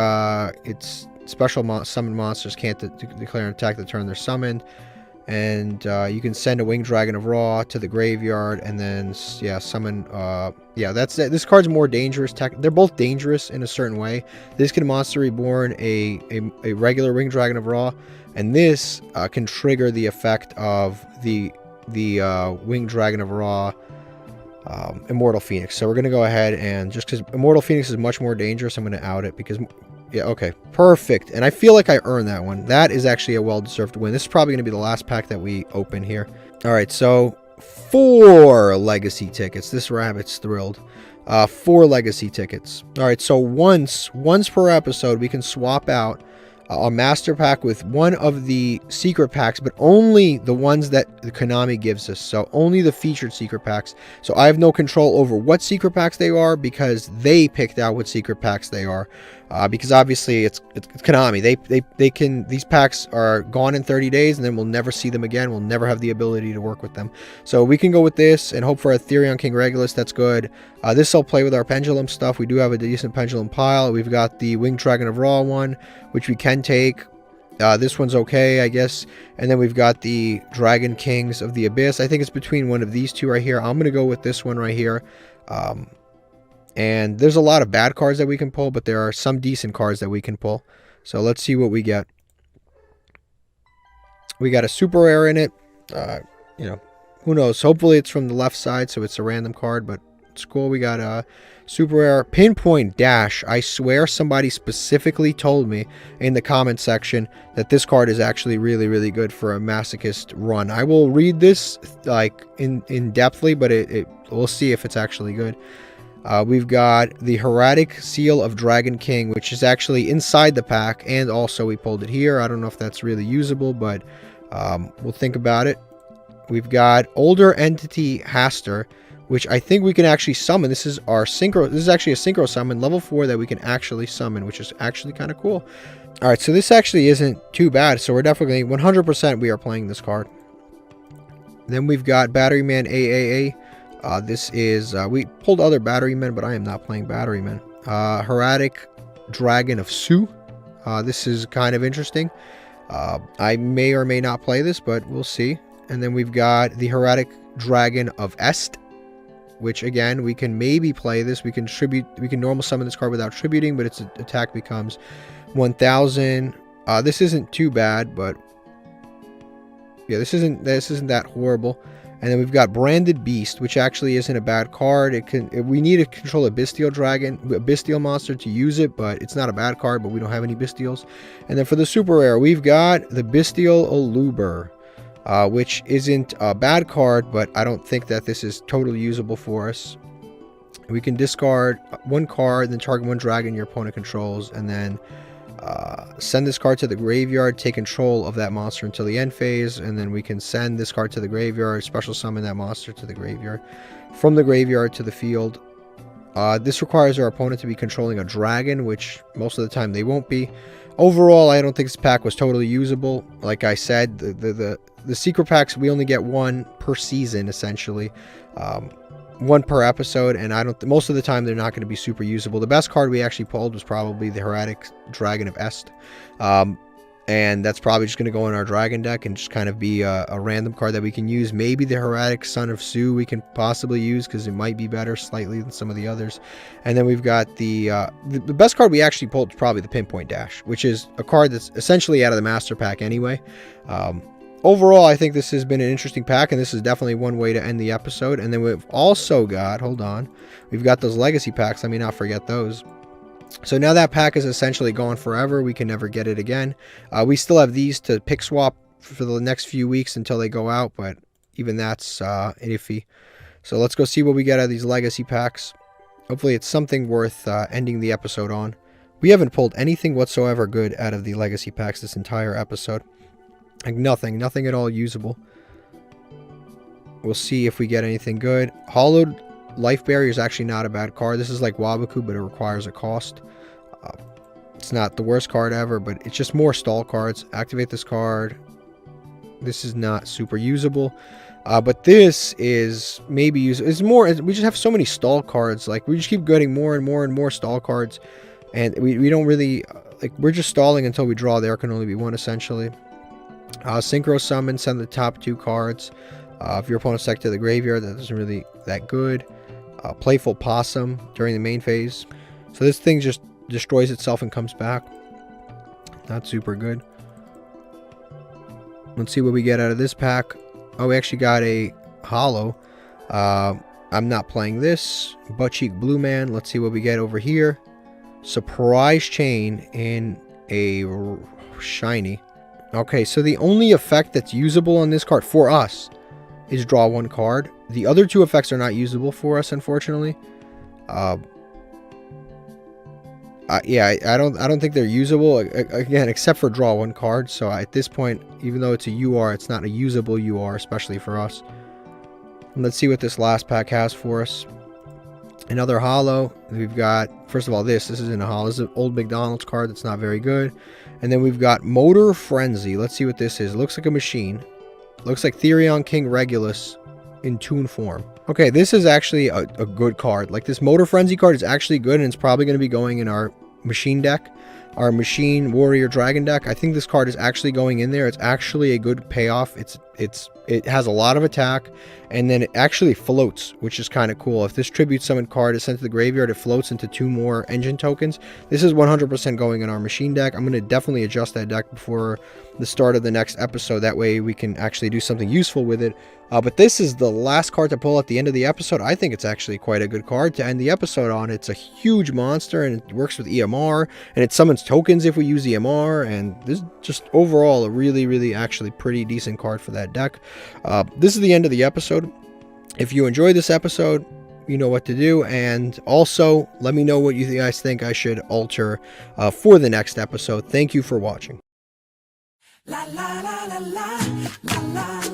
it's special summon monsters can't declare an attack the turn they're summoned. And you can send a Winged Dragon of Ra to the graveyard and then, yeah, summon... yeah, that's it. This card's more dangerous. They're both dangerous in a certain way. This can Monster Reborn a regular Winged Dragon of Ra. And this can trigger the effect of the Winged Dragon of Ra Immortal Phoenix. So we're going to go ahead and, just because Immortal Phoenix is much more dangerous, I'm going to out it because... Yeah, okay. Perfect. And I feel like I earned that one. That is actually a well-deserved win. This is probably going to be the last pack that we open here. Alright, so 4 legacy tickets. This rabbit's thrilled. 4 legacy tickets. Alright, so once per episode, we can swap out a master pack with one of the secret packs, but only the ones that the Konami gives us. So only the featured secret packs. So I have no control over what secret packs they are because they picked out what secret packs they are. Because obviously it's Konami. They can, these packs are gone in 30 days and then we'll never see them again. We'll never have the ability to work with them. So we can go with this and hope for a Therion King Regulus. That's good. This will play with our pendulum stuff. We do have a decent pendulum pile. We've got the Winged Dragon of Ra one, which we can take. This one's okay, I guess. And then we've got the Dragon Kings of the Abyss. I think it's between one of these two right here. I'm going to go with this one right here. And there's a lot of bad cards that we can pull, but there are some decent cards that we can pull. So let's see what we get. We got a super rare in it. You know, who knows? Hopefully it's from the left side, so it's a random card, but it's cool. We got a super rare Pinpoint Dash. I swear somebody specifically told me in the comment section that this card is actually really, really good for a Masochist run. I will read this like in depthly, but we'll see if it's actually good. We've got the Heretic Seal of Dragon King, which is actually inside the pack, and also we pulled it here. I don't know if that's really usable, but we'll think about it. We've got Older Entity Haster, which I think we can actually summon. This is our synchro. This is actually a synchro summon, level 4, that we can actually summon, which is actually kind of cool. All right, so this actually isn't too bad. So we're definitely 100% we are playing this card. Then we've got Batteryman AAA. This is, we pulled other Batterymen, but I am not playing Batterymen. Heretic Dragon of Su. This is kind of interesting. I may or may not play this, but we'll see. And then we've got the Heretic Dragon of Est, which again, we can maybe play this. We can normal summon this card without tributing, but its attack becomes 1000. This isn't too bad, but yeah, this isn't that horrible. And then we've got Branded Beast, which actually isn't a bad card. We need to control a Bestial monster to use it, but it's not a bad card, but we don't have any Bestials. And then for the super rare, we've got the Bestial Aluber, which isn't a bad card, but I don't think that this is totally usable for us. We can discard 1 card, then target 1 dragon your opponent controls, and then send this card to the graveyard, take control of that monster until the end phase, and then we can send this card to the graveyard, special summon that monster to the graveyard, from the graveyard to the field. This requires our opponent to be controlling a dragon, which most of the time they won't be. Overall, I don't think this pack was totally usable. Like I said, the secret packs, we only get 1 per season, essentially. 1 per episode, and most of the time they're not going to be super usable. The best card we actually pulled was probably the Heretic Dragon of Est, and that's probably just going to go in our dragon deck and just kind of be a random card that we can use. Maybe the Heretic Son of Su we can possibly use because it might be better slightly than some of the others. And then we've got the best card we actually pulled is probably the Pinpoint Dash, which is a card that's essentially out of the master pack anyway. Overall, I think this has been an interesting pack, and this is definitely one way to end the episode. And then we've also got, hold on, we've got those legacy packs. Let me not forget those. So now that pack is essentially gone forever. We can never get it again. We still have these to pick swap for the next few weeks until they go out, but even that's iffy. So let's go see what we get out of these legacy packs. Hopefully it's something worth ending the episode on. We haven't pulled anything whatsoever good out of the legacy packs this entire episode. Like nothing at all usable. We'll see if we get anything good. Hollowed Life Barrier is actually not a bad card. This is like Waboku, but it requires a cost. It's not the worst card ever, but it's just more stall cards. Activate this card. This is not super usable. But this is maybe usable. It's more, we just have so many stall cards. Like, we just keep getting more and more and more stall cards. And we don't really, like, we're just stalling until we draw. There can only be one, essentially. Synchro Summon, send the top 2 cards. If your opponent's deck to the graveyard, that isn't really that good. Playful Possum during the main phase. So this thing just destroys itself and comes back. Not super good. Let's see what we get out of this pack. Oh, we actually got a Hollow. I'm not playing this. Butt Cheek Blue Man. Let's see what we get over here. Surprise Chain in a shiny. Okay, so the only effect that's usable on this card for us is draw 1 card. The other 2 effects are not usable for us, unfortunately. Yeah, I don't think they're usable again, except for draw 1 card. So at this point, even though it's a UR, it's not a usable UR, especially for us. And let's see what this last pack has for us. Another Hollow. We've got, first of all, this isn't a Hollow. This is an old McDonald's card that's not very good. And then we've got Motor Frenzy. Let's see what this is. It looks like a machine. Looks like Therion King Regulus in Toon form. Okay, this is actually a good card. Like, this Motor Frenzy card is actually good, and it's probably going to be going in our machine deck, our Machine Warrior Dragon deck. I think this card is actually going in there. It's actually a good payoff. It has a lot of attack, and then it actually floats, which is kind of cool. If this Tribute Summon card is sent to the graveyard, it floats into 2 more engine tokens. This is 100% going in our machine deck. I'm going to definitely adjust that deck before the start of the next episode. That way we can actually do something useful with it. But this is the last card to pull at the end of the episode. I think it's actually quite a good card to end the episode on. It's a huge monster, and it works with EMR, and it summons tokens if we use EMR, and this is just overall a really actually pretty decent card for that deck. This is the end of the episode. If you enjoyed this episode, you know what to do, and also let me know what you guys think I should alter for the next episode. Thank you for watching. La, la, la, la, la, la, la.